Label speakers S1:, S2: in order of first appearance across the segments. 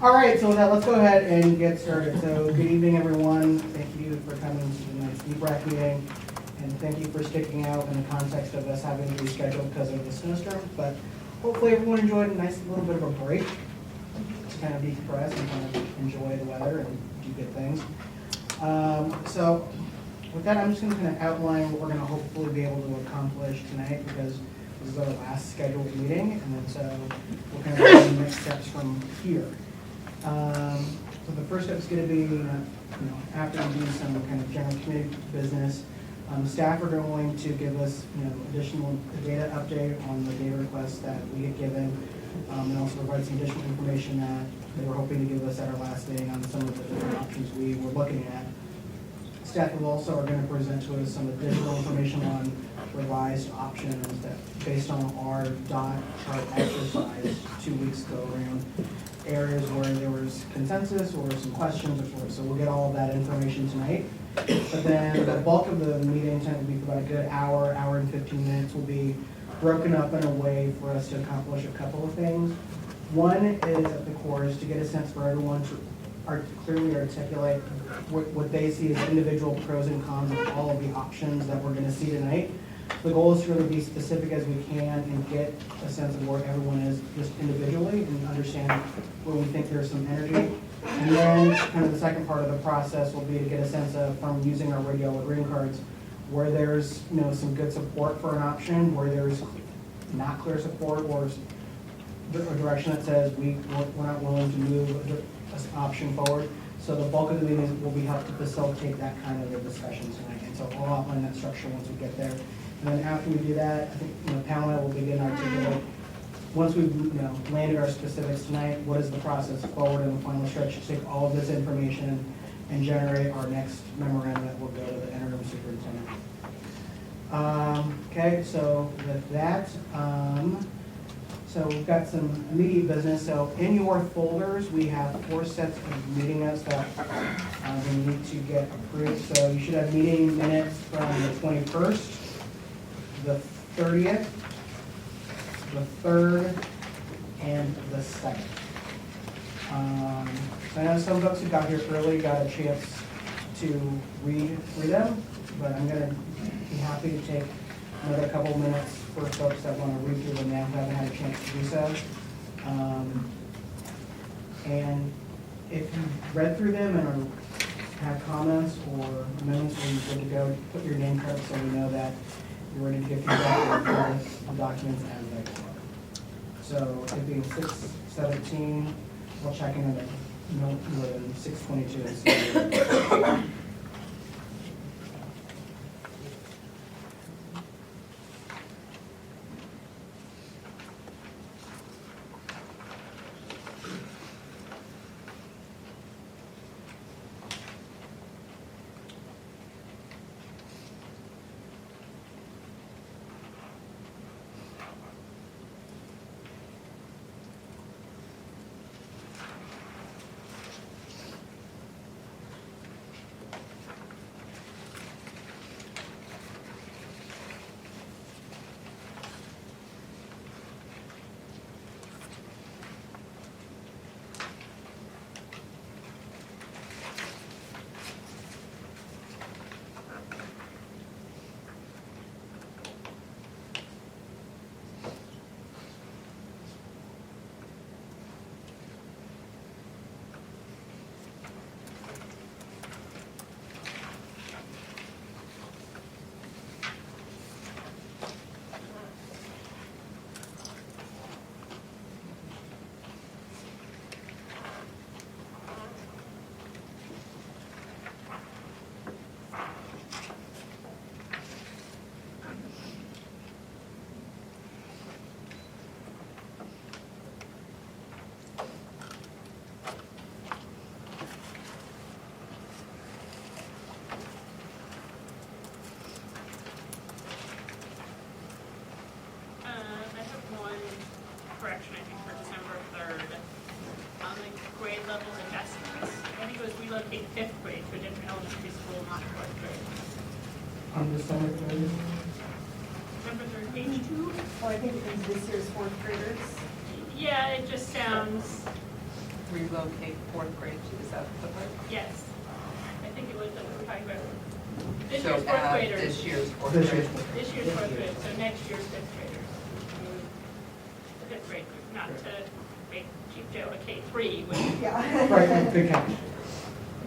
S1: All right, so with that, let's go ahead and get started. So good evening, everyone. Thank you for coming to tonight's D-BRAC meeting. And thank you for sticking out in the context of us having to reschedule because of the snowstorm. But hopefully everyone enjoyed a nice little bit of a break to kind of decompress and kind of enjoy the weather and do good things. So with that, I'm just going to kind of outline what we're going to hopefully be able to accomplish tonight, because this is our last scheduled meeting, and then so we'll kind of go the next steps from here. So the first step is going to be, after we do some kind of general committee business, staff are going to give us, additional data update on the data requests that we had given, and also provide some additional information that they were hoping to give us at our last meeting on some of the different options we were looking at. Staff will also are going to present to us some additional information on revised options that, based on our dot chart exercise 2 weeks ago, around areas where there was consensus or some questions or so. So we'll get all of that information tonight. But then the bulk of the meeting tonight will be for about a good hour and 15 minutes, will be broken up in a way for us to accomplish a couple of things. One is at the core is to get a sense for everyone to clearly articulate what they see as individual pros and cons of all of the options that we're going to see tonight. The goal is to really be specific as we can and get a sense of where everyone is just individually and understand where we think there's some energy. And then kind of the second part of the process will be to get a sense of, from using our radio or green cards, where there's some good support for an option, where there's not clear support or a direction that says we're not willing to move an option forward. So the bulk of the meeting will be helped to facilitate that kind of a discussion tonight. And so I'll outline that structure once we get there. And then after we do that, I think Pamela will begin articulating, once we've landed our specifics tonight, what is the process forward in the final stretch to take all of this information and generate our next memorandum that will go to the interim superintendent. Okay, so with that, so we've got some immediate business. So in your folders, we have 4 sets of meeting notes that we need to get approved. So you should have meeting minutes from the 21st, the 30th, the 3rd, and the 2nd. So I know some folks who got here early got a chance to read them, but I'm going to be happy to take another couple minutes for folks that want to read through them now who haven't had a chance to do so. And if you've read through them and have comments or amendments where you're good to go, put your name card so we know that you're ready to get feedback on the documents as they come. So it being 6:17, we'll check in at no more than 6:22.
S2: correction, I think, for December 3rd. On the grade level adjustments, I think it was relocate 5th grade to a different elementary school, not 4th grade.
S1: On December 3rd?
S2: December 3rd, page 2?
S3: Oh, I think it was this year's 4th graders.
S2: Yeah, it just sounds,
S3: relocate fourth grade, is that the part?
S2: Yes. I think it was that we were talking about. This
S3: So
S2: year's fourth
S3: add
S2: graders.
S3: this year's fourth
S1: This
S3: grade.
S1: year's fourth grade.
S2: This year's fourth grade, so next year's fifth graders. The fifth grade group, not to make Chief Joe a K3, which
S4: Yeah.
S1: Right, good catch.
S2: I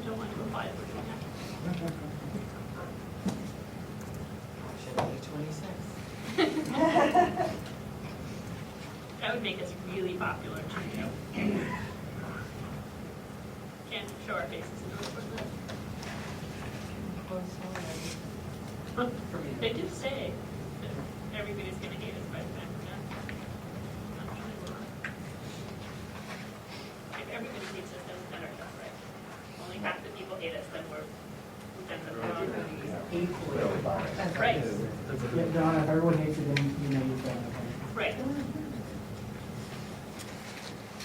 S2: don't want to imply that we're doing that.
S5: Should be 26.
S2: That would make us really popular, Chief Joe. Can't show our faces in the report.
S3: For me.
S2: They do say that everybody's gonna hate us by the time we're done. I'm not sure. If everybody hates us, then we've done our job right. Only half the people hate us, then we've done the wrong.
S3: That's
S2: Right,
S1: Yeah, Don, if everyone hates it, then you know you've done it.
S2: right.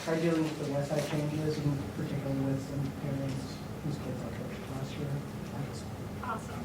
S1: Are dealing with the wesite changes, and particularly with some parents whose kids are coached last year. Thanks.
S2: Awesome.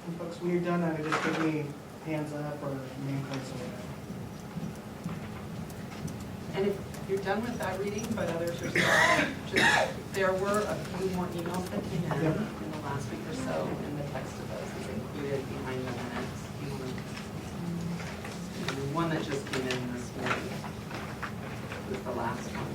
S1: And folks, when you're done, either just give me hands up or name plates or whatever.
S3: And if you're done with that reading, but others are still, just, there were a few more emails that came in
S1: Yep.
S3: in the last week or so, and the text of those is included behind the minutes. You wanna- and the one that just came in this morning was the last one.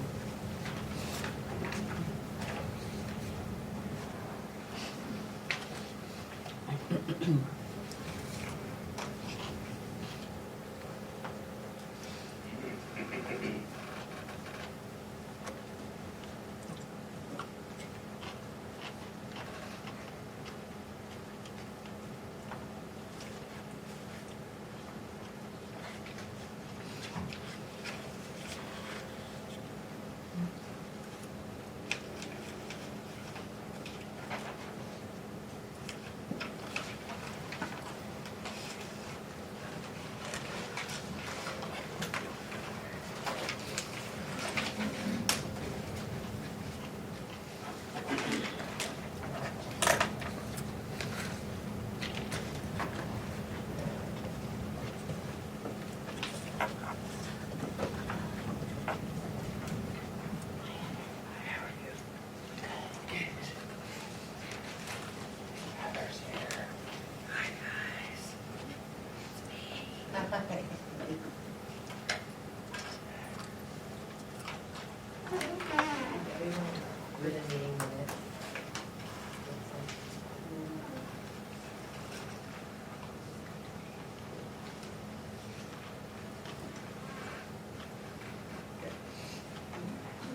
S5: Written meeting minutes.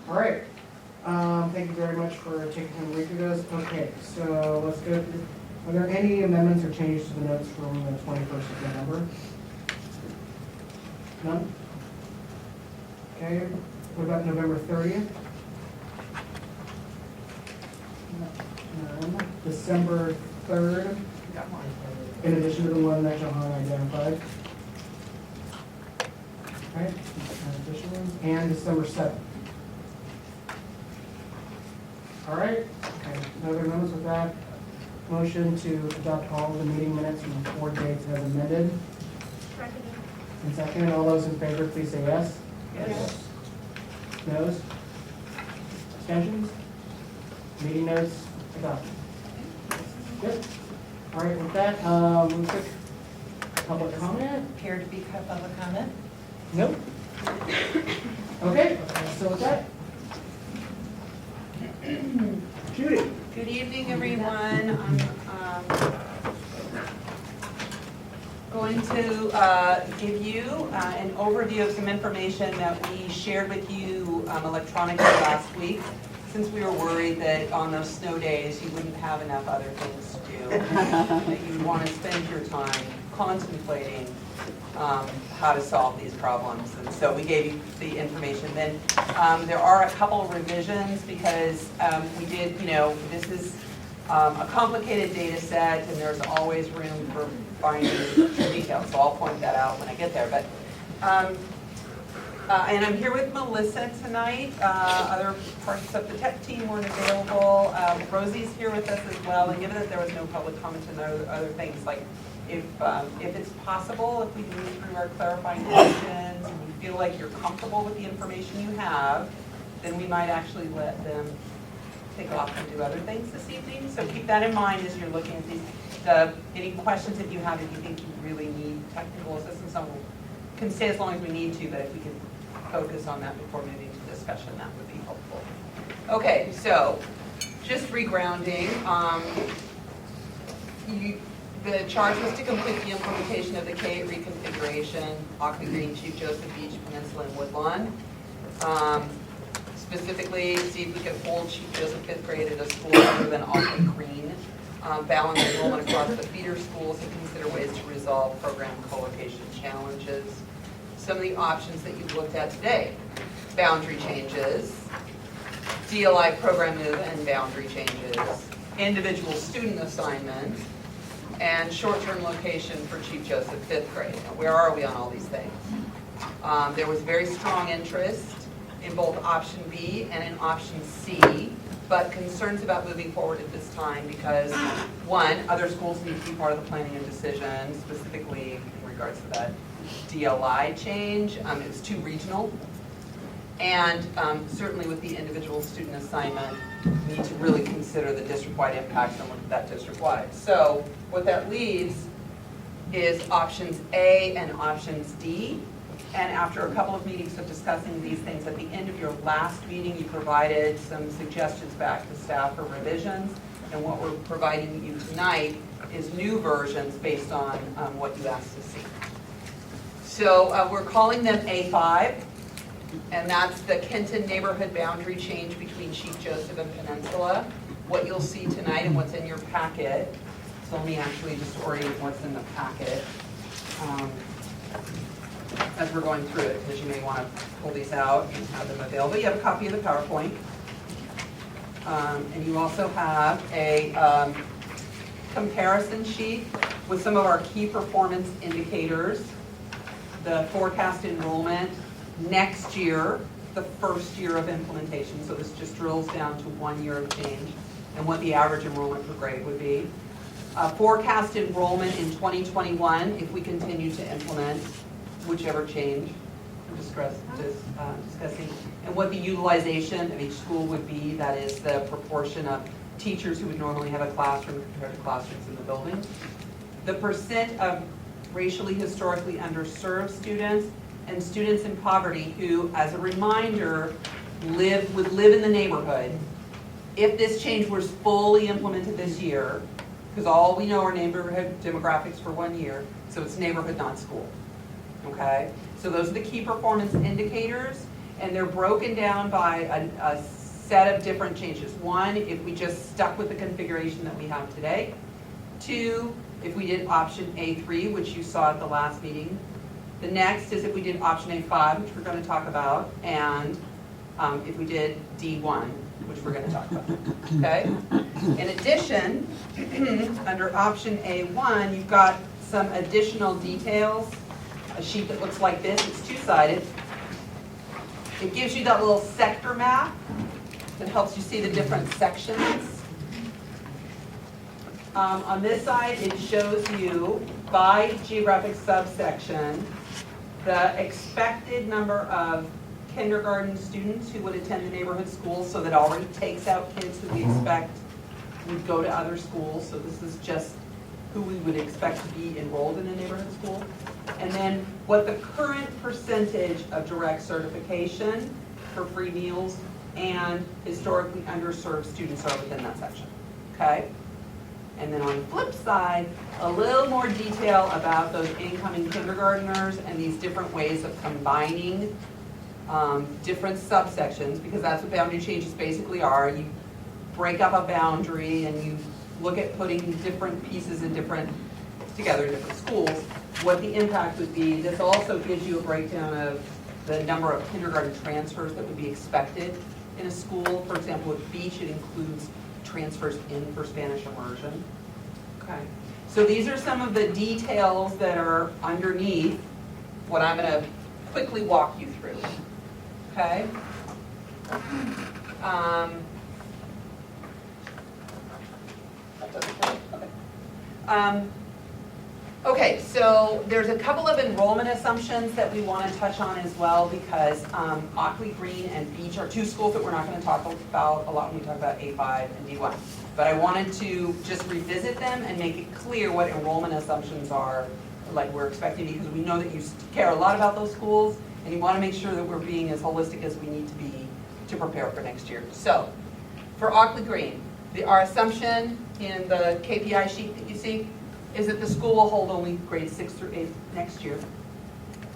S1: All right. Thank you very much for taking time to read through those. Okay, so let's go through. Are there any amendments or changes to the notes from the 21st of November? None? Okay, what about November 30th? None. December 3rd,
S3: Got one.
S1: in addition to the one that Johan identified. Right, an additional one, and December 7th. All right, okay, no other amendments with that. Motion to adopt all the meeting minutes from the 4 dates as amended.
S2: Seconded.
S1: And second, all those in favor, please say yes.
S2: Yes.
S1: Noes? Abstentions? Meeting notes adopted. Good. All right, with that, we'll take public comment?
S5: Appear to be public comment?
S1: Nope. Okay, so with that. Judy?
S4: Good evening, everyone. I'm going to give you an overview of some information that we shared with you electronically last week, since we were worried that on those snow days you wouldn't have enough other things to do, that you would want to spend your time contemplating how to solve these problems. And so we gave you the information. Then there are a couple of revisions because we did, this is a complicated data set and there's always room for finding details. So I'll point that out when I get there. But and I'm here with Melissa tonight. Other parts of the tech team weren't available. Rosie's here with us as well. And given that there was no public comment and other things, like if it's possible, if we move through our clarifying questions and you feel like you're comfortable with the information you have, then we might actually let them take off and do other things this evening. So keep that in mind as you're looking at these. Any questions that you have that you think you really need technical assistance on, we can stay as long as we need to, but if we can focus on that before moving to discussion, that would be helpful. Okay, so just regrounding. The charge was to complete the implementation of the K-8 reconfiguration, Ockley Green, Chief Joseph Beach, Peninsula, and Woodlawn. Specifically, see if we could hold Chief Joseph 5th grade at a school other than Ockley Green, balance enrollment across the feeder schools, and consider ways to resolve program co-location challenges. Some of the options that you've looked at today: boundary changes, DLI program move and boundary changes, individual student assignment, and short-term location for Chief Joseph 5th grade. Now, where are we on all these things? There was very strong interest in both option B and in option C, but concerns about moving forward at this time because, one, other schools need to be part of the planning and decision, specifically in regards to that DLI change. It was too regional. And certainly with the individual student assignment, we need to really consider the district-wide impacts and look at that district-wide. So what that leaves is options A and options D. And after a couple of meetings of discussing these things, at the end of your last meeting, you provided some suggestions back to staff for revisions. And what we're providing you tonight is new versions based on what you asked to see. So we're calling them A5. And that's the Kenton neighborhood boundary change between Chief Joseph and Peninsula. What you'll see tonight and what's in your packet. So let me actually just orient what's in the packet as we're going through it, because you may want to pull these out and have them available. You have a copy of the PowerPoint. And you also have a comparison sheet with some of our key performance indicators, the forecast enrollment next year, the first year of implementation. So this just drills down to 1 year of change and what the average enrollment per grade would be. Forecast enrollment in 2021 if we continue to implement whichever change we're discussing, and what the utilization of each school would be. That is the proportion of teachers who would normally have a classroom compared to classrooms in the building. The percent of racially historically underserved students and students in poverty who, as a reminder, would live in the neighborhood if this change was fully implemented this year, because all we know are neighborhood demographics for 1 year, so it's neighborhood, not school. Okay? So those are the key performance indicators, and they're broken down by a set of different changes. One, if we just stuck with the configuration that we have today. Two, if we did option A3, which you saw at the last meeting. The next is if we did option A5, which we're going to talk about, and if we did D1, which we're going to talk about, okay? In addition, under option A1, you've got some additional details, a sheet that looks like this, it's two-sided. It gives you that little sector map that helps you see the different sections. On this side, it shows you by geographic subsection the expected number of kindergarten students who would attend the neighborhood schools, so that already takes out kids who we expect would go to other schools. So this is just who we would expect to be enrolled in a neighborhood school. And then what the current percentage of direct certification for free meals and historically underserved students are within that section, okay? And then on the flip side, a little more detail about those incoming kindergartners and these different ways of combining different subsections, because that's what boundary changes basically are. You break up a boundary and you look at putting different pieces together in different schools, what the impact would be. This also gives you a breakdown of the number of kindergarten transfers that would be expected in a school. For example, with Beach, it includes transfers in for Spanish immersion. Okay. So these are some of the details that are underneath what I'm going to quickly walk you through. Okay. Okay, so there's a couple of enrollment assumptions that we want to touch on as well, because Ockley Green and Beach are two schools that we're not going to talk about a lot when we talk about A5 and D1. But I wanted to just revisit them and make it clear what enrollment assumptions are, like we're expecting, because we know that you care a lot about those schools, and you want to make sure that we're being as holistic as we need to be to prepare for next year. So, for Ockley Green, our assumption in the KPI sheet that you see is that the school will hold only grades 6 through 8 next year,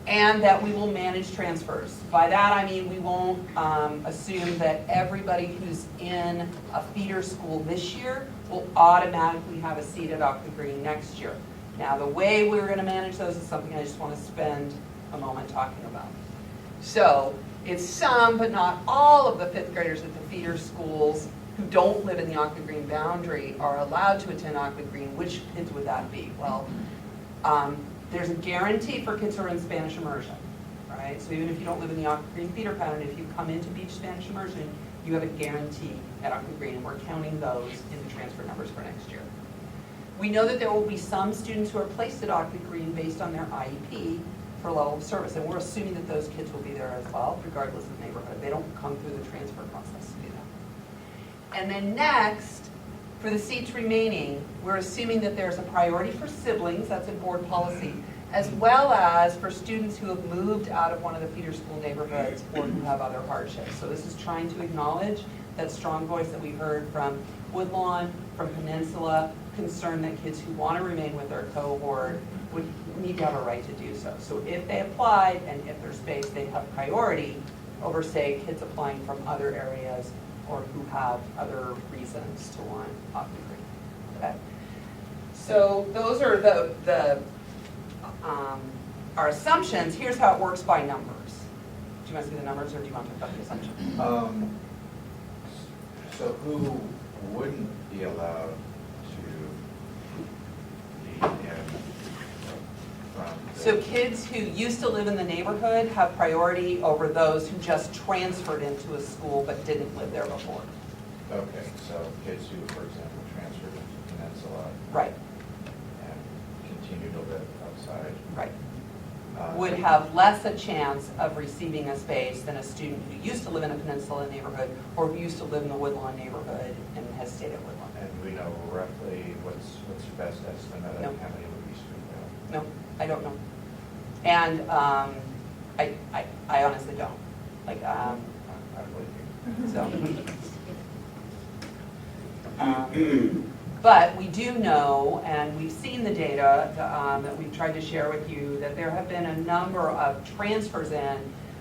S4: and that we will manage transfers. By that I mean we won't assume that everybody who's in a feeder school this year will automatically have a seat at Ockley Green next year. Now the way we're going to manage those is something I just want to spend a moment talking about. So it's some, but not all, of the 5th graders at the feeder schools who don't live in the Ockley Green boundary are allowed to attend Ockley Green. Which kids would that be? Well, there's a guarantee for kids who are in Spanish immersion, right? So even if you don't live in the Ockley Green feeder pattern, if you come into Beach Spanish immersion, you have a guarantee at Ockley Green, and we're counting those in the transfer numbers for next year. We know that there will be some students who are placed at Ockley Green based on their IEP for level of service, and we're assuming that those kids will be there as well, regardless of neighborhood. They don't come through the transfer process to do that. And then next, for the seats remaining, we're assuming that there's a priority for siblings, that's in board policy, as well as for students who have moved out of one of the feeder school neighborhoods or who have other hardships. So this is trying to acknowledge that strong voice that we heard from Woodlawn, from Peninsula, concern that kids who want to remain with their cohort would need to have a right to do so. So if they applied and if there's space, they'd have priority over, say, kids applying from other areas or who have other reasons to want Ockley Green. Okay. So those are our assumptions. Here's how it works by numbers. Do you want to see the numbers, or do you want to talk about the assumptions?
S6: So who wouldn't be allowed to be in from the...
S4: So kids who used to live in the neighborhood have priority over those who just transferred into a school but didn't live there before.
S6: Okay, so kids who, for example, transferred into Peninsula
S4: Right,
S6: and continue to live outside.
S4: right. Would have less a chance of receiving a space than a student who used to live in a Peninsula neighborhood or who used to live in the Woodlawn neighborhood and has stayed at Woodlawn.
S6: And we know roughly what's your best estimate of
S4: No.
S6: how many would be screened out?
S4: No, I don't know. And I honestly don't. Like,
S6: I believe you.
S4: so. But we do know, and we've seen the data that we've tried to share with you, that there have been a number of transfers in.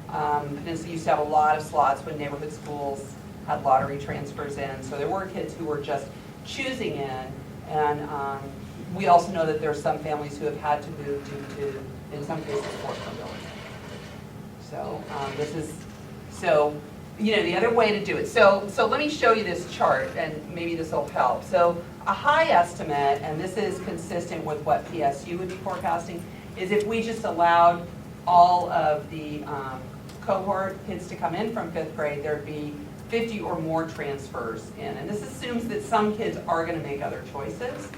S4: Peninsula used to have a lot of slots when neighborhood schools had lottery transfers in, so there were kids who were just choosing in. And we also know that there are some families who have had to move due to, in some cases, forced mobility. So the other way to do it. So let me show you this chart, and maybe this will help. So a high estimate, and this is consistent with what PSU would be forecasting, is if we just allowed all of the cohort kids to come in from 5th grade, there'd be 50 or more transfers in. And this assumes that some kids are going to make other choices.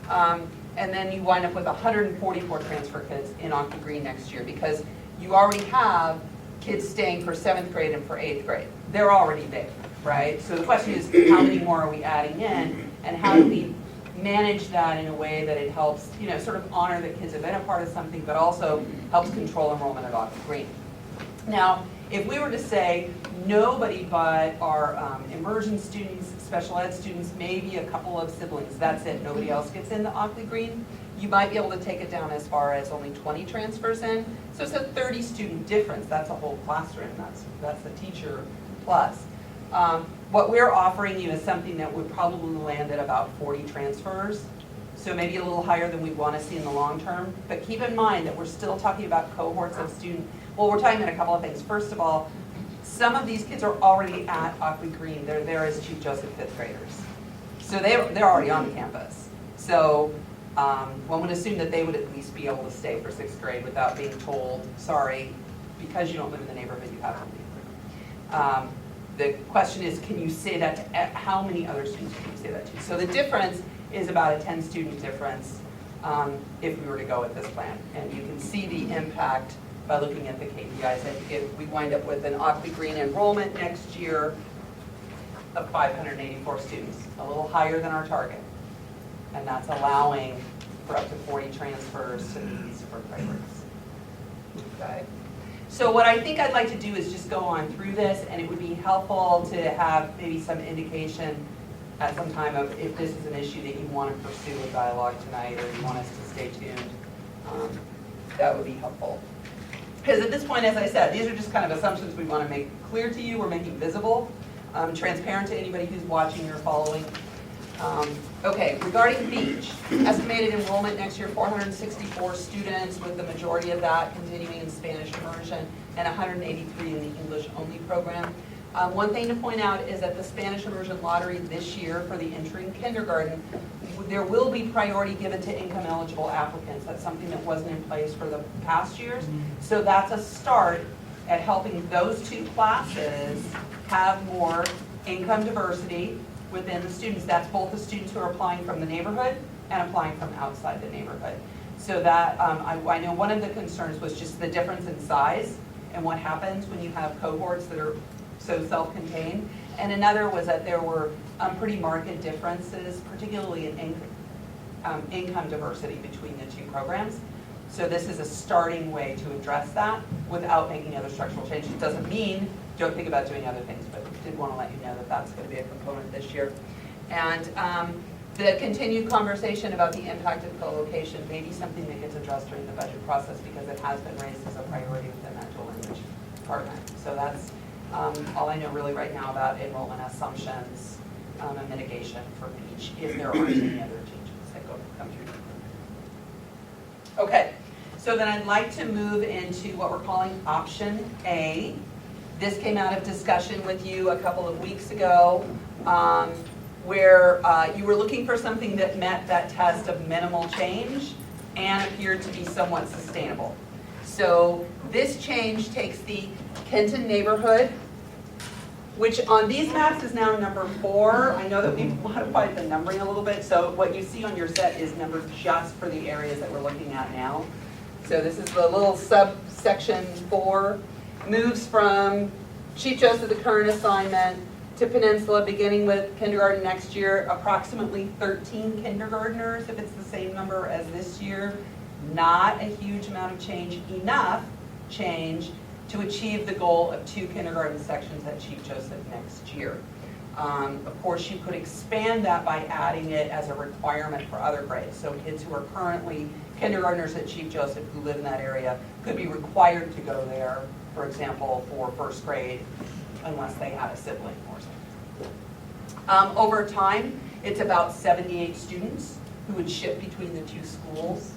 S4: And then you wind up with 144 transfer kids in Ockley Green next year, because you already have kids staying for 7th grade and for 8th grade. They're already there, right? So the question is, how many more are we adding in, and how do we manage that in a way that it helps, sort of honor that kids have been a part of something, but also helps control enrollment at Ockley Green. Now, if we were to say nobody but our immersion students, special ed students, maybe a couple of siblings, that's it, nobody else gets into Ockley Green, you might be able to take it down as far as only 20 transfers in. So it's a 30 student difference. That's a whole classroom. That's the teacher plus. What we're offering you is something that would probably land at about 40 transfers. So maybe a little higher than we want to see in the long term. But keep in mind that we're still talking about cohorts of students. Well, we're talking about a couple of things. First of all, some of these kids are already at Ockley Green. They're there as Chief Joseph 5th graders. So they're already on campus. So one would assume that they would at least be able to stay for 6th grade without being told, sorry, because you don't live in the neighborhood, you have to leave. The question is, can you say that to, how many other students can you say that to? So the difference is about a 10 student difference if we were to go with this plan. And you can see the impact by looking at the KPIs. If we wind up with an Ockley Green enrollment next year of 584 students, a little higher than our target. And that's allowing for up to 40 transfers to these for graders. Okay. So what I think I'd like to do is just go on through this, and it would be helpful to have maybe some indication at some time of if this is an issue that you want to pursue a dialogue tonight, or you want us to stay tuned. That would be helpful. Because at this point, as I said, these are just kind of assumptions we want to make clear to you. We're making visible, transparent to anybody who's watching or following. Okay, regarding Beach, estimated enrollment next year, 464 students, with the majority of that continuing in Spanish immersion and 183 in the English only program. One thing to point out is that the Spanish immersion lottery this year for the entering kindergarten, there will be priority given to income eligible applicants. That's something that wasn't in place for the past years. So that's a start at helping those two classes have more income diversity within the students. That's both the students who are applying from the neighborhood and applying from outside the neighborhood. So that, I know one of the concerns was just the difference in size and what happens when you have cohorts that are so self-contained. And another was that there were pretty marked differences, particularly in income diversity between the two programs. So this is a starting way to address that without making other structural changes. It doesn't mean don't think about doing other things, but did want to let you know that that's going to be a component this year. And the continued conversation about the impact of co-location may be something that gets addressed during the budget process, because it has been raised as a priority within that dual language department. So that's all I know really right now about enrollment assumptions and mitigation for Beach, if there aren't any other changes that come through. Okay, so then I'd like to move into what we're calling option A. This came out of discussion with you a couple of weeks ago, where you were looking for something that met that test of minimal change and appeared to be somewhat sustainable. So this change takes the Kenton neighborhood, which on these maps is now number 4. I know that we've modified the numbering a little bit, so what you see on your set is numbered just for the areas that we're looking at now. So this is the little subsection 4. Moves from Chief Joseph, the current assignment, to Peninsula, beginning with kindergarten next year, approximately 13 kindergartners, if it's the same number as this year. Not a huge amount of change, enough change to achieve the goal of 2 kindergarten sections at Chief Joseph next year. Of course, you could expand that by adding it as a requirement for other grades. So kids who are currently kindergartners at Chief Joseph who live in that area could be required to go there, for example, for 1st grade, unless they had a sibling or something. Over time, it's about 78 students who would shift between the 2 schools.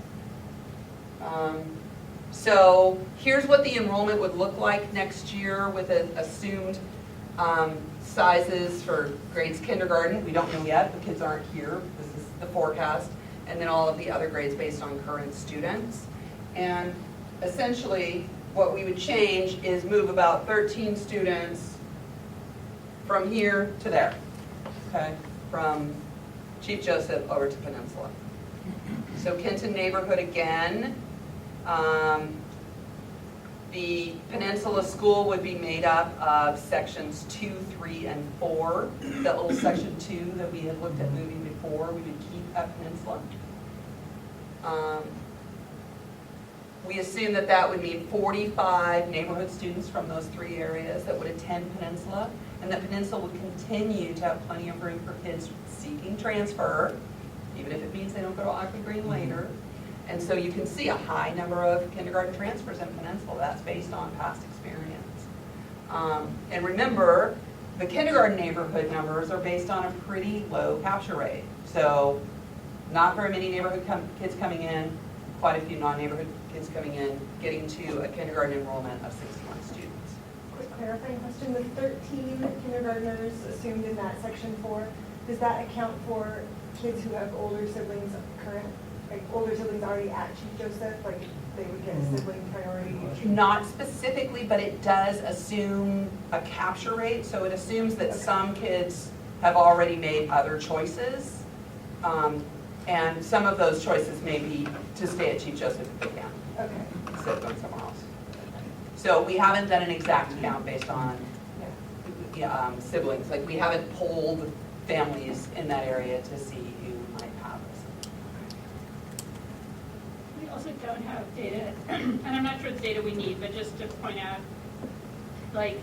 S4: So here's what the enrollment would look like next year with an assumed Sizes for grades kindergarten, we don't know yet, the kids aren't here, this is the forecast, and then all of the other grades based on current students. And essentially, what we would change is move about 13 students from here to there, okay? From Chief Joseph over to Peninsula. So Kenton neighborhood again. The Peninsula School would be made up of sections 2, 3, and 4. That little section 2 that we had looked at moving before, we would keep at Peninsula. We assume that that would mean 45 neighborhood students from those 3 areas that would attend Peninsula, and that Peninsula would continue to have plenty of room for kids seeking transfer, even if it means they don't go to Ockley Green later. And so you can see a high number of kindergarten transfers in Peninsula. That's based on past experience. And remember, the kindergarten neighborhood numbers are based on a pretty low capture rate. So not very many neighborhood kids coming in, quite a few non-neighborhood kids coming in, getting to a kindergarten enrollment of 61 students.
S7: Quick clarifying question, the 13 kindergartners assumed in that section 4, does that account for kids who have older siblings older siblings already at Chief Joseph, like they would get a sibling priority?
S4: Not specifically, but it does assume a capture rate, so it assumes that some kids have already made other choices, and some of those choices may be to stay at Chief Joseph if they can,
S7: Okay.
S4: instead of going somewhere else. So we haven't done an exact count based on siblings, like we haven't polled families in that area to see who might have this.
S2: We also don't have data, and I'm not sure it's data we need, but just to point out, like,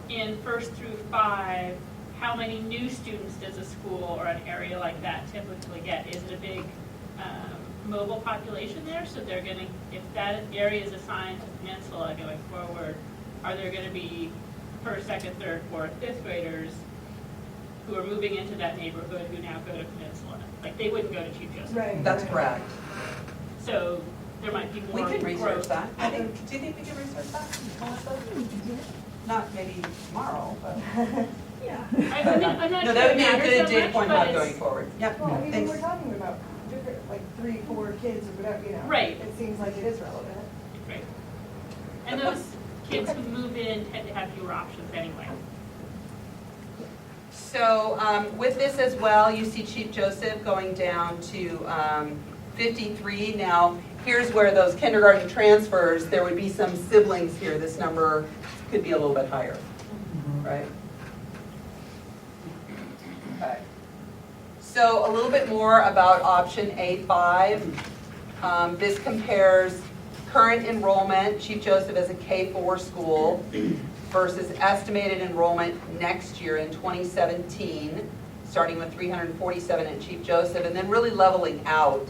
S2: in 1st through 5, how many new students does a school or an area like that typically get? Is it a big mobile population there? So they're going to, if that area is assigned to Peninsula going forward, are there going to be 1st, 2nd, 3rd, 4th, 5th graders who are moving into that neighborhood who now go to Peninsula? Like, they wouldn't go to Chief Joseph.
S7: Right.
S4: That's correct.
S2: So there might be
S4: We
S2: more
S4: can research
S2: growth.
S4: that. Do you think we can research that, Melissa? Not maybe tomorrow, but.
S7: Yeah.
S2: I'm not
S4: No,
S2: sure
S4: that would
S2: it
S4: be a
S2: matters
S4: good
S2: so
S4: data
S2: much,
S4: point to
S2: but
S4: have going
S2: it's-
S4: forward. Yep,
S7: Well, I mean,
S4: thanks.
S7: we're talking about different, like 3, 4 kids or whatever, you know.
S2: Right.
S7: It seems like it is relevant.
S2: Right. And those kids who move in tend to have fewer options anyway.
S4: So with this as well, you see Chief Joseph going down to 53. Now, here's where those kindergarten transfers, there would be some siblings here. This number could be a little bit higher, right? Okay. So a little bit more about option A5. This compares current enrollment, Chief Joseph as a K-4 school, versus estimated enrollment next year in 2017, starting with 347 at Chief Joseph, and then really leveling out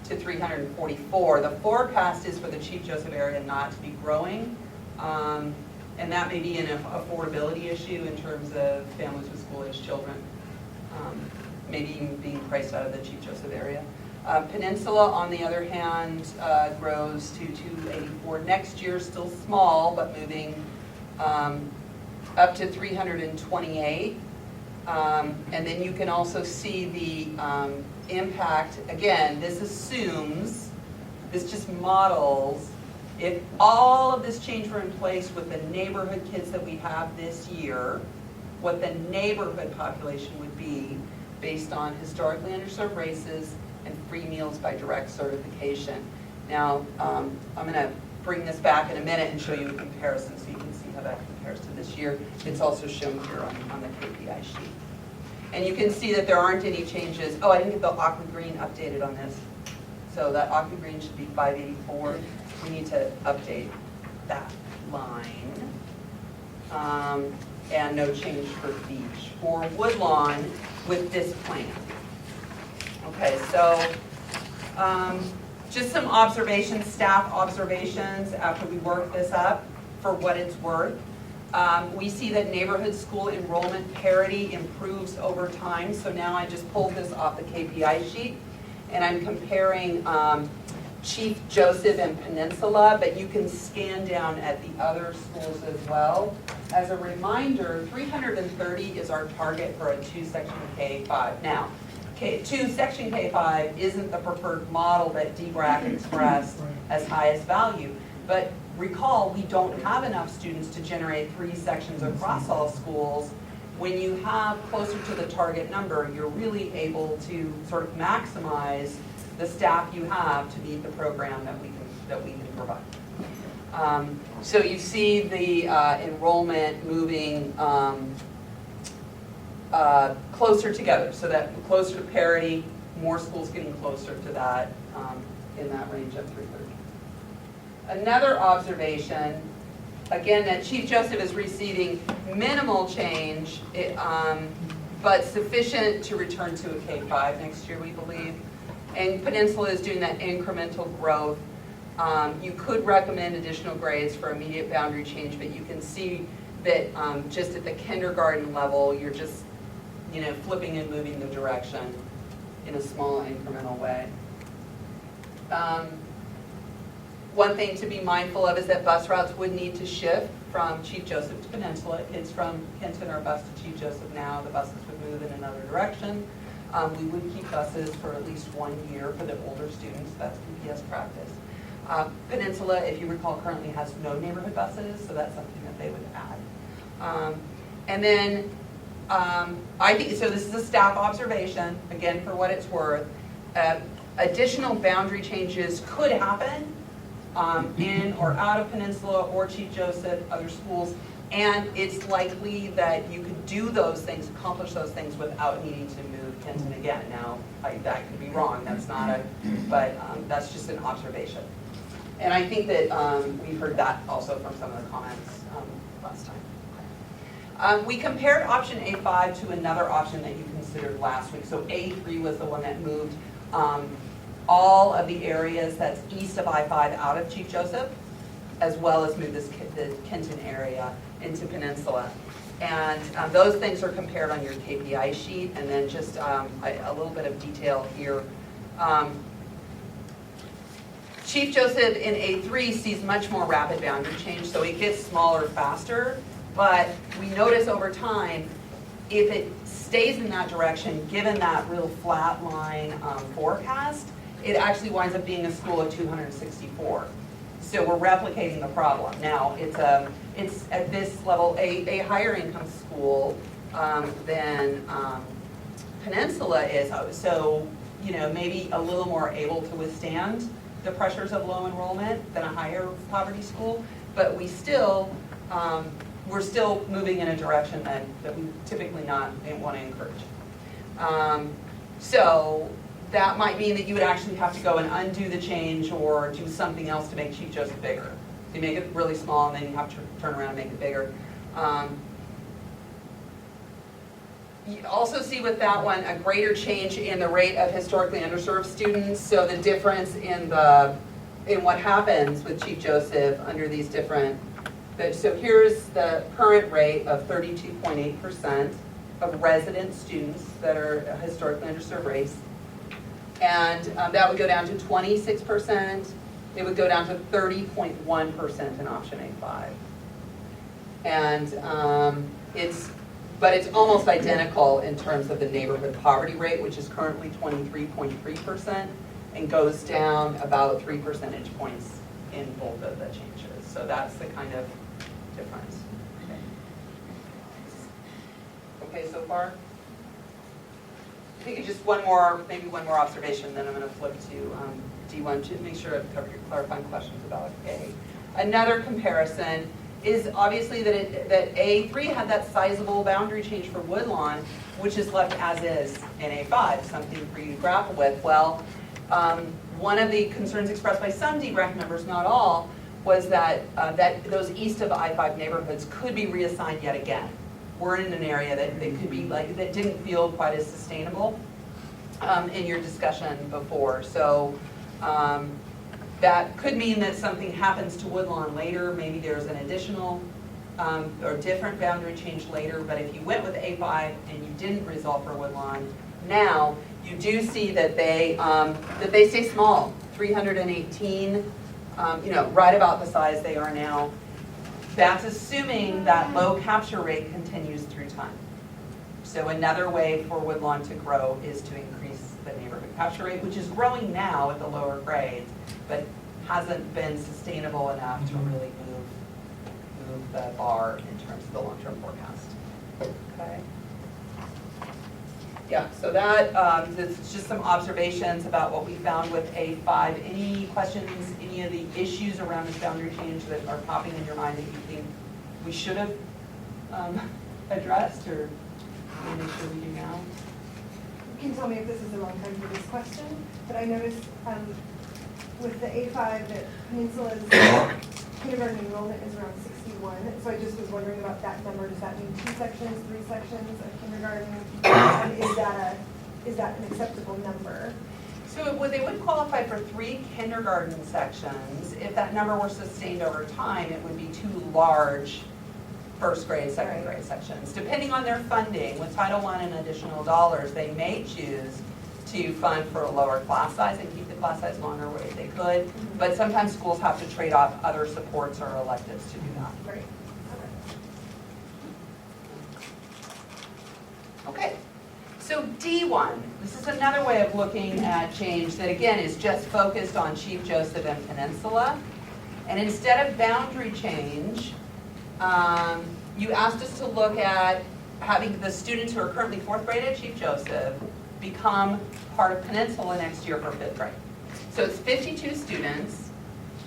S4: to 344. The forecast is for the Chief Joseph area not to be growing, and that may be an affordability issue in terms of families with school-age children, maybe even being priced out of the Chief Joseph area. Peninsula, on the other hand, grows to 284 next year, still small, but moving up to 328. And then you can also see the impact. Again, this assumes, this just models, if all of this change were in place with the neighborhood kids that we have this year, what the neighborhood population would be based on historically underserved races and free meals by direct certification. Now, I'm going to bring this back in a minute and show you a comparison so you can see how that compares to this year. It's also shown here on the KPI sheet. And you can see that there aren't any changes. Oh, I didn't get the Ockley Green updated on this. So that Ockley Green should be 584. We need to update that line. And no change for Beach. For Woodlawn with this plan. Okay, so just some observations, staff observations after we work this up for what it's worth. We see that neighborhood school enrollment parity improves over time. So now I just pulled this off the KPI sheet and I'm comparing Chief Joseph and Peninsula, but you can scan down at the other schools as well. As a reminder, 330 is our target for a 2-section K-5. Now, section K-5 isn't the preferred model that D-BRAC expressed as highest value, but recall, we don't have enough students to generate 3 sections across all schools. When you have closer to the target number, you're really able to sort of maximize the staff you have to meet the program that we can provide. So you see the enrollment moving closer together, so that closer to parity, more schools getting closer to that in that range of 330. Another observation, again, that Chief Joseph is receiving minimal change, but sufficient to return to a K-5 next year, we believe. And Peninsula is doing that incremental growth. You could recommend additional grades for immediate boundary change, but you can see that just at the kindergarten level, you're just, flipping and moving the direction in a small incremental way. One thing to be mindful of is that bus routes would need to shift from Chief Joseph to Peninsula. Kids from Kenton are bused to Chief Joseph now. The buses would move in another direction. We would keep buses for at least 1 year for the older students. That's PPS practice. Peninsula, if you recall, currently has no neighborhood buses, so that's something that they would add. And then I think, so this is a staff observation, again, for what it's worth. Additional boundary changes could happen in or out of Peninsula or Chief Joseph, other schools, and it's likely that you could do those things, accomplish those things without needing to move Kenton again. Now, that could be wrong, that's not but that's just an observation. And I think that we've heard that also from some of the comments last time. We compared option A5 to another option that you considered last week. So A3 was the one that moved all of the areas that's east of I-5 out of Chief Joseph, as well as move the Kenton area into Peninsula. And those things are compared on your KPI sheet, and then just a little bit of detail here. Chief Joseph in A3 sees much more rapid boundary change, so it gets smaller faster, but we notice over time, if it stays in that direction, given that real flat line forecast, it actually winds up being a school of 264. So we're replicating the problem. Now, it's at this level a higher income school than Peninsula is, so maybe a little more able to withstand the pressures of low enrollment than a higher poverty school, but we're still moving in a direction that we typically not want to encourage. So that might mean that you would actually have to go and undo the change or do something else to make Chief Joseph bigger. You make it really small and then you have to turn around and make it bigger. You also see with that one a greater change in the rate of historically underserved students. So the difference in what happens with Chief Joseph under these different. So here's the current rate of 32.8% of resident students that are historically underserved race. And that would go down to 26%. It would go down to 30.1% in option A5. And but it's almost identical in terms of the neighborhood poverty rate, which is currently 23.3%, and goes down about 3 percentage points in both of the changes. So that's the kind of difference. Okay, so far? I think just maybe one more observation, then I'm going to flip to D1 to make sure I've covered your clarifying questions about A. Another comparison is obviously that A3 had that sizable boundary change for Woodlawn, which is left as is in A5, something for you to grapple with. Well, one of the concerns expressed by some D-BRAC members, not all, was that those east of I-5 neighborhoods could be reassigned yet again. We're in an area that could be that didn't feel quite as sustainable in your discussion before. So that could mean that something happens to Woodlawn later. Maybe there's an additional or different boundary change later. But if you went with A5 and you didn't resolve for Woodlawn, now You do see that they stay small, 318, right about the size they are now. That's assuming that low capture rate continues through time. So another way for Woodlawn to grow is to increase the neighborhood capture rate, which is growing now at the lower grades, but hasn't been sustainable enough to really move the bar in terms of the long-term forecast. Okay. Yeah, so that's just some observations about what we found with A5. Any questions, any of the issues around this boundary change that are popping in your mind that you think we should have addressed, or make sure we do now?
S7: You can tell me if this is the wrong time for this question, but I noticed with the A5 that Peninsula's kindergarten enrollment is around 61. So I just was wondering about that number. Does that mean 2 sections, 3 sections of kindergarten? And is that an acceptable number?
S4: So they would qualify for 3 kindergarten sections. If that number were sustained over time, it would be 2 large first grade, second grade sections. Depending on their funding, with Title I and additional dollars, they may choose to fund for a lower class size and keep the class size longer where they could. But sometimes schools have to trade off other supports or electives to do that.
S7: Great.
S4: Okay, so D1, this is another way of looking at change that again is just focused on Chief Joseph and Peninsula. And instead of boundary change, you asked us to look at having the students who are currently 4th grade at Chief Joseph become part of Peninsula next year for 5th grade. So it's 52 students.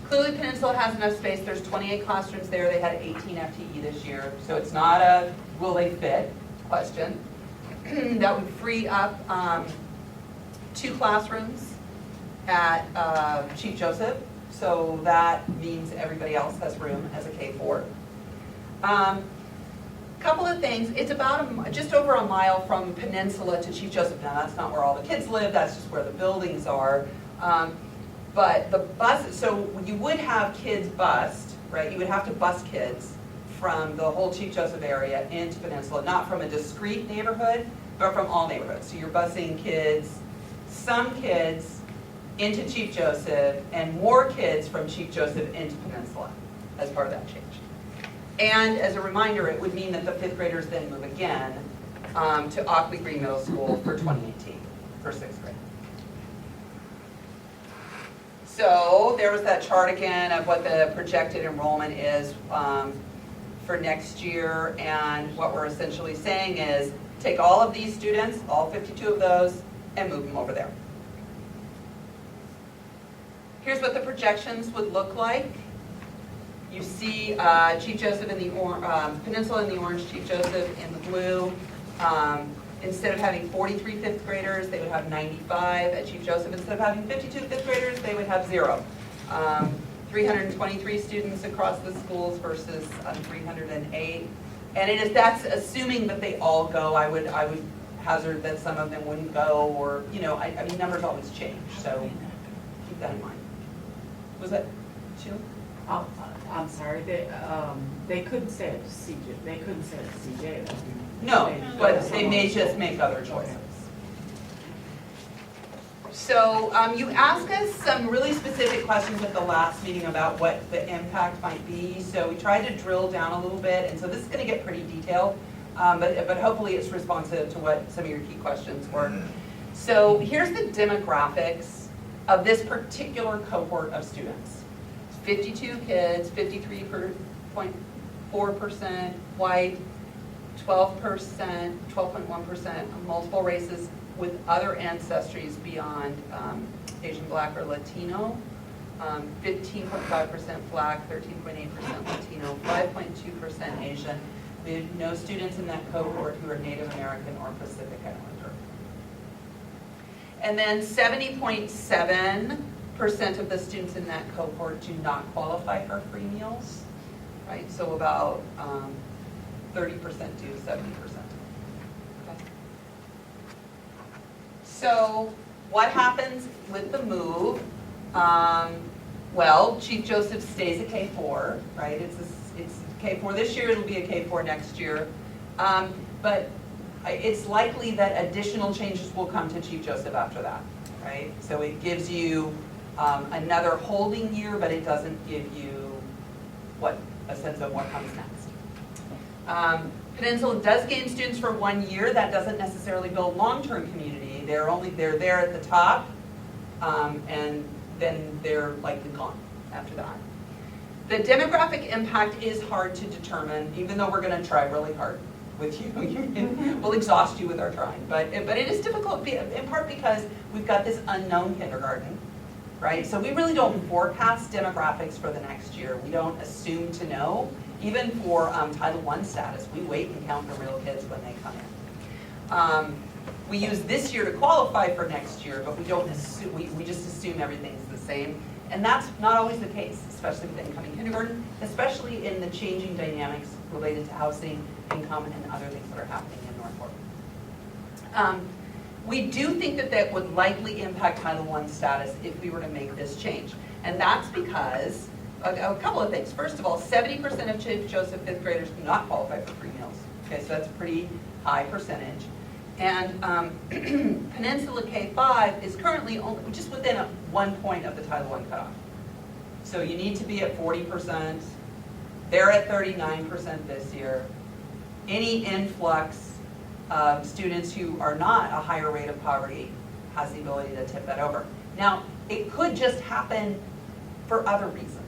S4: Clearly Peninsula has enough space. There's 28 classrooms there. They had 18 FTE this year. So it's not a will they fit question. That would free up 2 classrooms at Chief Joseph. So that means everybody else has room as a K4. Couple of things. It's about just over a mile from Peninsula to Chief Joseph. Now that's not where all the kids live. That's just where the buildings are. But the bus, so you would have kids bused, right? You would have to bus kids from the whole Chief Joseph area into Peninsula, not from a discrete neighborhood, but from all neighborhoods. So you're busing kids, some kids into Chief Joseph, and more kids from Chief Joseph into Peninsula as part of that change. And as a reminder, it would mean that the 5th graders then move again to Ockley Green Middle School for 2018 for 6th grade. So there was that chart again of what the projected enrollment is for next year, and what we're essentially saying is take all of these students, all 52 of those, and move them over there. Here's what the projections would look like. You see Chief Joseph in the Peninsula in the orange, Chief Joseph in the blue. Instead of having 43 5th graders, they would have 95 at Chief Joseph. Instead of having 52 5th graders, they would have 0. 323 students across the schools versus 308. And that's assuming that they all go. I would hazard that some of them wouldn't go, or I mean numbers always change, so keep that in mind. Was that Sheila?
S5: Oh, I'm sorry, they couldn't say it to CJ, they couldn't say it to CJ.
S4: No, but they may just make other choices. So you asked us some really specific questions at the last meeting about what the impact might be. So we tried to drill down a little bit, and so this is going to get pretty detailed, but hopefully it's responsive to what some of your key questions were. So here's the demographics of this particular cohort of students. 52 kids, 53.4% white, 12.1% multiple races with other ancestries beyond Asian, Black, or Latino, 15.5% Black, 13.8% Latino, 5.2% Asian. We have no students in that cohort who are Native American or Pacific Islander. And then 70.7% of the students in that cohort do not qualify for free meals, right? So about 30% do, 70%. Okay. So what happens with the move? Well, Chief Joseph stays a K4, right? It's K4 this year, it'll be a K4 next year. But it's likely that additional changes will come to Chief Joseph after that, right? So it gives you another holding year, but it doesn't give you a sense of what comes next. Peninsula does gain students for 1 year. That doesn't necessarily build long-term community. They're there at the top, and then they're likely gone after that. The demographic impact is hard to determine, even though we're going to try really hard with you. We'll exhaust you with our trying, but it is difficult in part because we've got this unknown kindergarten, right? So we really don't forecast demographics for the next year. We don't assume to know. Even for Title I status, we wait and count the real kids when they come in. We use this year to qualify for next year, but we don't assume, we just assume everything's the same. And that's not always the case, especially with incoming kindergarten, especially in the changing dynamics related to housing, income, and other things that are happening in North Fork. We do think that would likely impact Title I status if we were to make this change. And that's because a couple of things. First of all, 70% of Chief Joseph fifth graders do not qualify for free meals. Okay, so that's a pretty high percentage. And Peninsula K-5 is currently only just within 1 point of the Title I cutoff. So you need to be at 40%. They're at 39% this year. Any influx of students who are not a higher rate of poverty has the ability to tip that over. Now, it could just happen for other reasons.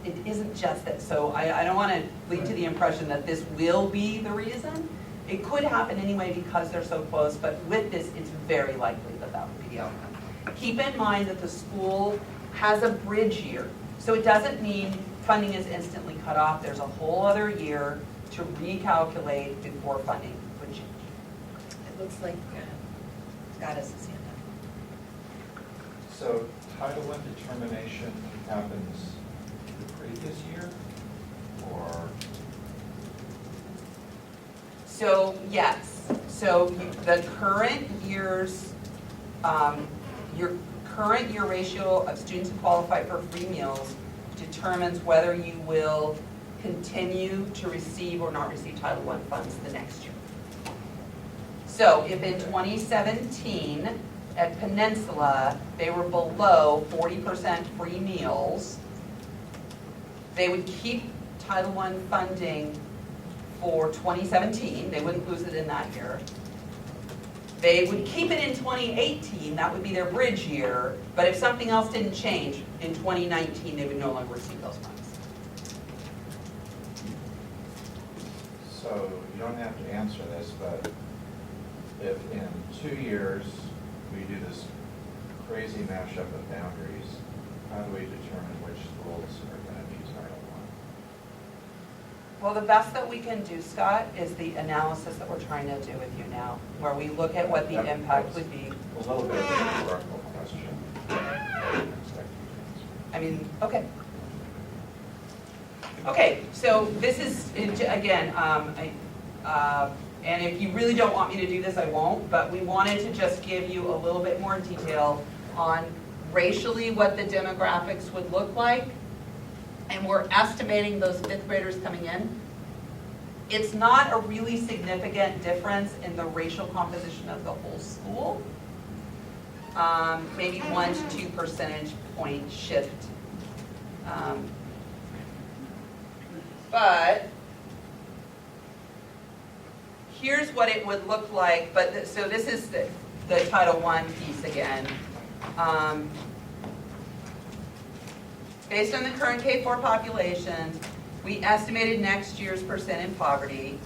S4: It isn't just that. So I don't want to lead to the impression that this will be the reason. It could happen anyway because they're so close, but with this, it's very likely that that would be the outcome. Keep in mind that the school has a bridge year. So it doesn't mean funding is instantly cut off. There's a whole other year to recalculate before funding would change.
S8: It looks like Scott has his hand up.
S6: So Title I determination happens the previous year, or?
S4: So yes, so the current year's, your current year ratio of students who qualify for free meals determines whether you will continue to receive or not receive Title I funds the next year. So if in 2017 at Peninsula they were below 40% free meals, they would keep Title I funding for 2017, they wouldn't lose it in that year. They would keep it in 2018, that would be their bridge year, but if something else didn't change, in 2019 they would no longer receive those funds.
S6: So you don't have to answer this, but if in 2 years we do this crazy mashup of boundaries, how do we determine which schools are going to be Title
S4: Well, the best that we can do, Scott, is the analysis that we're trying to do with you now, where we look at what the impact would be.
S6: I? A little bit of a rhetorical question.
S4: I mean, okay. Okay, so this is, again, and if you really don't want me to do this, I won't, but we wanted to just give you a little bit more detail on racially what the demographics would look like. And we're estimating those fifth graders coming in. It's not a really significant difference in the racial composition of the whole school. Maybe 1 to 2 percentage point shift. But here's what it would look like. So this is the Title I piece again. Based on the current K-4 population, we estimated next year's percent in poverty,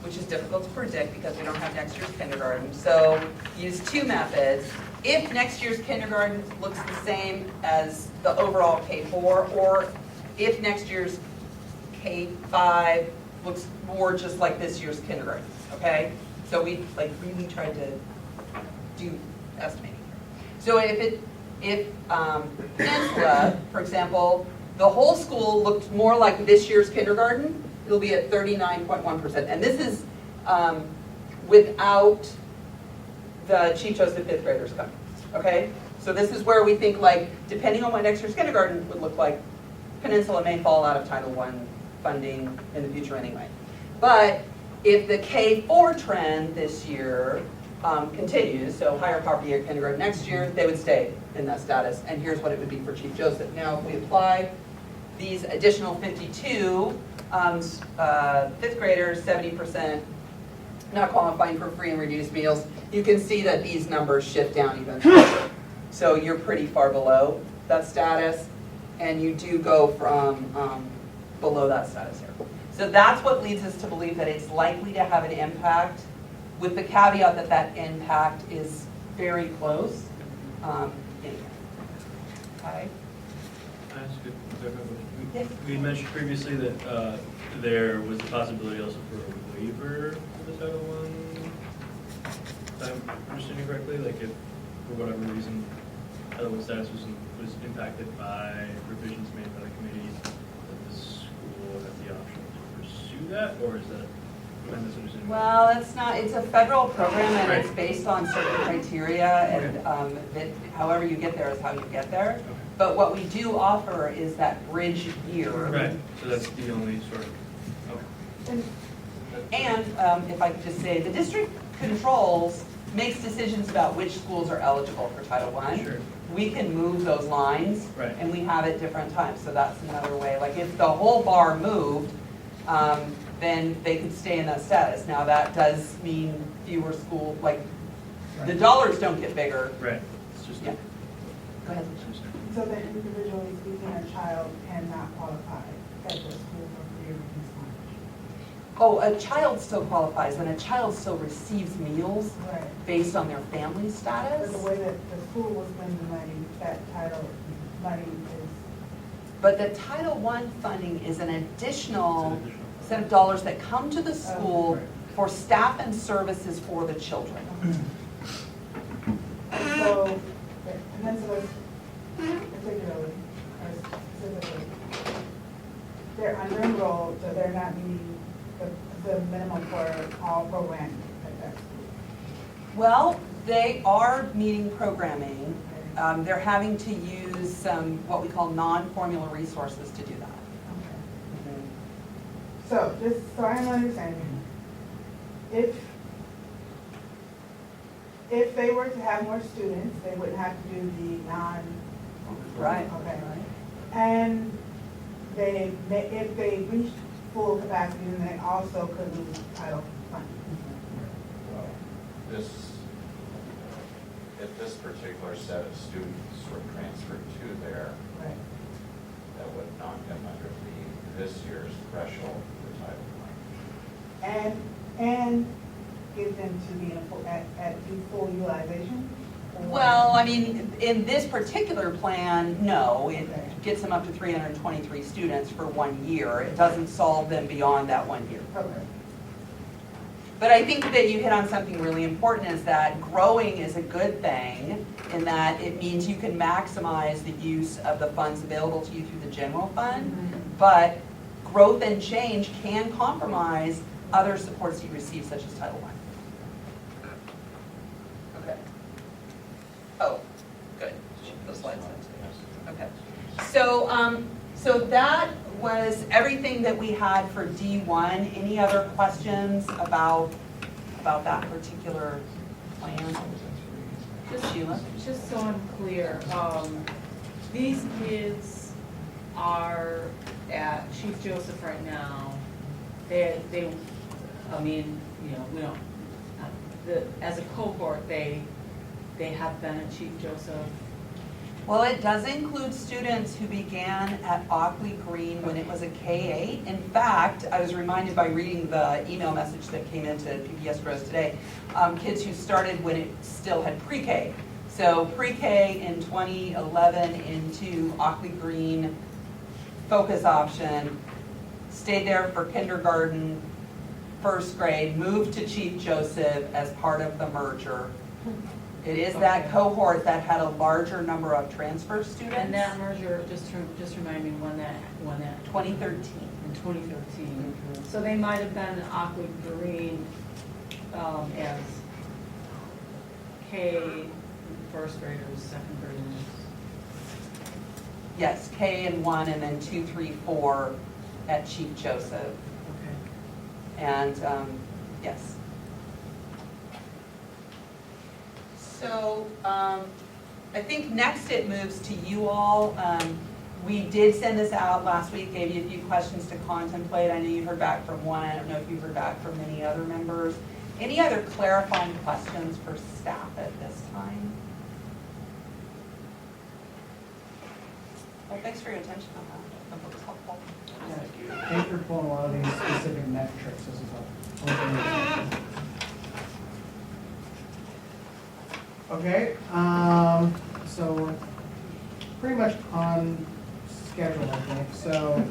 S4: which is difficult to predict because we don't have next year's kindergarten. So use 2 methods. If next year's kindergarten looks the same as the overall K-4, or if next year's K-5 looks more just like this year's kindergarten, okay? So we really tried to do estimating. So if Peninsula, for example, the whole school looked more like this year's kindergarten, it'll be at 39.1%. And this is without the Chief Joseph fifth graders coming, okay? So this is where we think, depending on what next year's kindergarten would look like, Peninsula may fall out of Title I funding in the future anyway. But If the K-4 trend this year continues, so higher poverty year kindergarten next year, they would stay in that status. And here's what it would be for Chief Joseph. Now, if we apply these additional 52 fifth graders, 70% not qualifying for free and reduced meals, you can see that these numbers shift down even further. So you're pretty far below that status, and you do go from below that status here. So that's what leads us to believe that it's likely to have an impact, with the caveat that that impact is very close. Okay.
S9: Can I ask a question?
S4: Yes.
S9: We mentioned previously that there was the possibility also for a waiver for the Title I. If I'm understanding correctly, like if for whatever reason Title I status was impacted by revisions made by the committee, that the school would have the option to pursue that, or is that, am I misunderstanding?
S4: Well, it's a federal program, and
S9: Right.
S4: it's based on certain criteria, and however you get there is how you get there.
S9: Okay.
S4: But what we do offer is that bridge year.
S9: Right, so that's the only sort of, okay.
S4: And if I could just say, the district controls, makes decisions about which schools are eligible for Title I.
S9: Sure.
S4: We can move those lines,
S9: Right.
S4: and we have it different times, so that's another way. Like if the whole bar moved, then they could stay in that status. Now that does mean fewer school, like the dollars don't get bigger.
S9: Right, it's just.
S4: Yeah. Go ahead.
S10: So that individually speaking, a child cannot qualify at the school for free or reduced lunch.
S4: Oh, a child still qualifies, and a child still receives meals
S10: Right.
S4: based on their family
S10: But
S4: status.
S10: the way that the school will spend the money, that title money is,
S4: But the Title I funding is an additional set of dollars that come to the school for staff and services for the children.
S10: so, and peninsulas particularly, or specifically, they're under-enrolled, so they're not meeting the minimum for all programming at that school.
S4: Well, they are meeting programming. They're having to use some, what we call non-formula resources to do that.
S10: Okay. So, just so I'm understanding, if they were to have more students, they wouldn't have to do the non.
S4: Right.
S10: Okay. And if they reach full capacity, then they also could lose Title funding.
S6: Well, if this particular set of students were transferred to there,
S10: Right.
S6: that would knock them under this year's threshold for Title
S10: And get them to be at full utilization? Or-
S4: Well, I mean, in this particular plan, no, it
S10: Okay.
S4: gets them up to 323 students for 1 year. It doesn't solve them beyond that 1 year.
S10: Okay.
S4: But I think that you hit on something really important, is that growing is a good thing, in that it means you can maximize the use of the funds available to you through the general fund, but growth and change can compromise other supports you receive, such as Title I. Okay. Oh, good. Those slides then. Okay. So that was everything that we had for D1. Any other questions about that particular plan? Just Sheila?
S5: Just so I'm clear, these kids are at Chief Joseph right now. I mean, you know, we don't, as a cohort, they have been at Chief Joseph.
S4: Well, it does include students who began at Ockley Green when it was a K-8. In fact, I was reminded by reading the email message that came into PPS Grows today, kids who started when it still had pre-K. So pre-K in 2011 into Ockley Green focus option, stayed there for kindergarten, first grade, moved to Chief Joseph as part of the merger. It is that cohort that had a larger number of transfer students.
S5: And that merger, just remind me when that
S4: 2013.
S5: in 2013. So they might have been Ockley Green as K first graders, second graders.
S4: Yes, K and 1, and then 2, 3, 4 at Chief Joseph.
S5: Okay.
S4: And Yes. So, I think next it moves to you all. We did send this out last week, gave you a few questions to contemplate. I know you heard back from one. I don't know if you heard back from any other members. Any other clarifying questions for staff at this time? Well, thanks for your attention on that. I hope it was helpful.
S1: Thanks for pulling a lot of these specific metrics. This is helpful. Okay, so we're pretty much on schedule, I think. So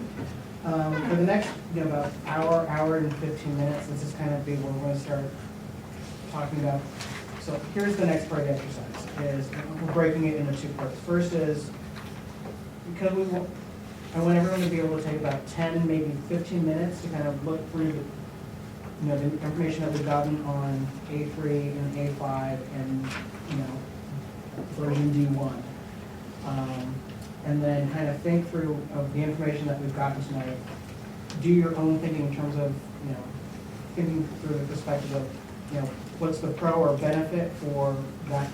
S1: for the next, about hour and 15 minutes, this is kind of where we're going to start talking about. So here's the next part of the exercise. Is we're breaking it into two parts. First is because I want everyone to be able to take about 10, maybe 15 minutes to kind of look through the information that we've gotten on A3 and A5 and, version D1. And then kind of think through of the information that we've gotten tonight. Do your own thinking in terms of, thinking through the perspective of, what's the pro or benefit for that,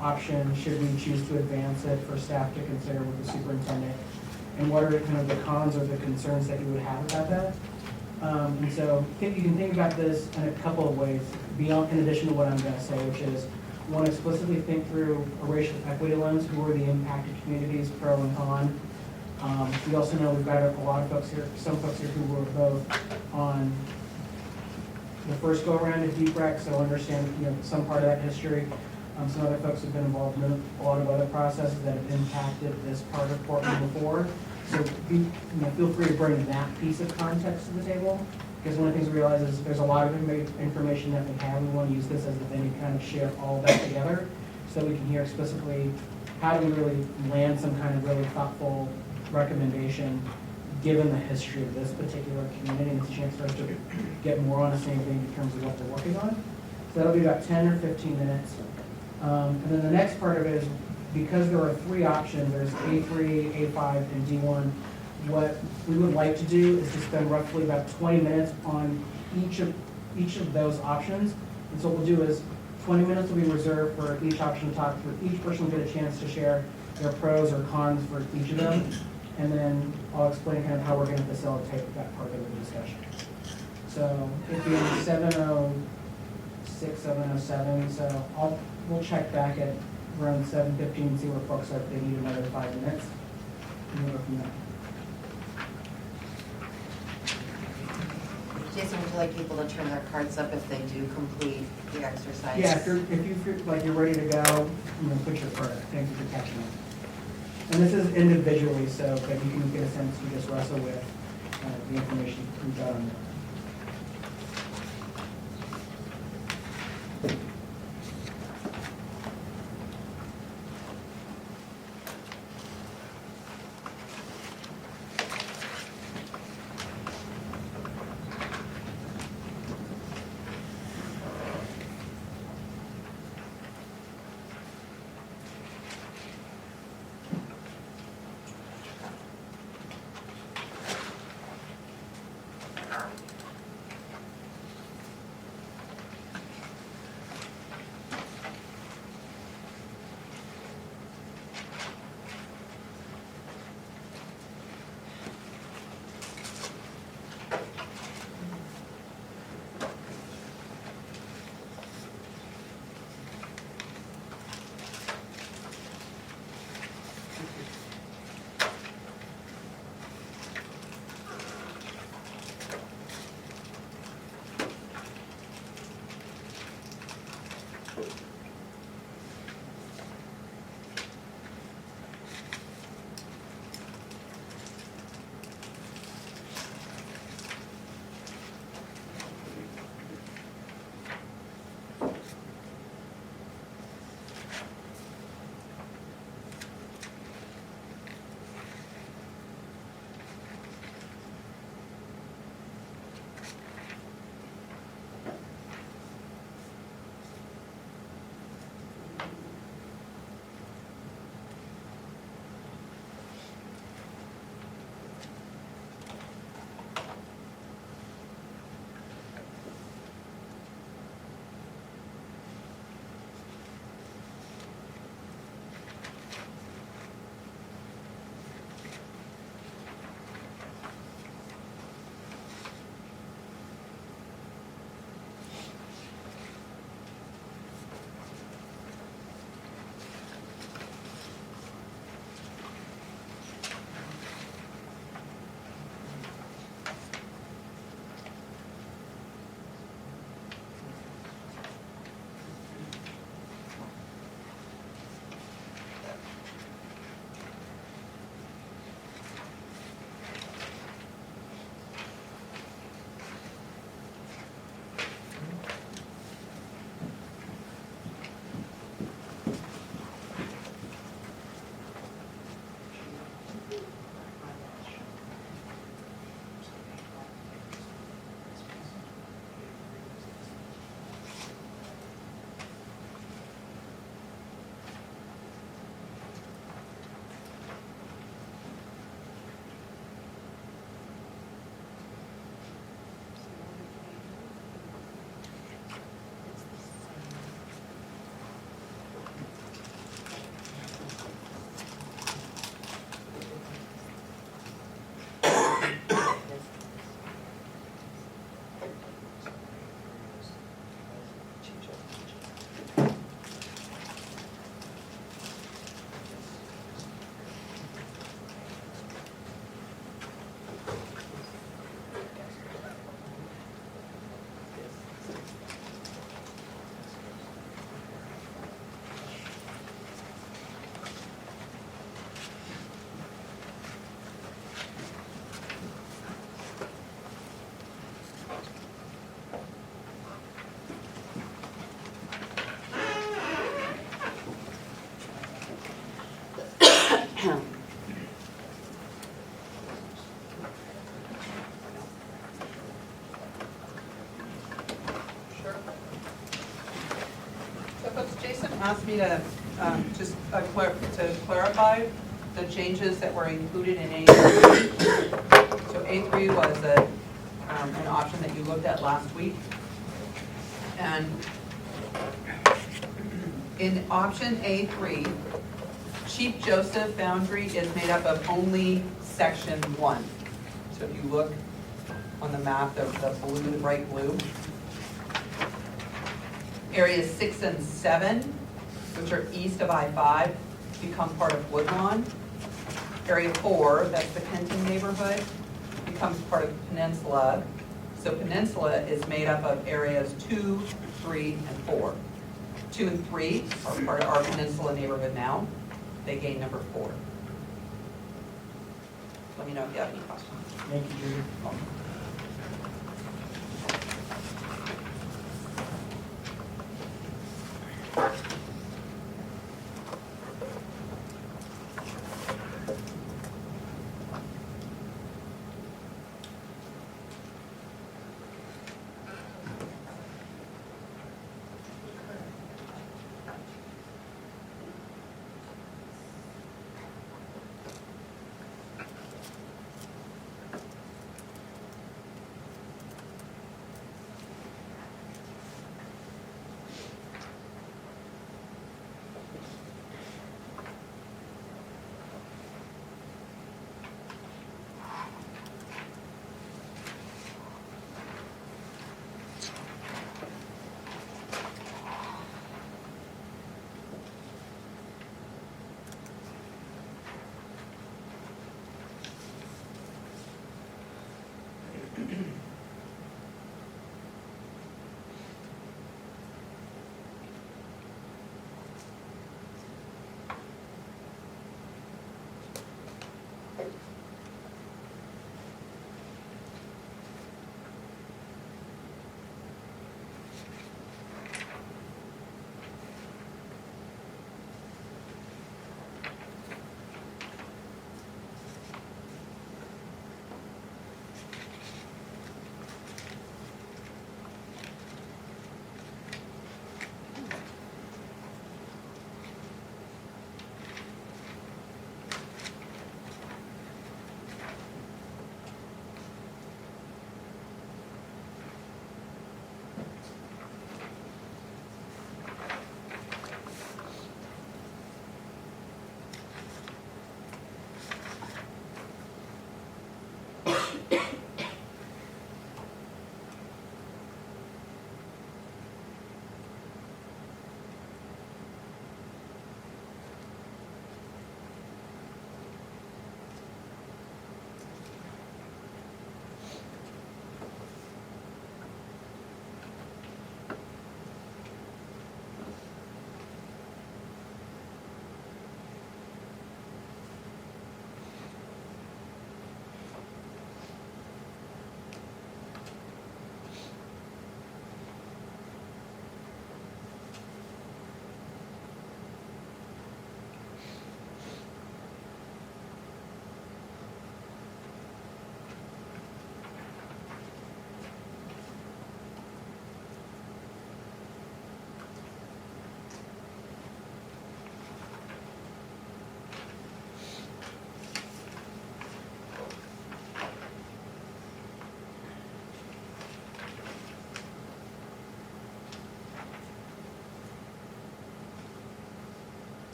S1: option, should we choose to advance it for staff to consider with the superintendent? And what are kind of the cons or the concerns that you would have about that? And so you can think about this in a couple of ways, beyond, in addition to what I'm going to say, which is, one, explicitly think through a racial equity lens, who are the impacted communities, pro and con. We also know we've got a lot of folks here, some folks here who were both on the first go-around at D-BRAC, so understand some part of that history. Some other folks have been involved in a lot of other processes that have impacted this part of Portland before. So feel free to bring that piece of context to the table, because one of the things we realize is there's a lot of information that we have. We want to use this as the venue to kind of share all that together so we can hear explicitly how do we really land some kind of really thoughtful recommendation given the history of this particular community, and it's a chance for us to get more on the same thing in terms of what we're working on. So that'll be about 10 or 15 minutes. And then the next part of it is, because there are three options, there's A3, A5, and D1, what we would like to do is to spend roughly about 20 minutes on each of those options. And so what we'll do is 20 minutes will be reserved for each option to talk through. Each person will get a chance to share their pros or cons for each of them. And then I'll explain kind of how we're going to facilitate that part of the discussion. So it'd be 7:06, 7:07, so we'll check back at around 7:15 and see where folks are, if they need another 5 minutes. And we'll go from there.
S8: Jason, would you like people to turn their cards up if they do complete the exercise?
S1: Yeah, if you feel like you're ready to go, put your card up. Thank you for catching it. And this is individually, so that you can get a sense to just wrestle with the information we've got on there.
S4: asked me to to clarify the changes that were included in A3. So A3 was an option that you looked at last week. And in option A3, Chief Joseph boundary is made up of only section 1. So if you look on the map, the blue, the bright blue, areas 6 and 7, which are east of I-5, become part of Woodlawn. Area 4, that's the Kenton neighborhood, becomes part of Peninsula. So Peninsula is made up of areas 2, 3, and 4. 2 and 3 are part of our Peninsula neighborhood now. They gain number 4. Let me know if you have any questions.
S1: Thank you, Judy.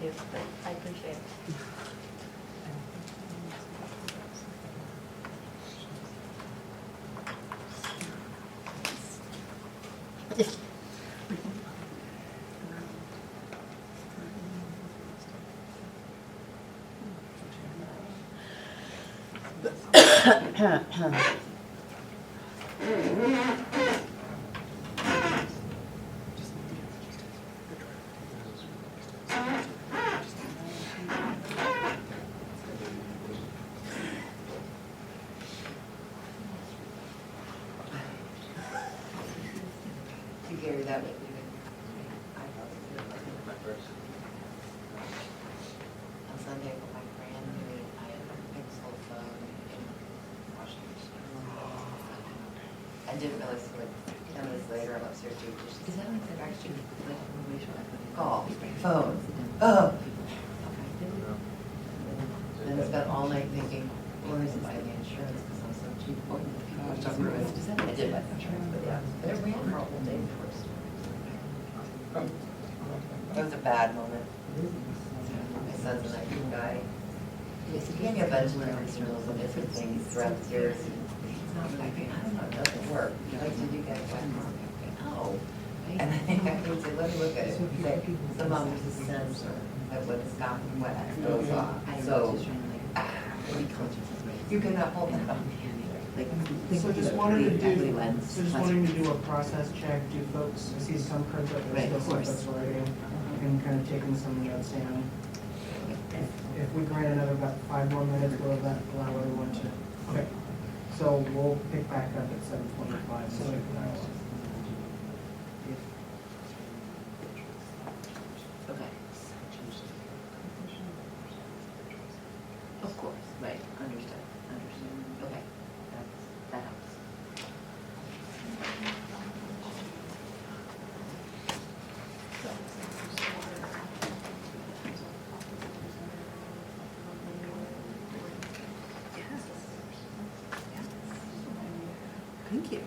S8: too, but I appreciate it. that what you did? I thought my first. On Sunday, I put my brand new Pixel phone in washing machine. I didn't realize till like 10 minutes later, I'm upstairs doing dishes. Is that like the actually call, phone? Oh. Then I spent all night thinking, where is it by the insurance, because I'm so cheap. I was talking about it. I did buy the insurance, but yeah, but it ran for a whole day before it started. It was a bad moment. My son's an IT guy. He gave me a bunch of different journals and different things throughout the years. It's not like, I don't know, it doesn't work. Like, did you get a black mark? No. And I think I would say, let me look at it. He's like, somehow there's a sensor that when it's gotten wet, it goes off. So, you cannot hold that up.
S1: So just wanted to do a process check. Do folks, I see some print up there, still some folks writing, and kind of taking some notes down. If we grant another about 5 more minutes, will that allow everyone to? Okay. So we'll pick back up at 7:25. So
S8: Okay. Of course, right, understood. Okay, that helps. Thank you.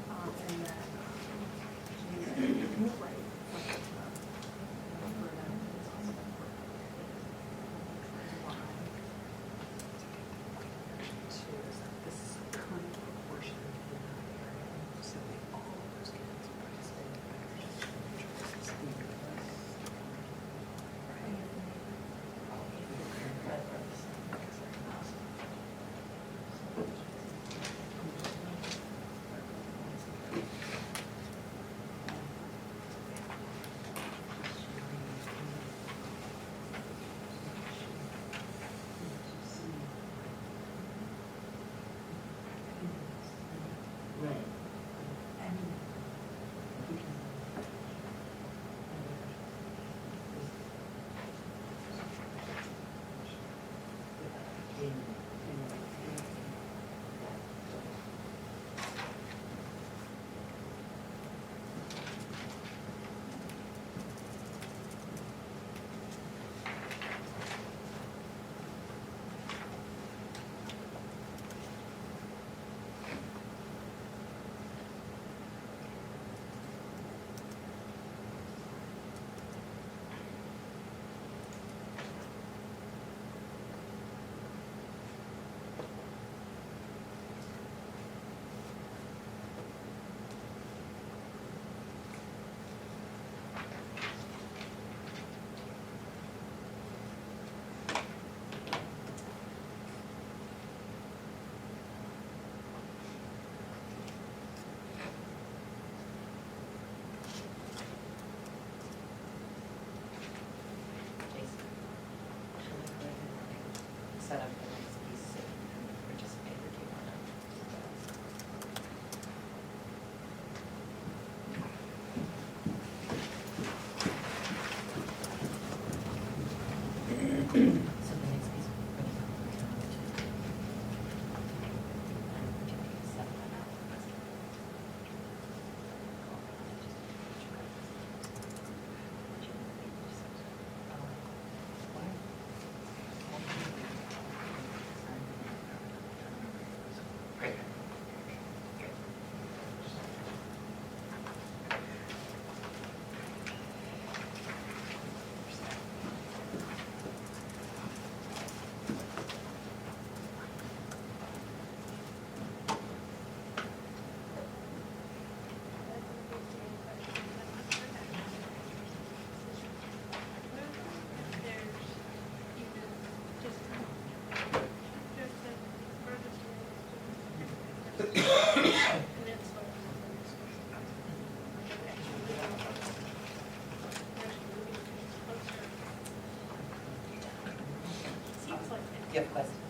S8: Set up the next piece and participate if you want to. So the next piece. Great. You have questions?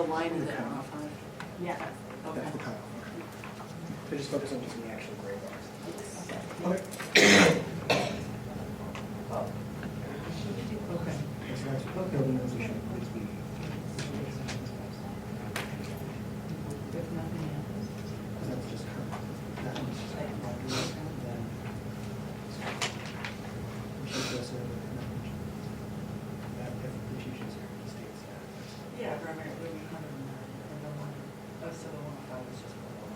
S8: The line is at R5?
S5: Yeah. Okay.
S1: That's the cutoff, okay. So just focus on using the actual grade bars. Okay. Okay. So that's building those we should please be.
S8: If nothing happens.
S1: Because that's just current. That one's just like boundaries, then. We should just, that if the chief just states that.
S8: Yeah, primary, we were kind of in that, and the one, oh, so the 105 was just below.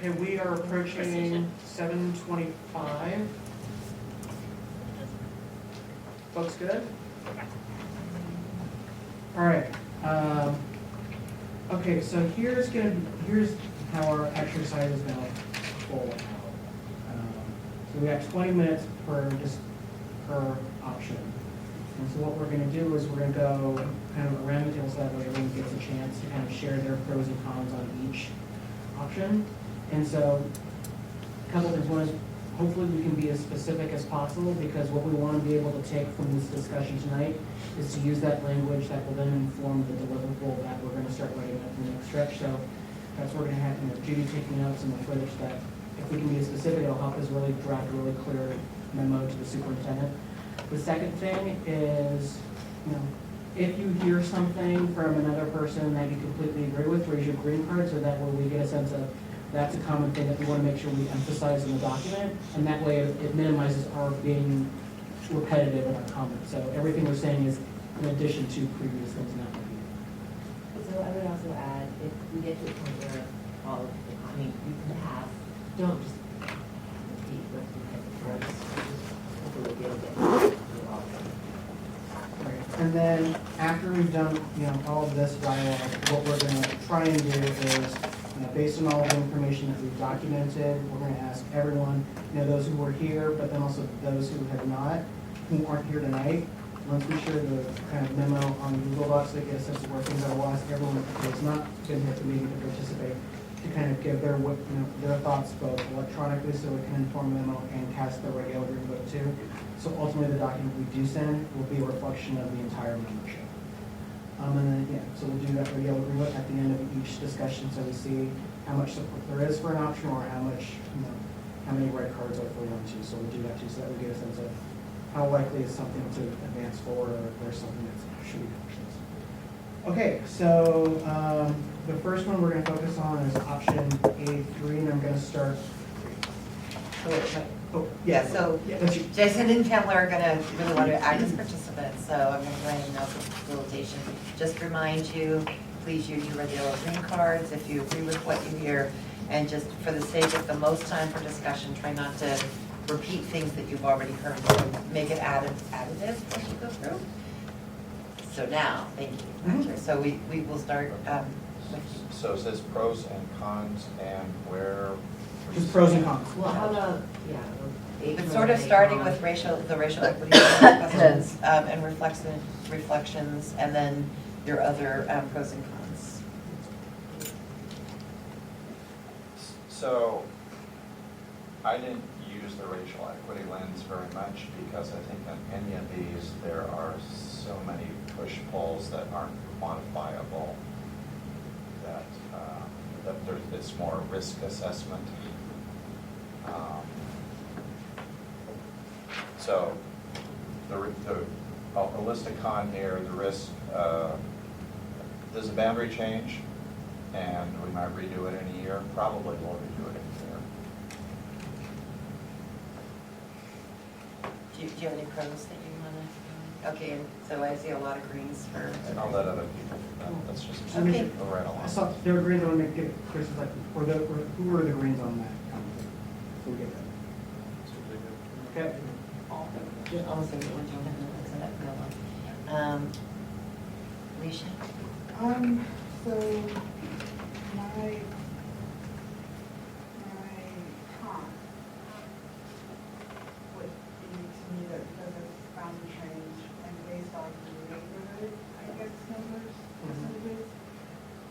S1: Okay, we are approaching
S2: Precision.
S1: 7:25. Folks good? All right. Okay, so here's how our exercise is gonna roll out. So we have 20 minutes per option. And so what we're gonna do is we're gonna go kind of around the table so that way everyone gets a chance to kind of share their pros and cons on each option. And so, a couple things. One is, hopefully we can be as specific as possible, because what we want to be able to take from this discussion tonight is to use that language that will then inform the deliverable that we're going to start writing up in the next stretch. So that's what we're going to have, Judy taking notes and the further that if we can be as specific, it'll help us really draft a really clear memo to the superintendent. The second thing is, if you hear something from another person that you completely agree with, raise your green card, so that way we get a sense of that's a common thing that we want to make sure we emphasize in the document, and that way it minimizes our being repetitive in our comments. So everything we're saying is in addition to previous things, not repeated.
S8: So I would also add, if we get to a point where all of the, you can have, don't just repeat what you had before, hopefully we'll be able to get through all of them.
S1: Right. And then after we've done, all of this dialogue, what we're going to try and do is, based on all the information that we've documented, we're going to ask everyone, those who were here, but then also those who have not, who aren't here tonight. Once we share the kind of memo on Google Docs, they get a sense of where things are. We'll ask everyone who has not been here at the meeting to participate, to kind of give their thoughts both electronically, so we can inform memo and cast the regular vote too. So ultimately, the document we do send will be a reflection of the entire membership. And then, so we'll do that regular vote at the end of each discussion, so we see how much support there is for an option, or how much, how many red cards are for one too. So we'll do that too, so that we get a sense of how likely is something to advance forward, or if there's something that should be options. Okay, so the first one we're going to focus on is option A3, and I'm going to start.
S11: Yeah, so
S1: That's you.
S11: Jason and Kemler are gonna really want to act as participants, so I'm gonna go ahead and open facilitation. Just remind you, please use your regular green cards if you agree with what you hear. And just for the sake of the most time for discussion, try not to repeat things that you've already heard, so make it additive as you go through. So now, thank you, Roger. So we will start,
S6: So it says pros and cons and where?
S1: Just pros and cons.
S8: Well, how about, yeah.
S11: It's sort of starting with the racial equity questions and reflections, and then your other pros and cons.
S6: So I didn't use the racial equity lens very much because I think on any of these, there are so many push-pulls that aren't quantifiable that, it's more risk assessment. So I'll list a con here, the risk, does the boundary change? And we might redo it in a year, probably we'll redo it in a year.
S11: Do you have any pros that you want to? Okay, and so I see a lot of greens for.
S6: And I'll let other people, that's just,
S11: Okay.
S6: go right along.
S1: I saw, there were greens, I want to give Chris, like, who were the greens on that comment? Before we get that. Okay.
S11: Almost like what you have, Alicia?
S10: So my con would be to me that because of boundary change and based on the neighborhood, I guess, numbers, percentages,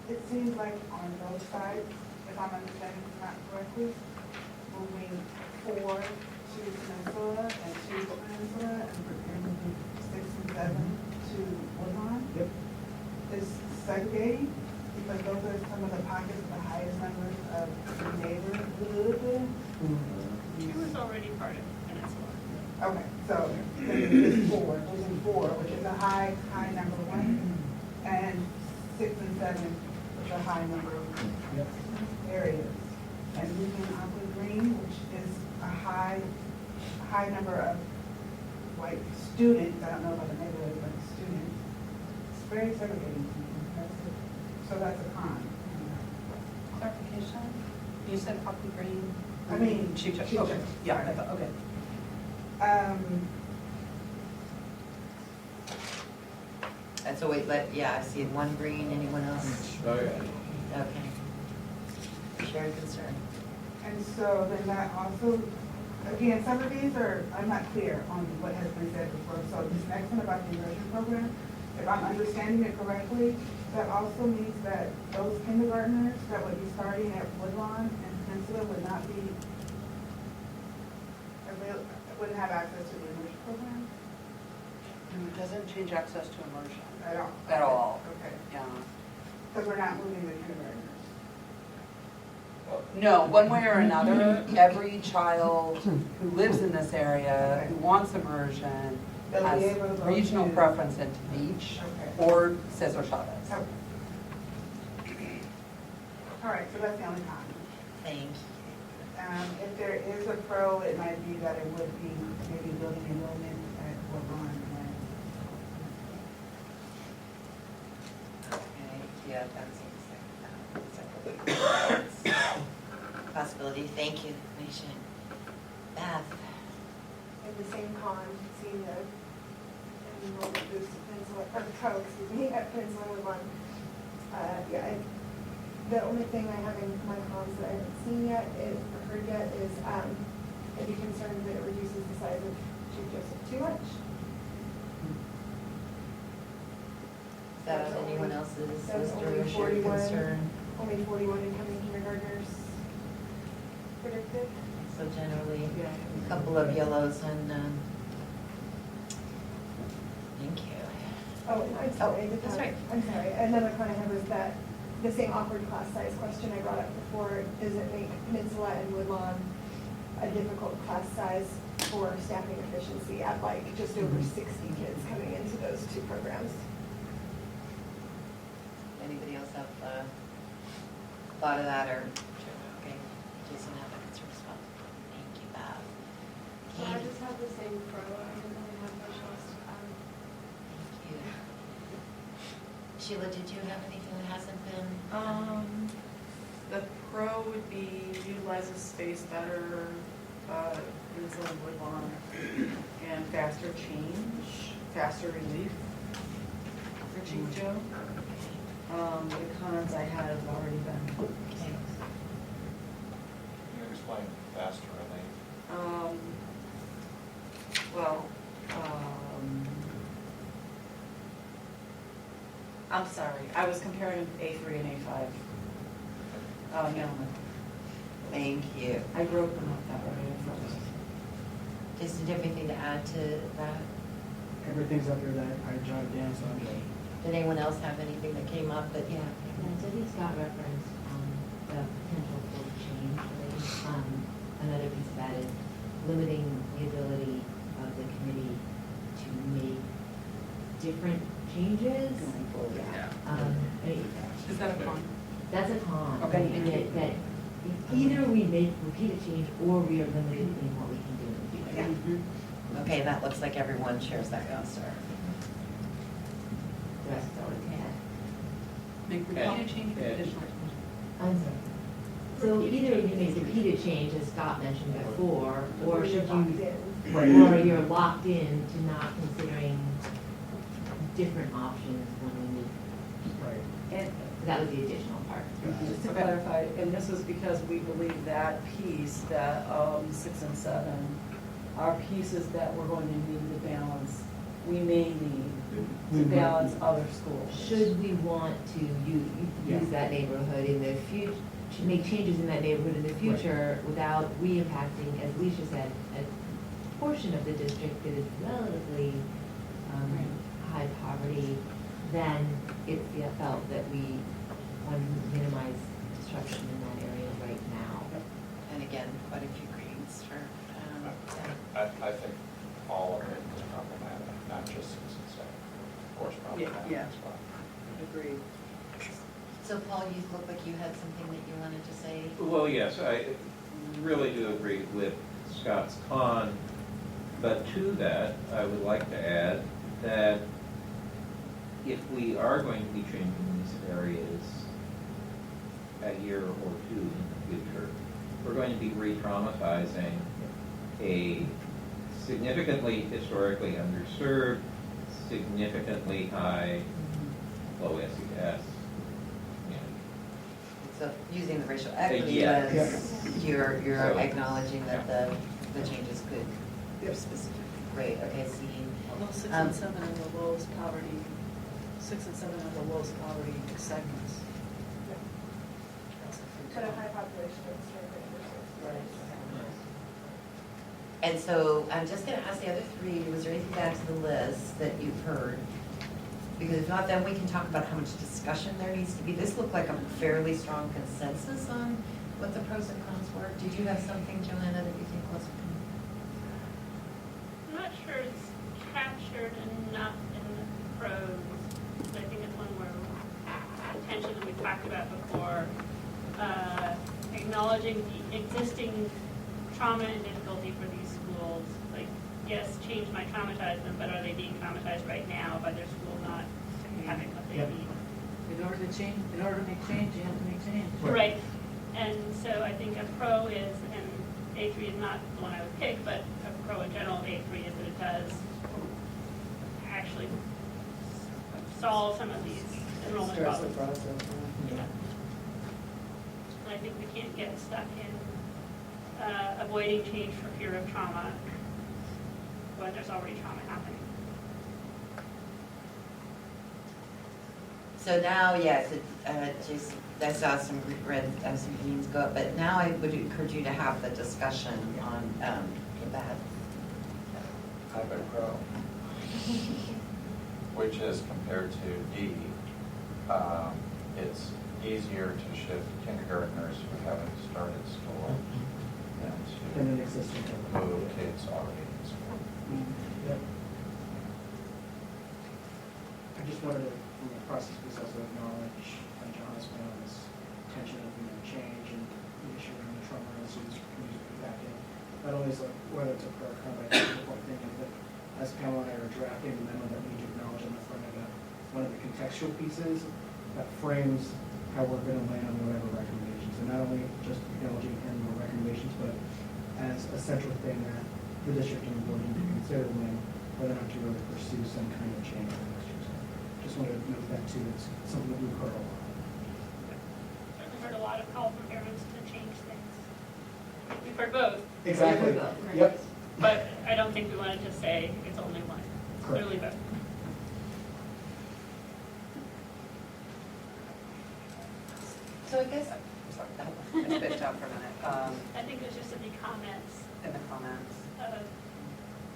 S10: it seems like on both sides, if I'm understanding this not correctly, moving 4 to Peninsula and 2 to Peninsula and 6 and 7 to Woodlawn.
S1: Yep.
S10: Is segregating, because those are some of the pockets with the highest numbers of neighborhood.
S2: Two is already part of Peninsula.
S10: Okay, so it's 4, losing 4, which is a high number one, and 6 and 7, which are high number
S1: Yep.
S10: areas. And losing Aqua Green, which is a high number of white students, I don't know about the neighborhood, but students. It's very segregating to me. So that's a con.
S3: Clarification? You said Poppy Green?
S10: I mean,
S3: Chief Judge.
S10: Chief
S3: Okay,
S10: Judge,
S3: yeah,
S10: sorry.
S3: I thought, okay.
S11: And so wait, I see one green, anyone else? Okay. Shared concern.
S10: And so then that also, again, some of these are, I'm not clear on what has been said before. So this next one about the immersion program, if I'm understanding it correctly, that also means that those kindergartners that would be starting at Woodlawn and Peninsula would not be, wouldn't have access to the immersion program
S3: It doesn't change access to immersion.
S10: at all?
S3: At all.
S10: Okay,
S3: Yeah.
S10: because we're not moving the kindergartners.
S3: No, one way or another, every child who lives in this area, who wants immersion,
S10: They'll be
S3: has
S10: able to go
S3: regional
S10: to-
S3: preference into Beach
S10: Okay.
S3: or Cesar Chavez.
S10: Okay. All right, so that's the only con.
S11: Thank you.
S10: If there is a pro, it might be that it would be maybe building enrollment at Woodlawn.
S11: Okay, yeah, that's a possibility. Thank you, Alicia. Beth?
S7: And the same con, seeing the enrollment boost to Peninsula, or the pro, excuse me, at Peninsula Woodlawn. The only thing I have in my cons that I haven't seen yet is, or heard yet, is I'd be concerned that it reduces the size of Chief Joseph too much.
S11: Is that on anyone else's
S7: That was
S11: list
S7: only
S11: or shared
S7: 41.
S11: concern?
S7: Only 41 incoming kindergartners predicted.
S11: So generally,
S1: Yeah.
S11: a couple of yellows and, thank you.
S7: Oh, and I'm sorry.
S11: that's right.
S7: I'm sorry. Another con I have is that the same awkward class size question I brought up before, does it make Peninsula and Woodlawn a difficult class size for staffing efficiency at like just over 60 kids coming into those two programs?
S11: Anybody else have thought of that or, okay, Jason have a concern as well. Thank you, Bob.
S12: I
S11: Katie?
S12: just have the same pro, I don't really have much else to add.
S11: Thank you. Sheila, did you have anything that hasn't been?
S5: The pro would be utilize the space better, Peninsula and Woodlawn, and faster change, faster relief for Chief Joe. The cons I had have already been.
S11: Okay.
S6: Can you explain faster, I think?
S5: Well, I'm sorry, I was comparing A3 and A5. Gentlemen,
S11: Thank you.
S5: I wrote them up that way in front of us.
S11: Jason, do you have anything to add to that?
S1: Everything's up there that I jotted down, so I'm good.
S11: Did anyone else have anything that came up that, yeah?
S8: And so I think Scott referenced the potential for change. Another piece of that is limiting the ability of the committee to make different changes.
S5: Going forward,
S8: Yeah.
S4: Is that a con?
S8: That's a con.
S5: Okay.
S8: That either we make repeated change or we are limited in what we can do in the future.
S11: Okay, that looks like everyone shares that concern.
S8: The rest is always bad.
S3: Make repeated change or additional change?
S8: I'm sorry. So either you make repeated change, as Scott mentioned before, or should you, or you're locked in to not considering different options when we meet.
S1: Right.
S5: And
S8: That was the additional part.
S5: just to clarify, and this was because we believe that piece, that 6 and 7, are pieces that we're going to need to balance, we may need to balance other schools.
S8: Should we want to use that neighborhood in the future, make changes in that neighborhood in the future without re-impacting, as Alicia said, a portion of the district that is relatively high poverty, then it felt that we want to minimize disruption in that area right now.
S11: And again, quite a few grades for,
S6: I think all of it is problematic, not just 6 and 7. Of course, problematic
S5: Yeah.
S6: as well.
S5: Agreed.
S11: So Paul, you look like you had something that you wanted to say.
S13: Well, yes, I really do agree with Scott's con, but to that, I would like to add that if we are going to be changing these areas a year or two in the future, we're going to be re-traumatizing a significantly historically underserved, significantly high, low SES.
S11: So using the racial equity
S13: Yes.
S11: lens, you're
S13: So-
S11: acknowledging that the changes could be specific. Great, okay, see.
S5: Although 6
S11: Um,
S5: and 7 are the lowest poverty, 6 and 7 are the lowest poverty segments.
S7: But a high population of historically underserved.
S11: And so I'm just gonna ask the other three, was there anything to add to the list that you've heard? Because if not, then we can talk about how much discussion there needs to be. This looked like a fairly strong consensus on what the pros and cons were. Did you have something, Joanna, that you think was?
S2: I'm not sure it's captured enough in the pros. I think it's one where attention that we talked about before, acknowledging the existing trauma and difficulty for these schools. Like, yes, change might traumatize them, but are they being traumatized right now by their school not having what they
S1: Yep.
S2: need?
S5: In order to make change, you have to make change.
S2: Right, and so I think a pro is, and A3 is not the one I would pick, but a pro in general of A3 is that it does actually solve some of these enrollment
S5: Starts the
S2: problems.
S5: process.
S2: Yeah. And I think we can't get stuck in avoiding change for fear of trauma when there's already trauma happening.
S11: So now, yes, just, I saw some red, some greens go up, but now I would encourage you to have the discussion on that.
S6: I have a pro, which is compared to D, it's easier to shift kindergartners who haven't started school than
S1: Than an
S6: to
S1: existing.
S6: move kids already in school.
S1: Yep. I just wanted to, from the process piece, also acknowledge John's point on this tension of change and the issue around the trauma and the students community back in. Not only is whether it's a pro or con, but I think the point thinking that as Pamela and I are drafting the memo that we need to acknowledge on the front of it, one of the contextual pieces that frames how we're going to land on whatever recommendations. And not only just acknowledging him or recommendations, but as a central thing that the district and the board need to consider when whether or not to really pursue some kind of change in the district. So just wanted to note that too, it's something that we've heard a lot.
S2: Certainly heard a lot of call from parents to change things. We've heard both,
S1: Exactly,
S11: Right.
S1: yep.
S2: but I don't think we wanted to say it's only one. It's
S1: Correct.
S2: clearly both.
S11: So I guess,
S4: Sorry, I spaced out for a minute.
S2: I think there's just to be comments
S4: In the comments.
S2: of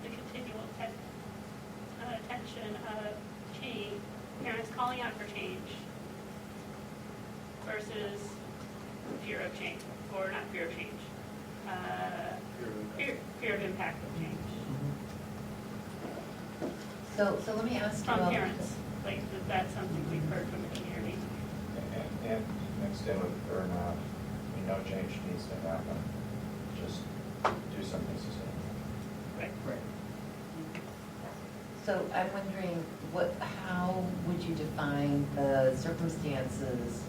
S2: the continual attention of change, parents calling out for change versus fear of change, or not fear of change, fear of impact of change
S11: so let me ask you.
S2: from parents. Like, that's something we've heard from the community.
S6: And mixed in with or not, we know change needs to happen, just do something sustainable.
S2: Right.
S1: Right.
S11: So I'm wondering, how would you define the circumstances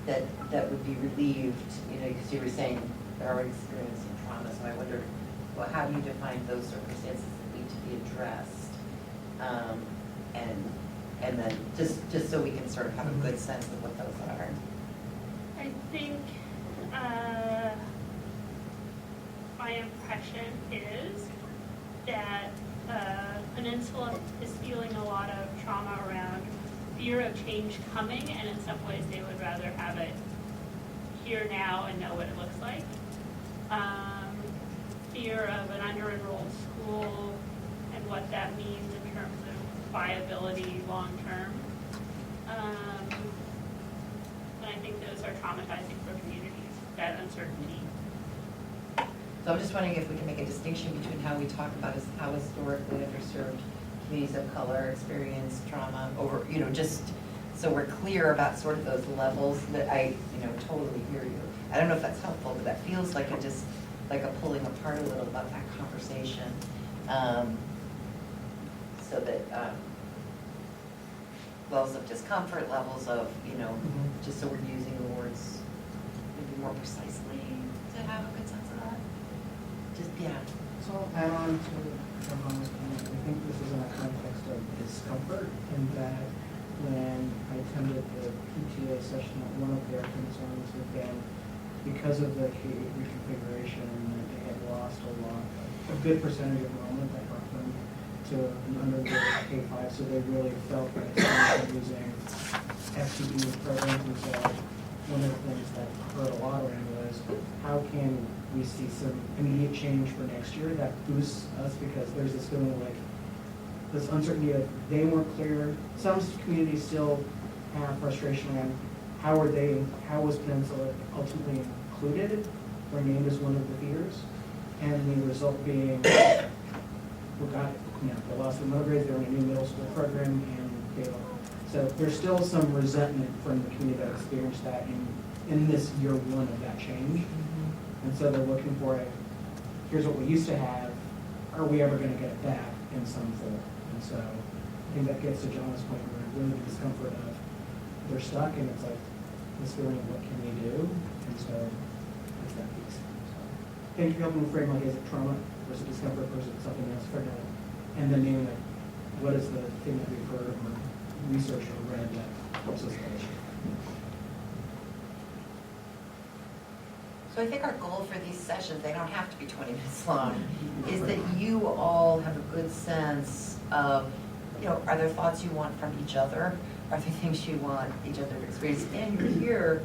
S11: that would be relieved? You know, because you were saying they're already experiencing trauma, so I wondered, well, how do you define those circumstances that need to be addressed? And then just so we can sort of have a good sense of what those are.
S2: I think my impression is that Peninsula is feeling a lot of trauma around fear of change coming, and in some ways they would rather have it here now and know what it looks like. Fear of an under-enrolled school and what that means in terms of viability long-term. And I think those are traumatizing for communities, that uncertainty.
S11: So I'm just wondering if we can make a distinction between how we talk about how historically underserved communities of color experience trauma over, just so we're clear about sort of those levels that I, totally hear you. I don't know if that's helpful, but that feels like like a pulling apart a little about that conversation. So that levels of discomfort, levels of, just so we're using the words maybe more precisely to have a good sense of that. Just, yeah.
S1: So I'll add on to Johanna's comment. I think this is in a context of discomfort, in that when I attended the PTA session, one of their concerns had been because of the K-8 reconfiguration, that they had lost a good percentage of enrollment that brought them to an under-enrolled K-5, so they really felt that they were using FTE programs. And so one of the things that hurt a lot around was, how can we see some immediate change for next year that boosts us, because there's this feeling like this uncertainty of they weren't clear. Some communities still have frustration around how was Peninsula ultimately included or named as one of the feeders, and the result being, they lost the middle grades, they're in a new middle school program, and failed. So there's still some resentment from the community that experienced that in this year one of that change. And so they're looking for here's what we used to have, are we ever gonna get it back in some form? And so I think that gets to John's point, where really the discomfort of they're stuck, and it's like this feeling of what can we do? And so that's that piece. So, thank you for helping me frame, like, is it trauma versus discomfort versus something else, figure out. And then naming like, what is the thing that we've heard or researched or read that helps us finish?
S11: So I think our goal for these sessions, they don't have to be 20 minutes long, is that you all have a good sense of, are there thoughts you want from each other? Are there things you want each other to experience? And you're here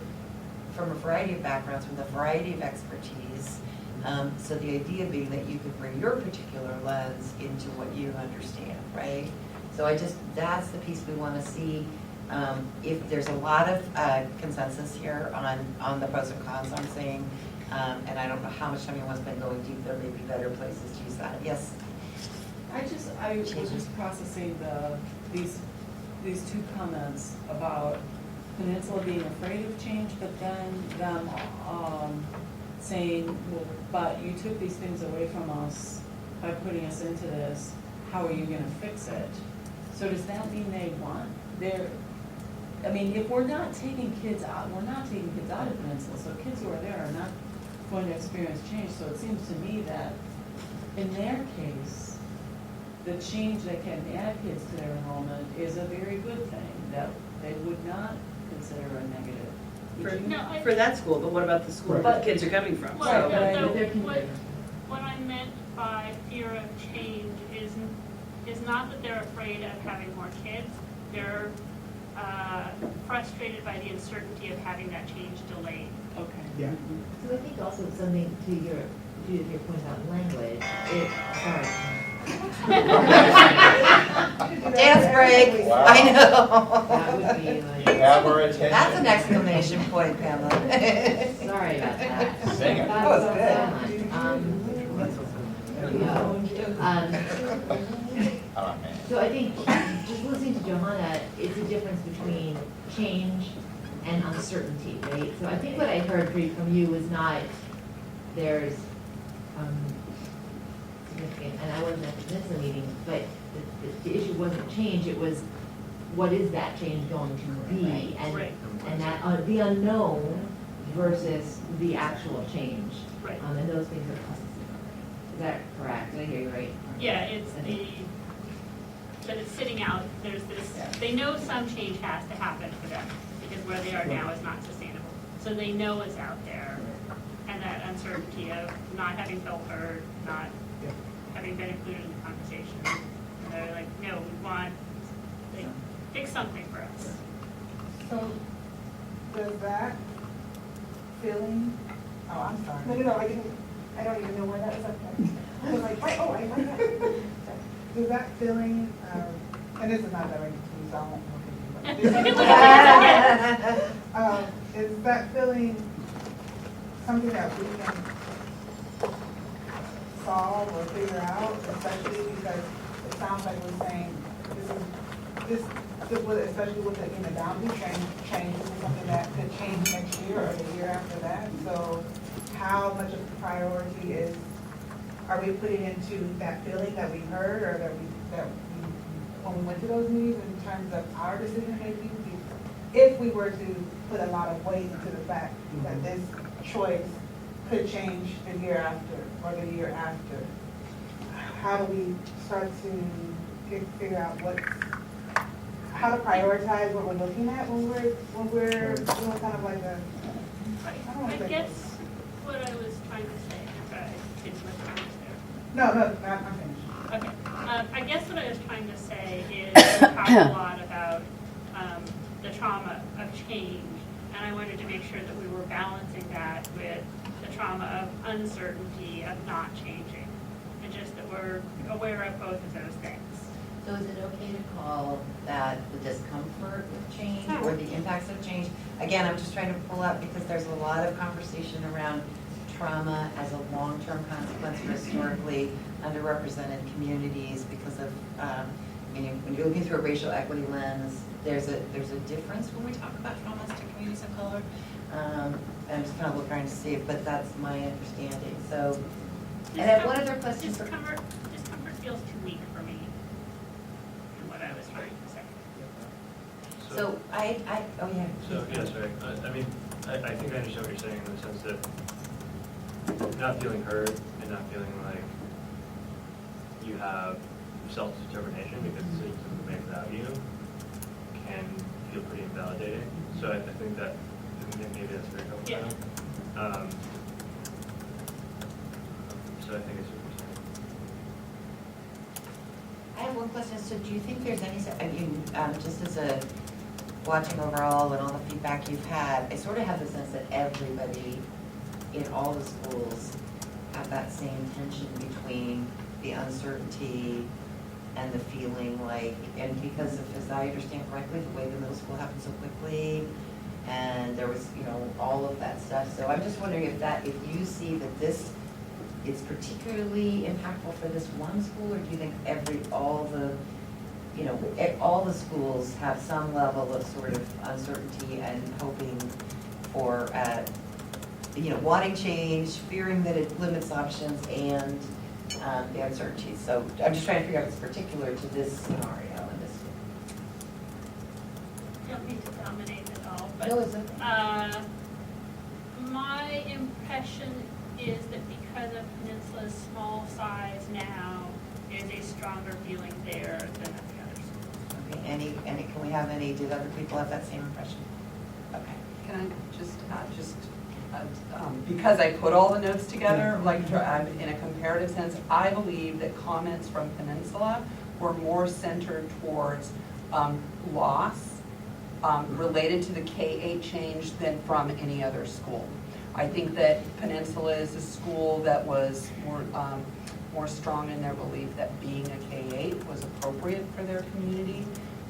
S11: from a variety of backgrounds, with a variety of expertise. So the idea being that you could bring your particular lens into what you understand, right? So that's the piece we want to see. If there's a lot of consensus here on the pros and cons, I'm saying, and I don't know how much time you want to spend going deep, there may be better places to use that. Yes?
S5: I was just processing these two comments about Peninsula being afraid of change, but then them saying, well, but you took these things away from us by putting us into this, how are you gonna fix it? So does that mean if we're not taking kids out, we're not taking kids out of Peninsula, so kids who are there are not going to experience change. So it seems to me that in their case, the change that can add kids to their enrollment is a very good thing, that they would not consider a negative. Would you?
S2: No, I-
S14: For that school, but what about the school that the kids are coming from?
S2: Well,
S5: Right, but
S2: no,
S5: I-
S2: so
S5: but they're
S2: what I meant by fear of change is not that they're afraid of having more kids. They're frustrated by the uncertainty of having that change delayed.
S5: Okay.
S1: Yeah.
S8: So I think also something to your point about language,
S11: Dance break,
S6: Wow.
S11: I know.
S8: That would be like.
S6: You have our attention.
S11: That's an exclamation point, Pamela.
S8: Sorry about that.
S6: Sing it.
S11: That was good.
S6: Oh, man.
S8: So I think, just listening to Johanna, it's a difference between change and uncertainty, right? So I think what I heard from you was not, there's significant, and I wasn't at the meeting, but the issue wasn't change, it was, what is that change going to be?
S2: Right.
S8: And that, the unknown versus the actual change.
S2: Right.
S8: And those things are customary. Is that correct? Did I hear you right?
S2: Yeah, it's that it's sitting out, there's this, they know some change has to happen for them, because where they are now is not sustainable. So they know it's out there, and that uncertainty of not having felt heard, not having been included in the conversation. And they're like, no, we want, like, fix something for us.
S10: So, does that feeling, oh, I'm sorry.
S7: No, I don't even know why that was up there. I was like, oh, I like that.
S10: Does that feeling, and this is not directed to you, so I won't look at
S2: You
S10: you,
S2: can
S10: but
S2: look at me,
S10: is that feeling something that we can solve or figure out, especially because it sounds like we're saying this was, especially with the, boundary change, this is something that could change next year or the year after that. So how much of the priority are we putting into that feeling that we heard or that we when we went to those meetings in terms of our decision making? If we were to put a lot of weight into the fact that this choice could change the year after or the year after, how do we start to figure out how to prioritize what we're looking at when we're doing kind of like a, I don't want to
S2: I
S10: say.
S2: guess what I was trying to say, I didn't let you understand.
S10: No, I'm finished.
S2: Okay, I guess what I was trying to say is we talked a lot about the trauma of change, and I wanted to make sure that we were balancing that with the trauma of uncertainty of not changing, and just that we're aware of both of those things.
S11: So is it okay to call that the discomfort with change or the impacts of change? Again, I'm just trying to pull up because there's a lot of conversation around trauma as a long-term consequence for historically underrepresented communities because of, when you're looking through a racial equity lens, there's a difference when we talk about traumas to communities of color. I'm just kind of trying to see it, but that's my understanding. So, and I have one other question.
S2: Discomfort feels too weak for me, in what I was trying to say.
S11: So oh yeah.
S9: So, yeah, sorry. I think I understand what you're saying in the sense that not feeling heard and not feeling like you have self-determination because the decisions have been made without you can feel pretty invalidating. So I think that maybe that's very helpful.
S2: Yeah.
S9: So I think it's what you're saying.
S11: I have one question. So do you think there's any, just as a watching overall and all the feedback you've had, I sort of have the sense that everybody in all the schools have that same tension between the uncertainty and the feeling like, and because of, as I understand correctly, the way the middle school happened so quickly, and there was, all of that stuff. So I'm just wondering if you see that this is particularly impactful for this one school, or do you think all the schools have some level of sort of uncertainty and hoping for, wanting change, fearing that it limits options, and the uncertainty. So I'm just trying to figure out if it's particular to this scenario and this.
S2: I don't mean to dominate at all, but
S11: No, it's okay.
S2: my impression is that because of Peninsula's small size now, is a stronger feeling there than at the other schools.
S11: Okay, can we have did other people have that same impression? Okay.
S4: Can I just because I put all the notes together, like in a comparative sense, I believe that comments from Peninsula were more centered towards loss related to the K-8 change than from any other school. I think that Peninsula is a school that was more strong in their belief that being a K-8 was appropriate for their community,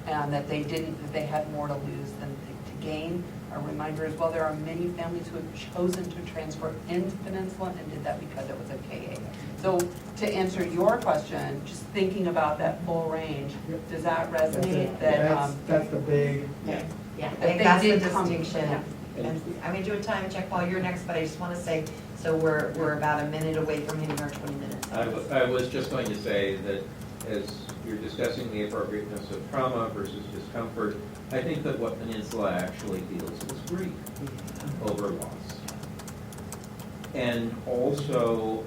S4: and that they had more to lose than to gain. A reminder as well, there are many families who have chosen to transfer into Peninsula and did that because it was a K-8. So to answer your question, just thinking about that full range, does that resonate?
S1: That's the big.
S11: Yeah. I
S4: If
S11: think
S4: they
S11: that's the
S4: did come-
S11: distinction.
S4: yeah.
S11: And I'm gonna do a time check while you're next, but I just wanna say, so we're about a minute away from hitting our 20 minutes.
S13: I was just going to say that as you're discussing the appropriateness of trauma versus discomfort, I think that what Peninsula actually feels is grief over loss. And also,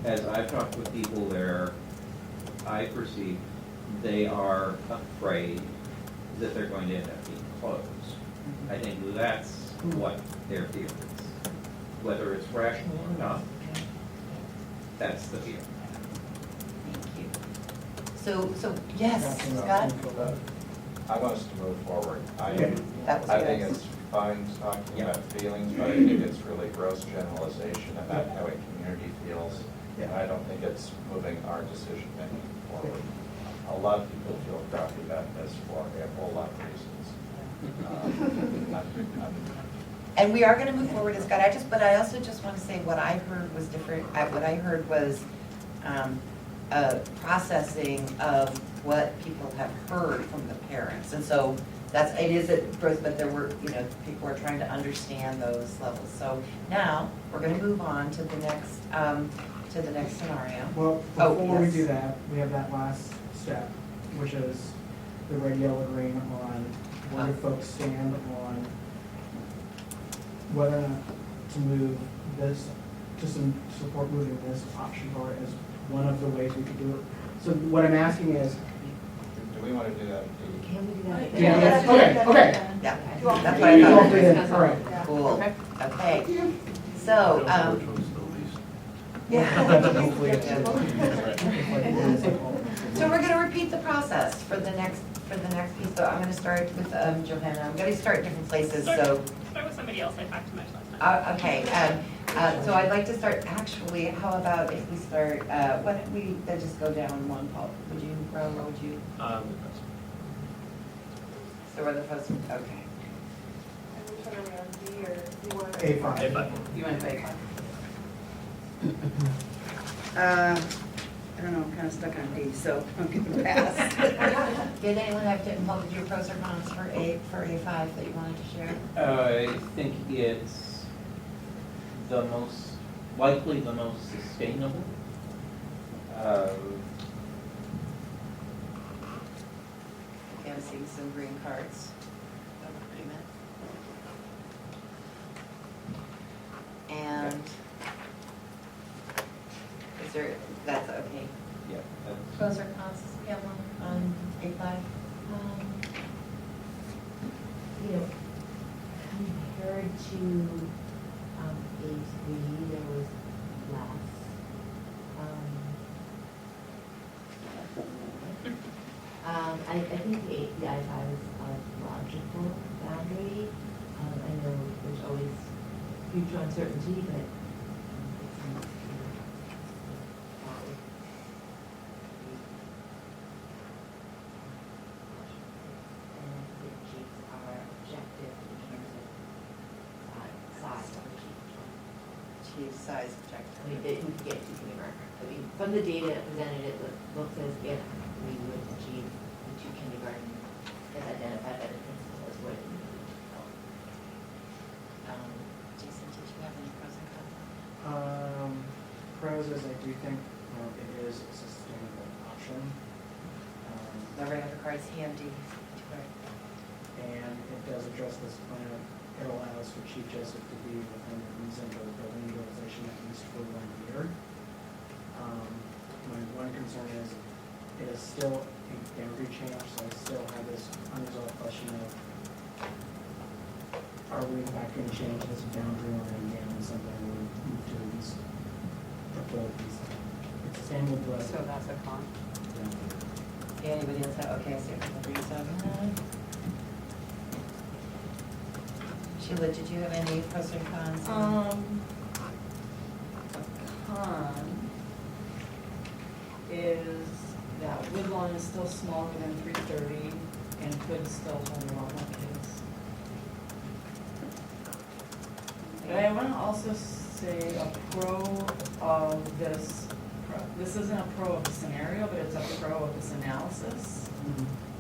S13: as I've talked with people there, I perceive they are afraid that they're going to end up being closed. I think that's what their fear is. Whether it's rational or not, that's the fear.
S11: Thank you. So, yes, Scott?
S6: I want us to move forward. I
S11: That was
S6: think
S11: good.
S6: it's fine talking about feelings, but I think it's really gross generalization about how a community feels. And I don't think it's moving our decision making forward. A lot of people feel crappy about this for a whole lot of reasons.
S11: And we are gonna move forward as God, but I also just wanna say what I heard was different. What I heard was a processing of what people have heard from the parents. And so it is a growth, but there were, people are trying to understand those levels. So now, we're gonna move on to the next scenario.
S1: Well,
S11: Oh,
S1: before we
S11: yes.
S1: do that, we have that last step, which is the red yellow green on where do folks stand on whether or not to move this, to support moving this option forward as one of the ways we could do it. So what I'm asking is,
S6: Do we want to do that?
S8: Can we do that?
S1: Yeah, okay.
S11: Yeah,
S7: You want
S11: that's
S7: me
S11: what
S7: to-
S11: I
S1: You all
S11: thought.
S1: did it. All right.
S7: Yeah.
S11: Cool,
S1: Okay.
S11: okay. So,
S1: Hopefully it's-
S11: So we're gonna repeat the process for the next piece. So I'm gonna start with Johanna. I'm gonna start in different places, so.
S2: Start with somebody else I talked too much last time.
S11: Okay, so I'd like to start, actually, how about if we start, why don't we then just go down one, Paul? Would you, Ro, what would you? So we're the first, okay.
S7: And which one are we on, D or you want?
S1: A5.
S4: You went back.
S14: I don't know, I'm kind of stuck on D, so I'm gonna pass.
S11: Did anyone have to do pros or cons for A5 that you wanted to share?
S13: I think it's likely the most sustainable.
S11: I'm seeing some green cards of agreement. And is there, that's okay.
S13: Yeah.
S11: Pros or cons, Pam, on A5?
S8: Compared to A3, there was less. I think the I-5 is a logical boundary. I know there's always future uncertainty, but it seems to follow. And I think it achieves our objective in terms of size of
S11: Chief size objective.
S8: I mean, that we could get to kindergarten. I mean, from the data presented, it looks as if we would achieve the two kindergarten as identified by the principal as what it needed to help.
S11: Jason, did you have any pros and cons?
S1: Pros is I do think it is a sustainable option.
S11: The regular card's handy.
S1: And it does address this plan. It allows for Chief Joseph to be within the reason of the building utilization at least for 1 year. My one concern is it is still a boundary change, so I still have this unresolved question of, are we in fact going to change this boundary line down something we move to these proposed these? It's the same with the.
S4: So that's a con.
S11: Yeah, anybody else have, okay, so agrees on that. Sheila, did you have any pros and cons?
S5: A con is that Woodlawn is still smaller than 330 and could still hold a lot more kids. But I want to also say a pro of this, this isn't a pro of the scenario, but it's a pro of this analysis.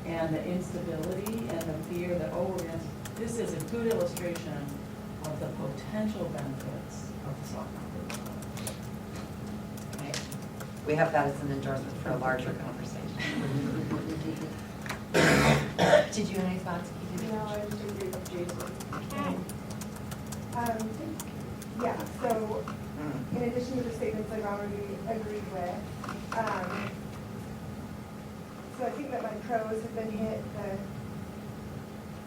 S5: And the instability and the fear that, oh, this is a good illustration of the potential benefits of the soft program.
S11: Okay. We have that as an endorsement for a larger conversation. Did you have any thoughts?
S7: No, I just agree with Jason. Yeah, so in addition to the statements I've already agreed with, so I think that my pros have been hit.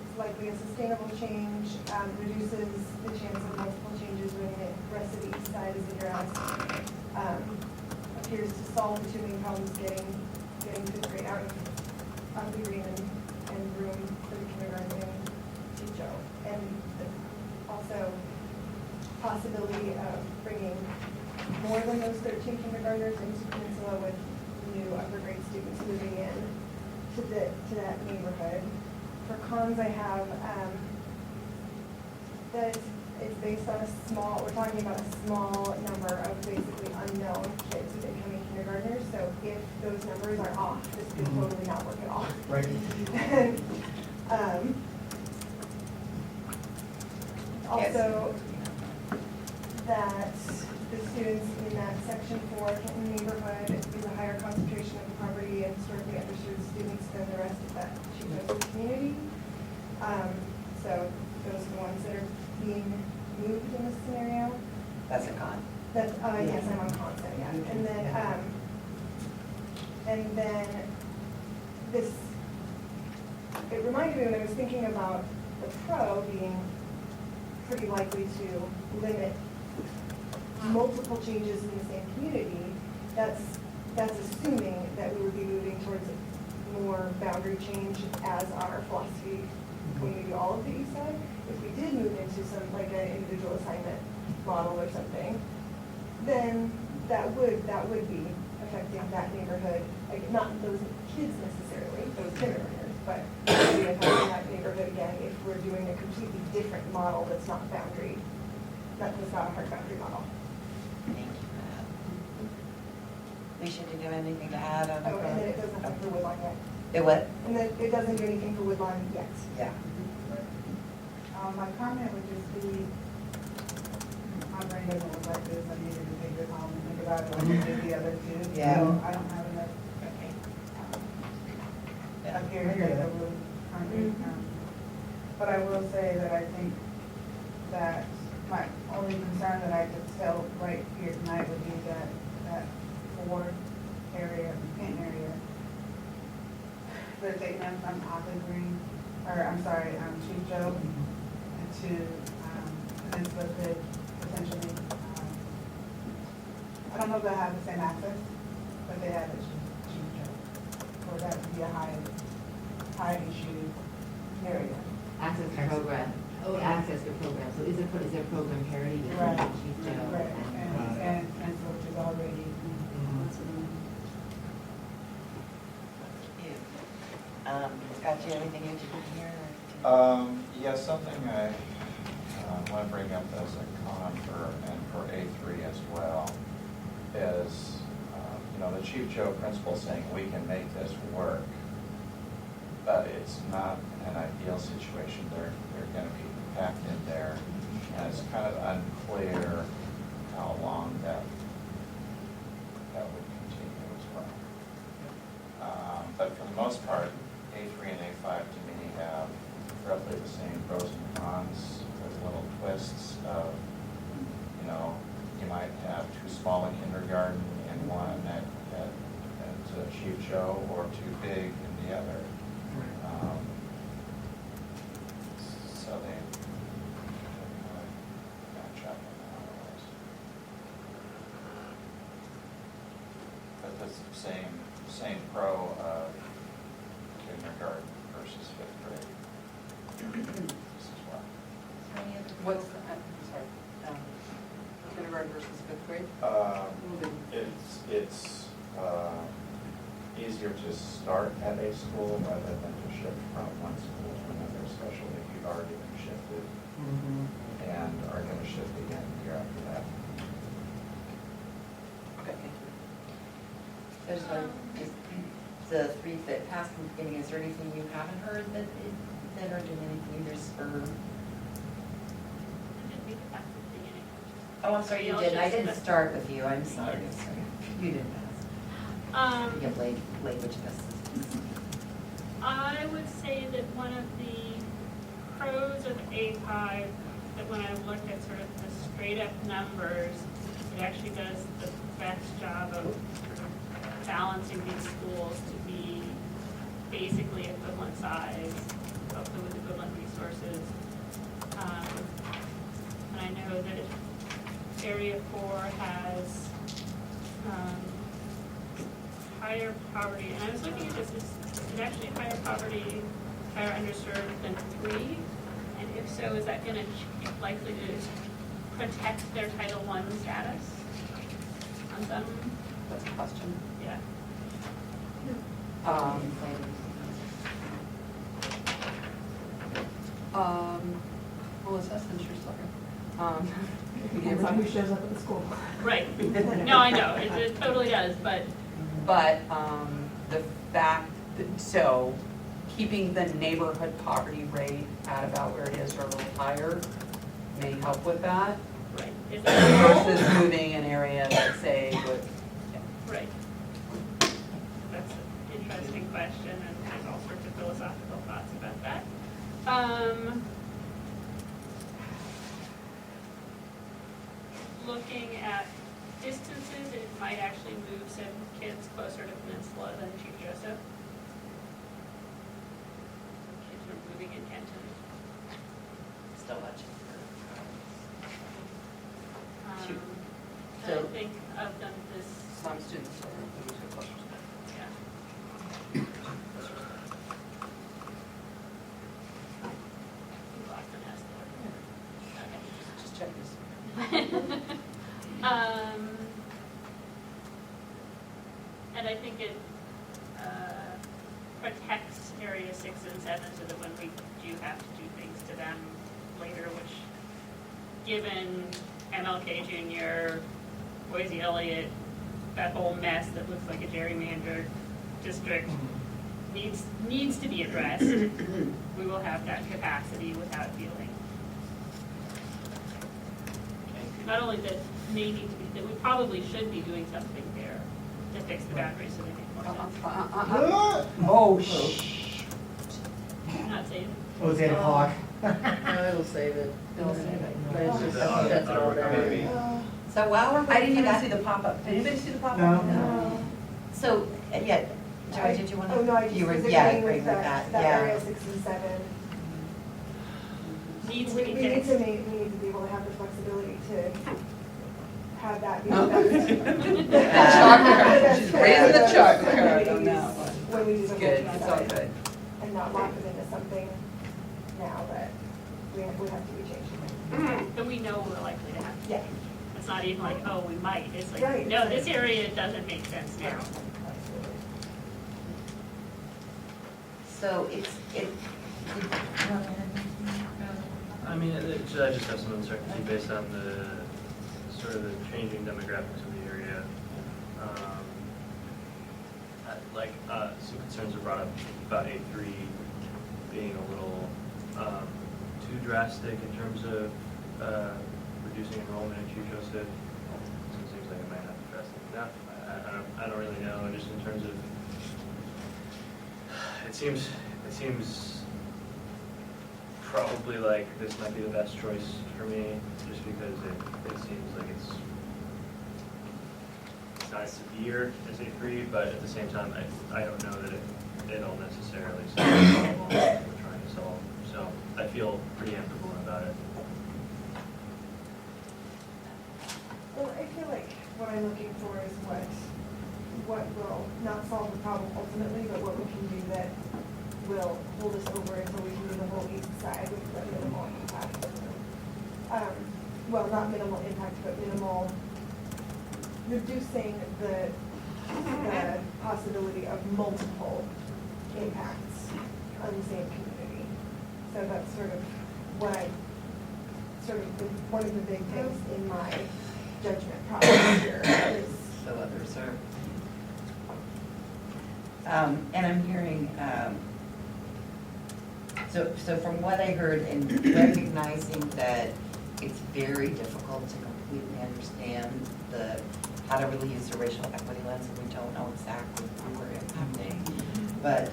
S7: It's likely a sustainable change, reduces the chance of multiple changes when the rest of the east side is addressed, appears to solve the two main problems, getting fifth grade out of the green and room for the kindergarten and teacher. And also possibility of bringing more than those 13 kindergartners into Peninsula with new upper grade students moving in to that neighborhood. For cons, I have that it's based on a small, we're talking about a small number of basically unknown kids who becoming kindergartners. So if those numbers are off, this could totally not work at all.
S1: Right.
S7: And, also, that the students in that section 4 Kenton neighborhood is a higher concentration of poverty and historically underserved students than the rest of that Chief Joseph community. So those are the ones that are being moved in this scenario.
S11: That's a con.
S7: That's, yes, I'm on constant, yeah. And then this, it reminded me when I was thinking about the pro being pretty likely to limit multiple changes in the same community, that's assuming that we would be moving towards more boundary change as our philosophy when we do all of the east side. If we did move into some, like an individual assignment model or something, then that would be affecting that neighborhood, like not those kids necessarily, those kindergartners, but it would be affecting that neighborhood again if we're doing a completely different model that's not boundary, that's not a hard boundary model.
S11: Thank you for that. Alicia, did you have anything to add on the?
S7: Oh, and then it doesn't have for Woodlawn yet.
S11: It what?
S7: And then it doesn't do anything for Woodlawn yet.
S11: Yeah.
S10: My comment would just be, my brain doesn't work like this, I needed to take this home and think about it, like I did the other two.
S11: Yeah.
S10: So I don't have enough, up here, like a really concrete, but I will say that I think that my only concern that I could tell right here tonight would be that 4 area, Kent area. They're taking them from Ockley Green, or I'm sorry, Chief Joe, to Peninsula could potentially, I don't know if they'll have the same access, but they have it Chief Joe. Or that would be a high issue area.
S8: Access to program, access to program, so is there program parity between
S10: Right.
S8: Chief Joe
S10: Right,
S8: and?
S10: and so which is already.
S11: Scott, do you have anything you didn't hear?
S6: Yeah, something I want to bring up as a con for A3 as well is, the Chief Joe principal saying we can make this work, but it's not an ideal situation. They're going to be packed in there, and it's kind of unclear how long that would continue as well. But for the most part, A3 and A5 to me have roughly the same pros and cons with little twists of, you might have too small a kindergarten and one that Chief Joe or too big in the other. So they match up in otherwise. But that's the same pro of kindergarten versus fifth grade. This is what.
S4: What's, I'm sorry, kindergarten versus fifth grade?
S6: It's easier to start at a school rather than to shift from one school to another, especially if you've already been shifted and are going to shift again the year after that.
S4: Okay, thank you.
S11: There's the three that passed in the beginning, is there anything you haven't heard that are doing anything either spur? Oh, I'm sorry, you didn't. I didn't start with you. I'm sorry. You didn't pass. You have language tests.
S2: I would say that one of the pros of API, that when I look at sort of the straight up numbers, it actually does the best job of sort of balancing these schools to be basically equivalent size, hopefully with equivalent resources. And I know that Area 4 has higher poverty, and I was looking at this, is it actually higher poverty, higher underserved than 3? And if so, is that going to likely to protect their Title I status on some?
S4: That's a question.
S2: Yeah. Melissa, since you're talking.
S7: Depends on who shows up at the school.
S2: Right. No, I know, it totally does, but.
S4: But the fact that, so keeping the neighborhood poverty rate at about where it is or a little higher may help with that.
S2: Right. Is that
S4: Versus moving an area that say would,
S2: right. That's an interesting question, and there's all sorts of philosophical thoughts about that. Looking at distances, it might actually move some kids closer to Peninsula than Chief Joseph. Kids are moving in Kenton.
S11: Still much.
S2: And
S11: So-
S2: I think of them this,
S4: some students are moving to closer to that.
S2: yeah. We lost an S there. Okay.
S4: Just check this.
S2: And I think it protects Area 6 and 7 so that when we do have to do things to them later, which, given MLK Junior, Boise Elliott, that whole mess that looks like a gerrymandered district needs to be addressed, we will have that capacity without feeling. Not only that may need to be, that we probably should be doing something there to fix the boundaries so they make more sense.
S4: Oh, shh.
S2: Not saying.
S1: Oh, it's 8 o'clock.
S5: It'll save it.
S4: It'll save it.
S5: But it's just, that's all there.
S6: Maybe.
S11: So while we're
S4: I
S11: waiting
S4: didn't
S11: for
S4: even
S11: that.
S4: see the pop-up. Did anybody see the pop-up?
S1: No.
S11: So, yeah, Joy, did you want to?
S7: Oh, no, I just
S11: You were,
S7: was
S11: yeah,
S7: agreeing
S11: agreeing
S7: with
S11: with
S7: that,
S11: that,
S7: Area
S11: yeah.
S7: 6 and 7.
S2: Needs
S7: We
S2: to be
S7: need
S2: fixed.
S7: to we need to be able to have the flexibility to have that be
S4: Oh.
S7: the
S4: Chocolate. She's raising the chocolate card on that one.
S7: when we do something
S4: Good,
S7: about
S4: it's all
S7: it,
S4: good.
S7: and not lock it into something now that we have to be changing.
S2: But we know we're likely to have to.
S7: Yeah.
S2: It's not even like, oh, we might. It's like,
S7: Right.
S2: no, this area doesn't make sense now.
S11: So it's,
S9: I mean, I just have some uncertainty based on the sort of the changing demographics of the area. Some concerns are brought up about A3 being a little too drastic in terms of reducing enrollment in Chief Joseph. So it seems like it might not be drastic enough. I don't really know, just in terms of, it seems probably like this might be the best choice for me, just because it seems like it's as severe as A3, but at the same time, I don't know that it'll necessarily solve the problem that we're trying to solve. So I feel pretty ambivalent about it.
S7: Well, I feel like what I'm looking for is what will not solve the problem ultimately, but what we can do that will hold us over until we do the whole east side with the minimal impact. Well, not minimal impact, but minimal, reducing the possibility of multiple impacts on the same community. So that's sort of what one of the big things in my judgment process here is.
S11: So others are. And I'm hearing, so from what I heard, and recognizing that it's very difficult to completely understand how to really use the racial equity lens, and we don't know exactly who we're impacting. But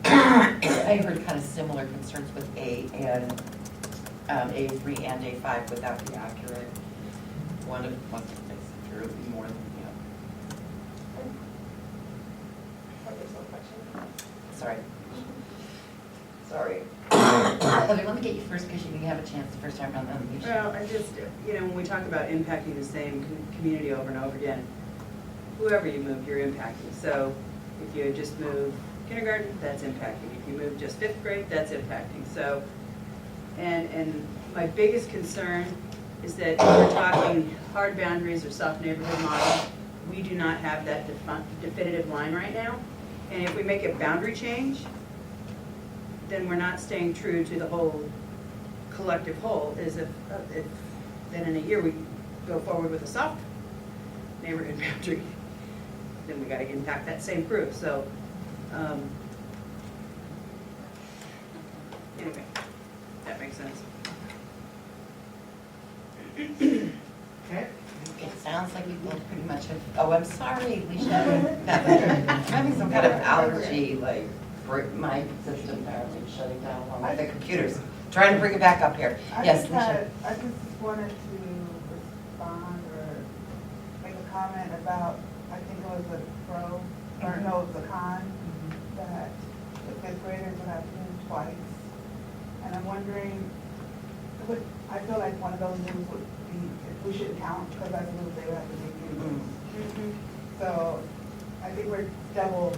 S11: I heard kind of similar concerns with A and A3 and A5 without the accurate one of there would be more than, Sorry. Heather, let me get you first because you didn't have a chance the first time around the issue.
S14: Well, I just, when we talk about impacting the same community over and over again, whoever you move, you're impacting. So if you just move kindergarten, that's impacting. If you move just 5th grade, that's impacting. So, and my biggest concern is that if we're talking hard boundaries or soft neighborhood model, we do not have that definitive line right now. And if we make a boundary change, then we're not staying true to the whole collective whole. Is if then in a year we go forward with a soft neighborhood boundary, then we got to impact that same group. So anyway, that makes sense.
S1: Okay.
S11: It sounds like we both pretty much have, oh, I'm sorry, Alicia. I'm having some kind of allergy, like, my system apparently shutting down along with the computers. Trying to bring it back up here. Yes, Alicia.
S10: I just wanted to respond or make a comment about, I think it was a pro, or no, it was a con, that the 5th graders would have to move twice. And I'm wondering, I feel like one of those moves would be, we shouldn't count, because that's a move they would have to make anyway. So I think we're double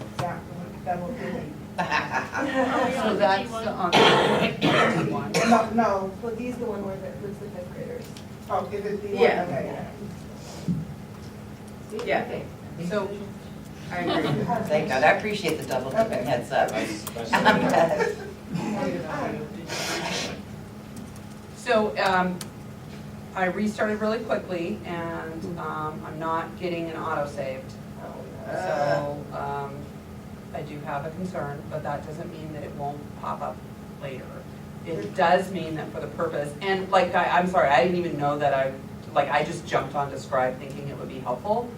S10: doing.
S2: So
S14: that's on one.
S10: No,
S7: Well, these the one where it's the 5th graders.
S10: oh, is it the one?
S14: Yeah.
S10: Okay.
S14: Yeah. So I agree.
S11: Thank God, I appreciate the double dipping heads up.
S4: So I restarted really quickly, and I'm not getting an autosaved. So I do have a concern, but that doesn't mean that it won't pop up later. It does mean that for the purpose, and like, I'm sorry, I didn't even know that I just jumped onto Scribe thinking it would be helpful,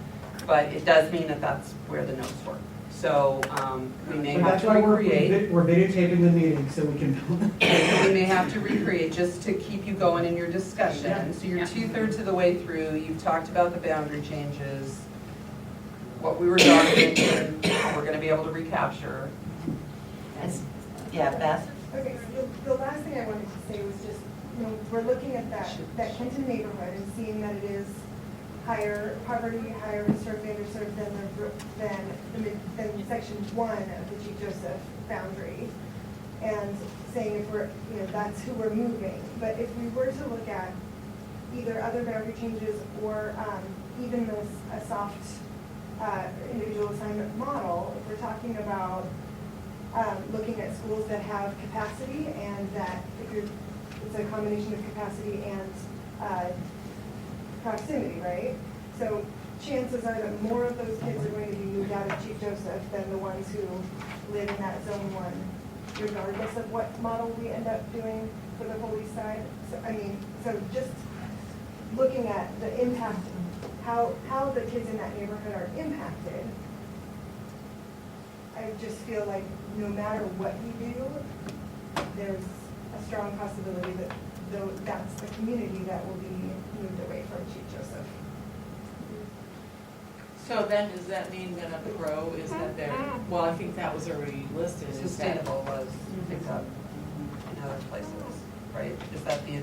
S4: but it does mean that that's where the notes were. So we may
S1: So
S4: have
S1: that's
S4: to
S1: why
S4: recreate.
S1: we're videotaping the meeting so we can.
S4: We may have to recreate just to keep you going in your discussion. So you're 2/3 of the way through, you've talked about the boundary changes, what we were documenting, we're gonna be able to recapture.
S11: Yeah, Beth?
S7: Okay, so the last thing I wanted to say was just, we're looking at that Clinton neighborhood and seeing that it is higher poverty, higher served, underserved than section 1 of the Chief Joseph boundary. And saying if we're, that's who we're moving. But if we were to look at either other boundary changes or even a soft individual assignment model, if we're talking about looking at schools that have capacity, and that it's a combination of capacity and proximity, right? So chances are that more of those kids are going to be moved out of Chief Joseph than the ones who live in that zone 1, regardless of what model we end up doing for the whole east side. So just looking at the impact, how the kids in that neighborhood are impacted, I just feel like no matter what we do, there's a strong possibility that that's the community that will be moved away from Chief Joseph.
S5: So then, does that mean that a pro is that they're, well, I think that was already listed. is that-
S4: Sustainable was picked up in other places, right? Is that the?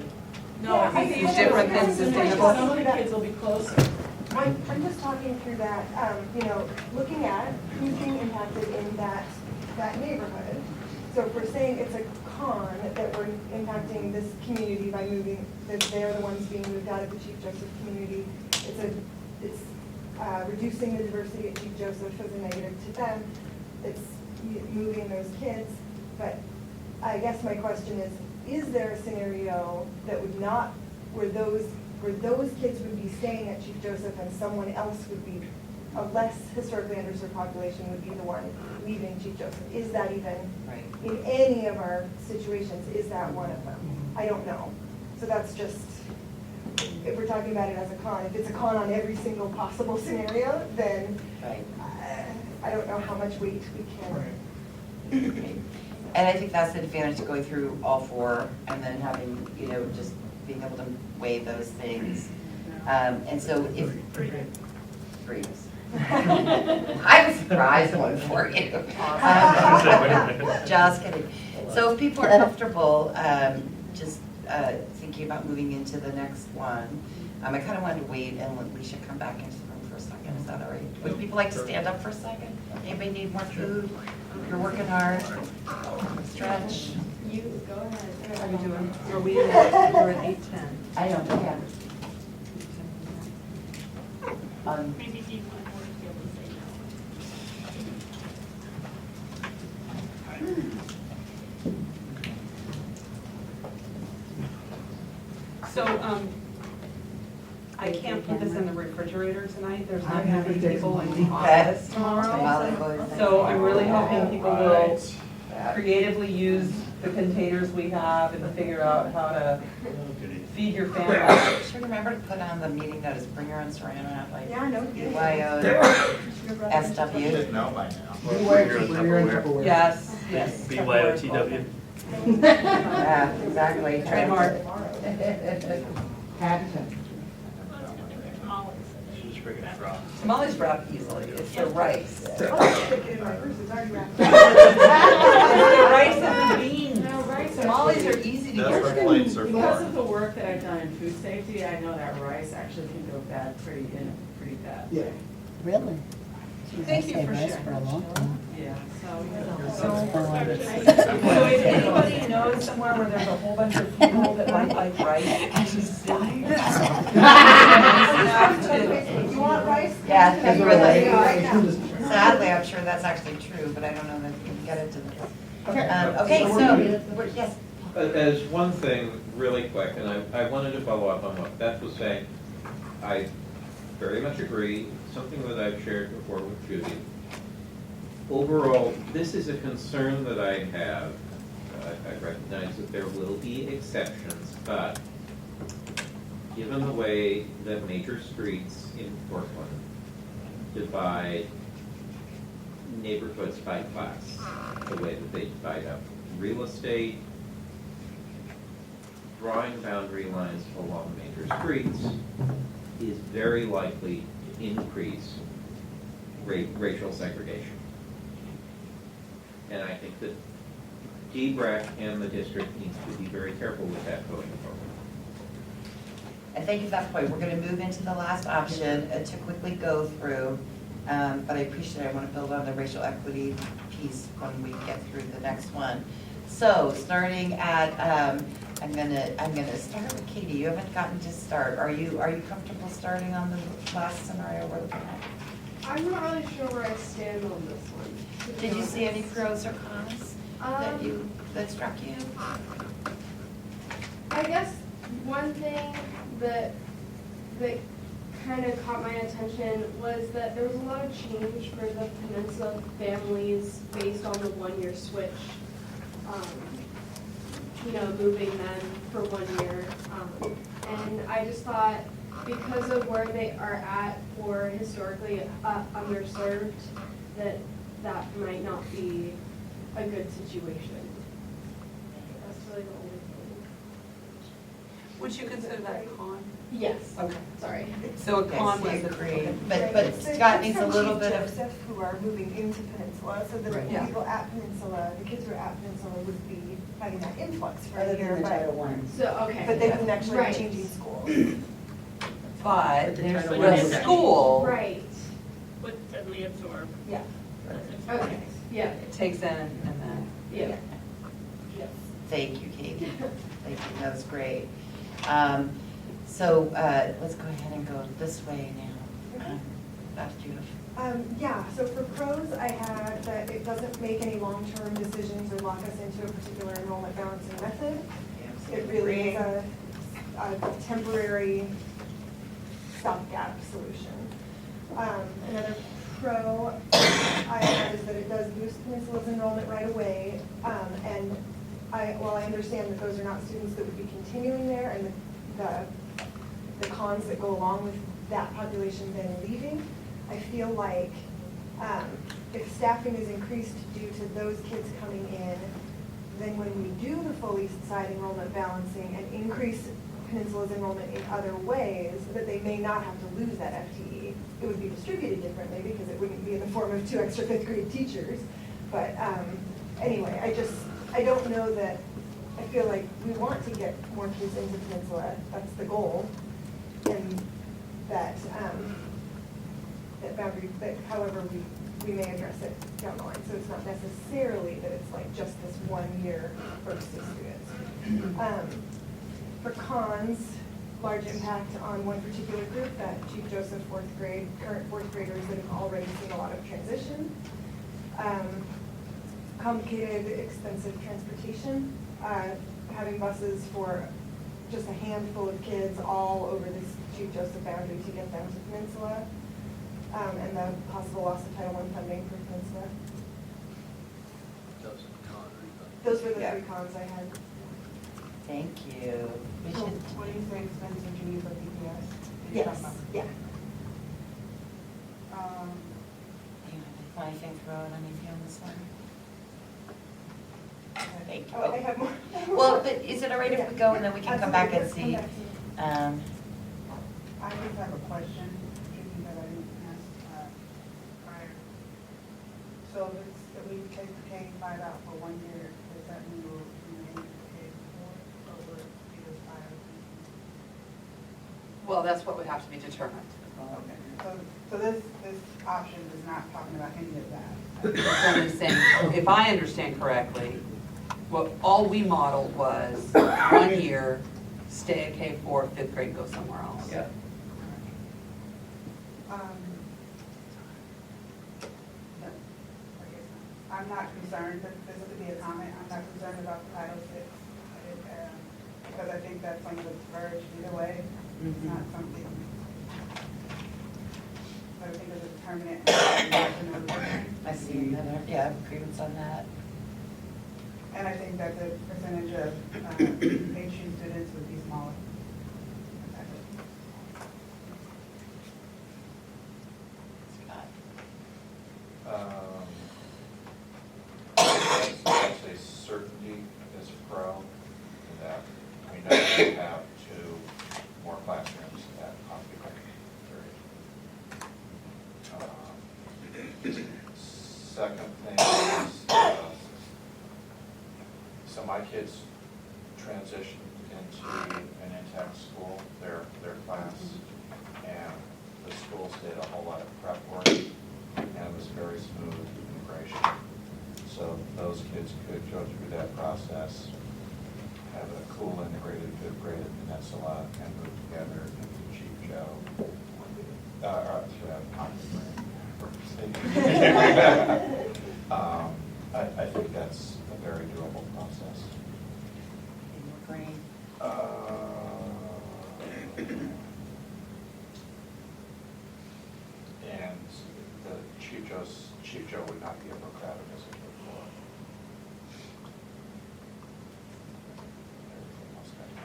S5: No, I think
S4: It's different than sustainable.
S5: Some of the kids will be closer.
S7: I'm just talking through that, looking at who's being impacted in that neighborhood. So if we're saying it's a con that we're impacting this community by moving, that they're the ones being moved out of the Chief Joseph community, it's reducing the diversity at Chief Joseph as a negative to them, it's moving those kids. But I guess my question is there a scenario that would not, where those kids would be staying at Chief Joseph and someone else would be, a less historically underserved population would be the one leaving Chief Joseph? Is that even,
S11: Right.
S7: in any of our situations, is that one of them? I don't know. So that's just, if we're talking about it as a con, if it's a con on every single possible scenario, then
S11: Right.
S7: I don't know how much weight we can.
S11: And I think that's the advantage of going through all four and then having, just being able to weigh those things. And so if. Three. I was surprised one for you. Just kidding. So if people are comfortable, just thinking about moving into the next one, I kind of wanted to wait and let Alicia come back into the room for a second. Is that all right? Would people like to stand up for a second? Anybody need more food? You're working hard. Stretch.
S12: You, go ahead.
S14: How are you doing? We're at 8:10.
S11: I don't know, yeah.
S2: Maybe Dean wanted more to be able to say
S4: So, I can't put this in the refrigerator tonight, there's not gonna be people in the office tomorrow. So I'm really hoping people will creatively use the containers we have and figure out how to feed your family.
S11: Should remember to put on the meeting notice, bring your own saran wrap, like
S7: Yeah, no kidding.
S11: BYO,
S6: You should
S11: SW.
S6: know by now.
S1: Tupperware.
S4: Yes, yes.
S9: BYOTW.
S11: Yeah, exactly.
S4: Trademark.
S1: Patent.
S9: Just bring it raw.
S4: Tamales wrap easily, it's the rice. It's
S7: I'll just stick it in my purse, it's already wrapped.
S4: the rice and the beans.
S5: No, rice.
S4: Tamales are easy to
S6: That's
S4: get.
S6: what plates are
S5: Because
S6: for.
S5: of the work that I've done in food safety, I know that rice actually can go bad pretty bad.
S1: Yeah.
S15: Really?
S4: Thank you for
S15: Rice
S4: sharing.
S15: for a long time.
S5: Yeah,
S4: So if anybody knows somewhere where there's a whole bunch of people that like rice,
S7: You want rice?
S11: Yeah,
S7: Can you
S11: really.
S7: right now?
S11: Sadly, I'm sure that's actually true, but I don't know that you can get it to them. Okay, yes.
S13: As one thing, really quick, and I wanted to follow up on what Beth was saying. I very much agree, something that I've shared before with Judy. Overall, this is a concern that I have. I recognize that there will be exceptions, but given the way that major streets in Portland divide neighborhoods by class, the way that they divide up real estate, drawing boundary lines along major streets is very likely to increase racial segregation. And I think that D-BRAC and the district needs to be very careful with that going forward.
S11: And thank you for that point. We're going to move into the last option to quickly go through, but I appreciate it. I want to build on the racial equity piece when we get through the next one. So starting at, I'm gonna start with Katie. You haven't gotten to start. Are you comfortable starting on the last scenario we're looking at?
S12: I'm not really sure where I stand on this one. to be
S11: Did you see any
S12: honest.
S11: pros or cons that struck you?
S12: I guess one thing that kind of caught my attention was that there was a lot of change for the Peninsula families based on the one-year switch. Moving them for 1 year. And I just thought, because of where they are at or historically underserved, that might not be a good situation. That's really the only thing.
S4: Would you consider that a con?
S12: Yes,
S4: Okay.
S12: sorry.
S4: So a con was
S11: Yes,
S4: a.
S11: agreed.
S4: okay.
S11: But
S7: It's the
S11: Scott
S7: kids
S11: needs a
S7: from
S11: little
S7: Chief
S11: bit of,
S7: Joseph who are moving into Peninsula, so the
S4: Right. Yeah.
S7: people at Peninsula, the kids who are at Peninsula would be having that influx for
S5: Other
S7: a year,
S5: than the Title
S7: but,
S5: I.
S12: So, okay.
S7: but they wouldn't actually be
S12: Right.
S7: changing schools.
S4: But
S9: the
S4: the
S9: Title I is-
S4: school
S12: Right,
S2: Would suddenly absorb.
S7: Yeah.
S12: okay, yeah,
S4: takes in and then.
S12: yeah.
S11: thank you, Katie. Thank you, that was great. So let's go ahead and go this way now. Dr. Judith.
S7: Yeah, so for pros, I had that it doesn't make any long-term decisions or lock us into a particular enrollment balancing method. It really is a temporary stopgap solution. Another pro I had is that it does boost Peninsula's enrollment right away. And while I understand that those are not students that would be continuing there and the cons that go along with that population then leaving, I feel like if staffing is increased due to those kids coming in, then when we do the fully side enrollment balancing and increase Peninsula's enrollment in other ways, that they may not have to lose that FTE. It would be distributed differently because it wouldn't be in the form of 2 extra 5th grade teachers. But anyway, I don't know that, I feel like we want to get more kids into Peninsula, that's the goal. And that, that boundary, that however we may address it down the line. So it's not necessarily that it's like just this 1 year first of students. For cons, large impact on one particular group, that Chief Joseph current 4th graders that have already seen a lot of transition. Complicated, expensive transportation, having buses for just a handful of kids all over this Chief Joseph boundary to get them to Peninsula, and the possible loss of Title I funding for Peninsula. Those were the 3 cons I had.
S11: Thank you. We
S10: So
S11: should,
S10: what do you say expensive to use for PPS?
S7: Yes, yeah.
S11: I think throw out anything on this one? Thank you.
S7: Oh, I have more.
S11: Well, but is it all right if we go and then we can come back and
S7: Absolutely,
S11: see?
S7: let's come back to you.
S10: I just have a question, Judy, that I didn't ask prior. So if we take the K-5 out for 1 year, does that mean we'll remain K-4 or will it be just 5?
S4: Well, that's what would have to be determined.
S10: Okay, so this option is not talking about any of that.
S4: That's what I'm saying. If I understand correctly, what all we modeled was 1 year, stay at K-4, 5th grade, go somewhere else.
S9: Yeah.
S10: I'm not concerned, but this would be a comment, I'm not concerned about Title VI, because I think that's on the verge either way. It's not something, but I think it's a determinant.
S11: I see, that, yeah, agreements on that.
S10: And I think that the percentage of mainstream students would be smaller.
S6: I'd say certainty is a pro, that we know we have 2 more classrooms at Coffee Lake. Second thing is, so my kids transitioned into an intact school, their class, and the schools did a whole lot of prep work, and it was very smooth integration. So those kids could go through that process, have a cool integrated 5th grade at Peninsula, and move together into Chief Joe, I think that's a very doable process.
S11: Agree.
S6: And the Chief Joe would not be overcrowded as it before. Everything else kind of.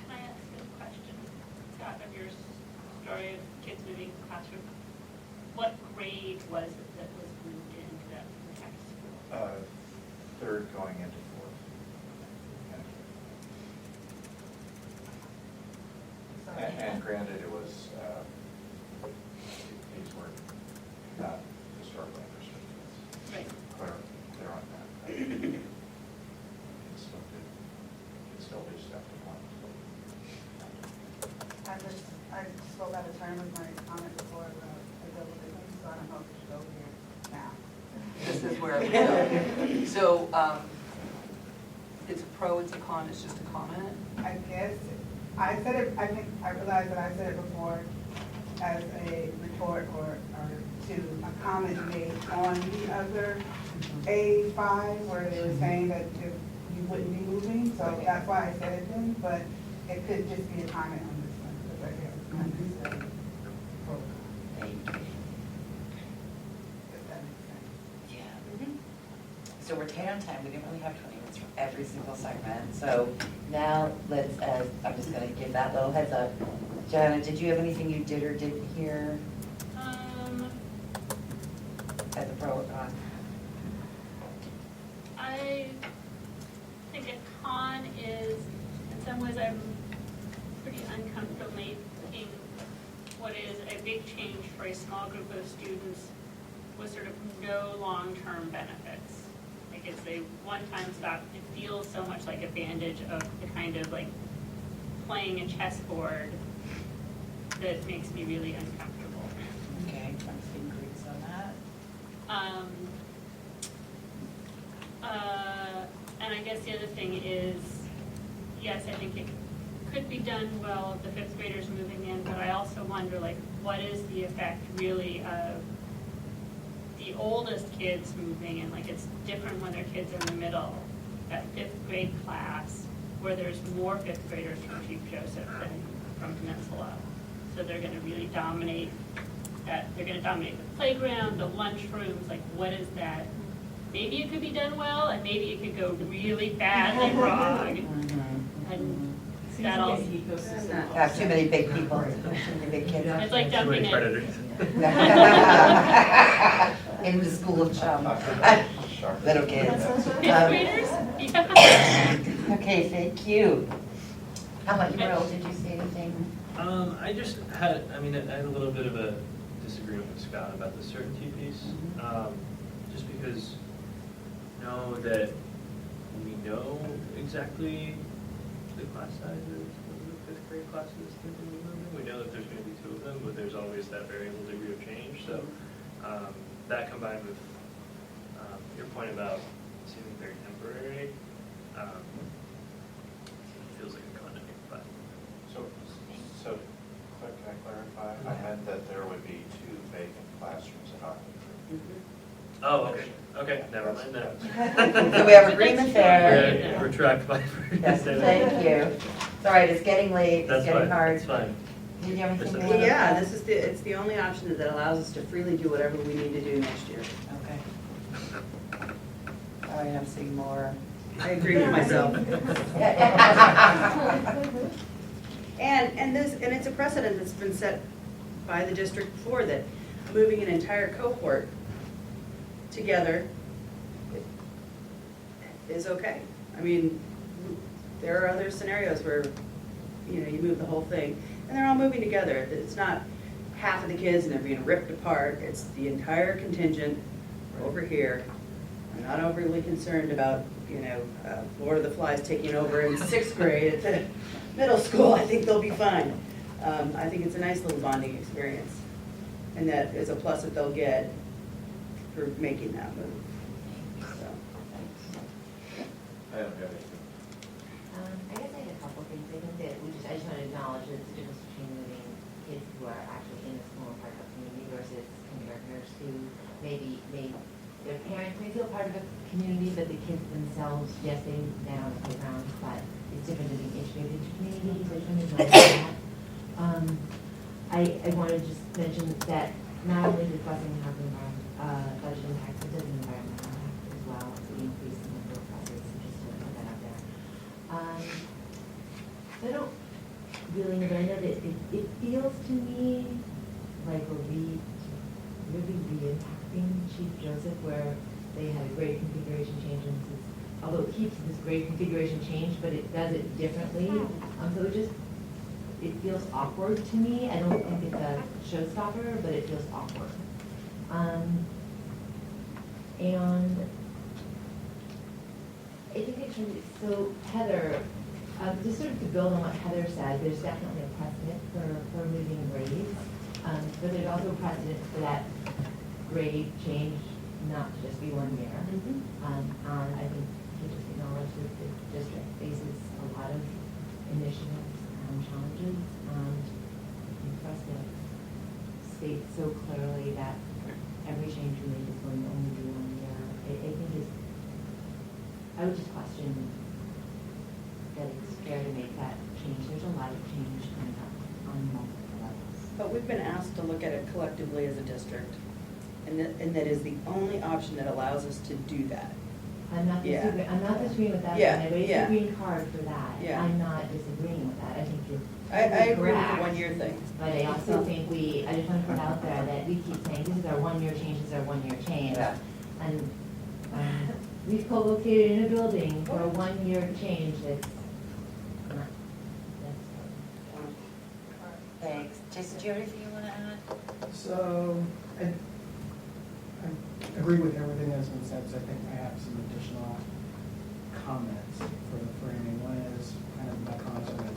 S2: Can I ask a question, Scott, of your story of kids moving classroom? What grade was it that was moved into that tech school?
S6: 3rd going into 4th. And granted, it was, these were not historically understood kids.
S2: Right.
S6: Clear on that. But you can still do stuff to one.
S10: I just spoke out of turn with my comment before about deliberation, so I don't know if it should go here now.
S4: This is where we go. So, it's a pro, it's a con, it's just a comment?
S10: I guess, I said it, I think, I realized that I said it before as a retort or to a comment made on the other A5 where they were saying that if you wouldn't be moving, so that's why I said it then, but it could just be a comment on this one, because I guess I said pro. If that makes sense.
S11: Yeah. So we're tight on time, we didn't really have 20 minutes for every single segment, so now let's, I'm just gonna give that little heads up. Joanna, did you have anything you did or didn't hear as a pro or con?
S2: I think a con is, in some ways, I'm pretty uncomfortable making what is a big change for a small group of students with sort of no long-term benefits. Like it's a one-time stop. It feels so much like a bandage of the kind of like playing a chessboard that makes me really uncomfortable.
S11: Okay, I'm seeing Greeks on that.
S2: And I guess the other thing is, yes, I think it could be done well of the fifth graders moving in, but I also wonder, like, what is the effect really of the oldest kids moving in? Like, it's different when they're kids in the middle, that fifth grade class, where there's more fifth graders from Chief Joseph than from Peninsula. So they're gonna really dominate that, they're gonna dominate the playground, the lunchrooms, like, what is that? Maybe it could be done well, and maybe it could go really badly wrong. And that'll,
S11: Have too many big people, too many big kids.
S2: it's like
S9: Too many
S2: dumping it.
S9: predators.
S11: In the school of chum, little kids.
S2: Fifth graders? Yeah.
S11: Okay, thank you. How about you, Merle, did you say anything?
S9: I just had, I had a little bit of a disagreement with Scott about the certainty piece. Just because that we know exactly the class sizes of the fifth grade classes that are going to be moving. We know that there's going to be 2 of them, but there's always that variable degree of change. So that combined with your point about seeming very temporary, feels like a con to me. But
S6: So, can I clarify? I meant that there would be 2 vacant classrooms at Ockley.
S9: oh, okay, okay, never mind that.
S11: So we have agreement there.
S9: Yeah, retract my.
S11: Yes, thank you. It's all right, it's getting late, it's
S9: That's
S11: getting
S9: fine.
S11: hard.
S9: That's fine.
S11: Did you have anything you wanted to
S14: Yeah,
S11: add?
S14: this is it's the only option that allows us to freely do whatever we need to do next year.
S11: Okay. All right, I'm seeing more.
S14: I agree with myself. And it's a precedent that's been set by the district before, that moving an entire cohort together is okay. There are other scenarios where, you move the whole thing, and they're all moving together. It's not half of the kids and they're being ripped apart. It's the entire contingent over here. I'm not overly concerned about, Lord of the Flies taking over in 6th grade at the middle school. I think they'll be fine. I think it's a nice little bonding experience, and that is a plus that they'll get for making that move. So.
S13: I don't have anything.
S8: I guess I had a couple of things. I think that I just want to acknowledge that the difference between moving kids who are actually in the school and part of a community versus kindergartners who maybe their parents may feel part of a community, but the kids themselves, yes, they move down the playground, but it's different than being integrated into community. So I just want to acknowledge that. I want to just mention that not only does busing have an budget impact, it does an environmental impact as well. So we increase the number of buses, so just to put that out there. I don't really know, but I know that it feels to me like we're really re-impacting Chief Joseph, where they had a grade configuration change, and this is, although it keeps this grade configuration change, but it does it differently. So it it feels awkward to me. I don't think it's a showstopper, but it feels awkward. And I think it should, so Heather, just sort of to build on what Heather said, there's definitely a precedent for moving grades. But there's also a precedent for that grade change not to just be 1 year. I think we just acknowledge that the district faces a lot of initiatives and challenges. For us to state so clearly that every change we make is going to only be 1 year, I think is, I would just question that it's fair to make that change. There's a lot of change coming up on multiple levels.
S14: But we've been asked to look at it collectively as a district, and that is the only option that allows us to do that.
S8: I'm not
S14: Yeah.
S8: disagreeing, I'm not disagreeing with that,
S14: Yeah,
S8: and I raised
S14: yeah.
S8: the green card for that.
S14: Yeah.
S8: I'm not disagreeing with that, I think you're
S14: I agree with the
S8: correct.
S14: 1 year thing.
S8: But I also think I just want to put out there that we keep saying, this is our 1 year change, this is our 1 year change.
S11: Yeah.
S8: And we've co-located in a building for a 1 year change that's not,
S11: Thanks. Jason, do you have anything you want to add?
S1: So, I agree with everything that's been said, so I think I have some additional comments for the framing. One is kind of my concern with,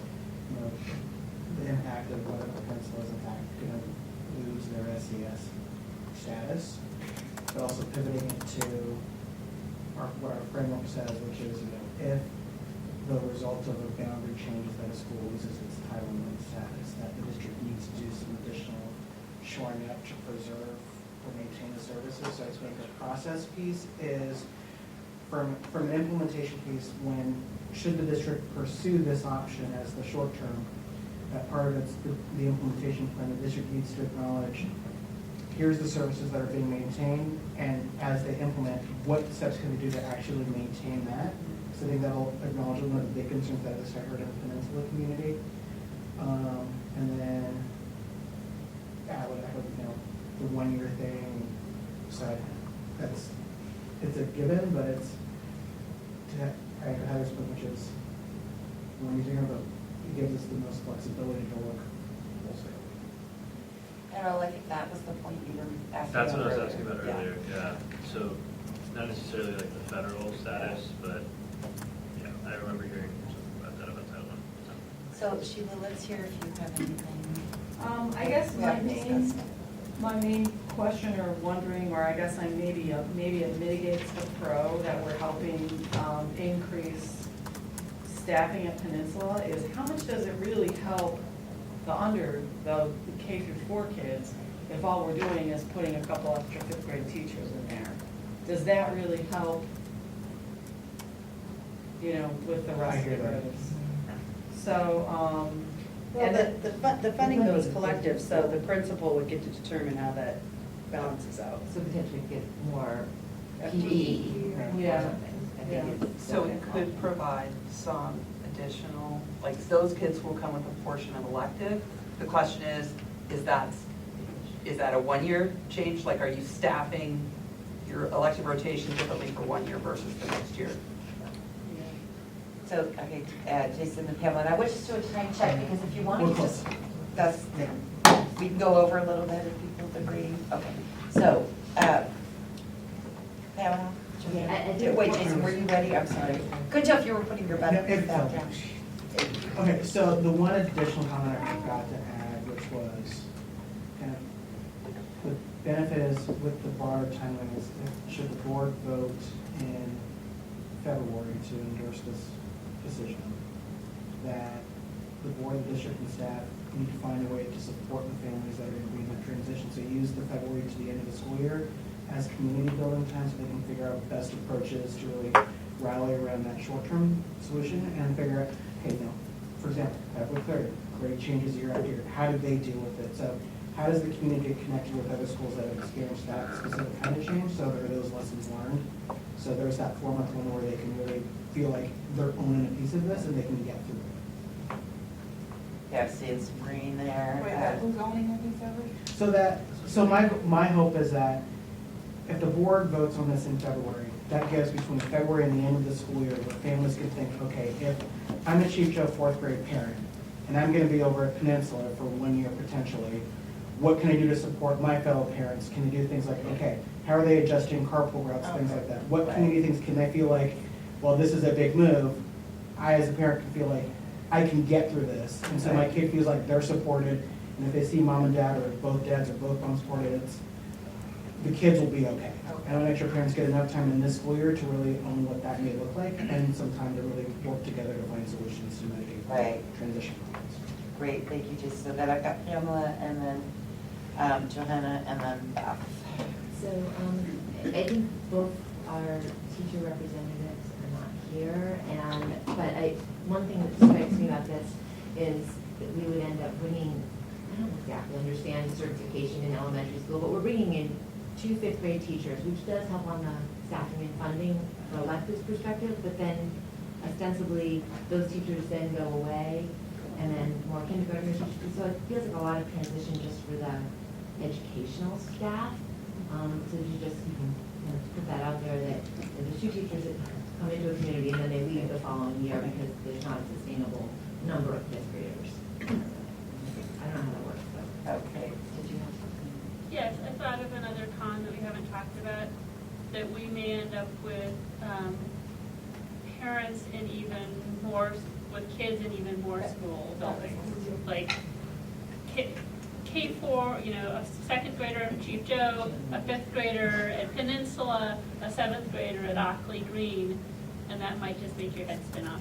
S1: the impact of whether the principal is in fact going to lose their SES status, but also pivoting it to what our framework says, which is, if the result of a boundary change is that a school loses its Title I status, that the district needs to do some additional shoring up to preserve or maintain the services. So I think the process piece is, from an implementation piece, should the district pursue this option as the short term, that part of it's the implementation plan, the district needs to acknowledge, here's the services that are being maintained, and as they implement, what steps can they do to actually maintain that? So I think that'll acknowledge one of the big concerns that I heard in the peninsula community. And then I would echo, the 1 year thing. So it's a given, but it's, I echo Heather's point, which is, when you're thinking about, it gives us the most flexibility to look wholesale.
S11: Errol, I think that was the point you were asking about.
S9: That's what I was asking about
S11: Yeah.
S9: earlier, yeah. So, not necessarily like the federal status, but, yeah, I remember hearing something about that Title I.
S11: So Sheila, let's hear if you have anything.
S5: I guess
S11: We
S5: my
S11: haven't
S5: main,
S11: discussed it.
S5: my main question or wondering, or I guess maybe it mitigates the pro that we're helping increase staffing at Peninsula, is how much does it really help the K through 4 kids if all we're doing is putting a couple extra 5th grade teachers in there? Does that really help, with the rest
S1: I
S5: of the
S1: hear that.
S5: grades? So,
S14: And the funding though is collective, so the principal would get to determine how that balances out.
S8: So potentially get more
S14: FTE.
S8: PE or
S5: Yeah.
S8: something. I think it's
S4: So it could provide some additional, like, those kids will come with a portion of elective. The question is that a 1 year change? Like, are you staffing your elective rotation differently for 1 year versus the next year?
S11: So, okay, Jason and Pamela, and I wish to do a time check, because if you want to just discuss, we can go over a little bit if people agree. Okay, so, Pamela?
S8: Okay, I think-
S11: Wait, Jason, were you ready? I'm sorry. Couldn't tell if you were putting your
S1: Yeah,
S11: button
S1: it's
S11: down.
S1: okay. Okay, so the one additional comment I forgot to add, which was kind of, the benefit is with the broader timeline is, should the board vote in February to endorse this decision, that the board, the district, and staff need to find a way to support the families that are going to be in that transition. So use the February to the end of the school year as community building time, so they can figure out best approaches to really rally around that short-term solution and figure out, hey, for example, February 3rd, grade changes year after year. How do they deal with it? So how does the community get connected with other schools that have experienced that specific kind of change? So there are those lessons learned. So there's that 4-month one where they can really feel like they're owning a piece of this and they can get through it.
S11: Yeah, see, it's green there.
S10: Wait, who's owning it, February?
S1: So my hope is that if the board votes on this in February, that gives between February and the end of the school year where families can think, okay, if I'm a Chief Joe 4th grade parent and I'm gonna be over at Peninsula for 1 year potentially, what can I do to support my fellow parents? Can I do things like, okay, how are they adjusting carpool routes, things like that? What community things can they feel like, well, this is a big move, I as a parent can feel like, I can get through this. And so my kid feels like they're supported, and if they see mom and dad, or both dads or both moms supported, the kids will be okay. And I want to make sure parents get enough time in this school year to really own what that may look like, and some time to really work together to find solutions to mitigate
S11: Right.
S1: transition problems.
S11: Great, thank you, Jason. So then I've got Pamela, and then Johanna, and then Beth.
S8: So, I think both our teacher representatives are not here, but one thing that strikes me about this is that we would end up bringing, I don't exactly understand certification in elementary school, but we're bringing in 2 fifth grade teachers, which does help on the staffing and funding from a electives perspective, but then ostensibly, those teachers then go away, and then more kindergartners, so it feels like a lot of transition just for the educational staff. So you just, put that out there that there's 2 teachers that come into a community and then they leave the following year because there's not a sustainable number of fifth graders. I don't know how that works, but.
S11: Okay, did you have something?
S2: Yes, I thought of another con that we haven't talked about, that we may end up with parents in even more, with kids in even more school buildings. Like K4, a 2nd grader at Chief Joe, a 5th grader at Peninsula, a 7th grader at Ockley Green, and that might just make your head spin off.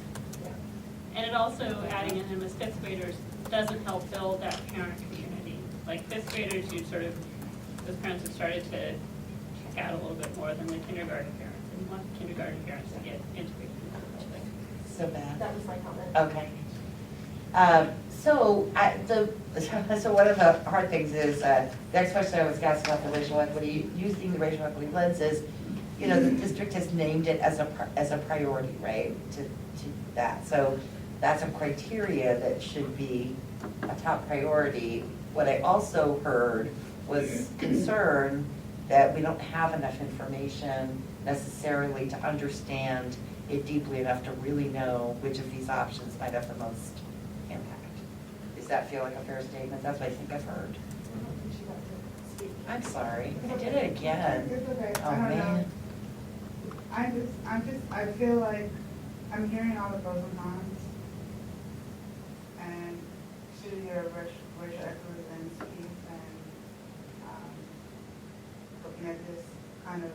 S2: And it also, adding in them as 5th graders, doesn't help build that parent community. Like 5th graders, those parents have started to check out a little bit more than the kindergarten parents, and want kindergarten parents to get integrated into the whole thing.
S11: So Beth?
S7: That was my comment.
S11: Okay. So one of the hard things is, the next question I was asked about the racial equity, using the racial equity lens is, the district has named it as a priority, right, to that. So that's a criteria that should be a top priority. What I also heard was concern that we don't have enough information necessarily to understand it deeply enough to really know which of these options might have the most impact. Does that feel like a fair statement? That's what I think I've heard.
S7: I don't think she got to speak.
S11: I'm sorry, I did it again.
S10: It's okay.
S11: Oh,
S10: I don't
S11: man.
S10: know. I feel like I'm hearing all the pros and cons. And to your racial equity lens piece and looking at this kind of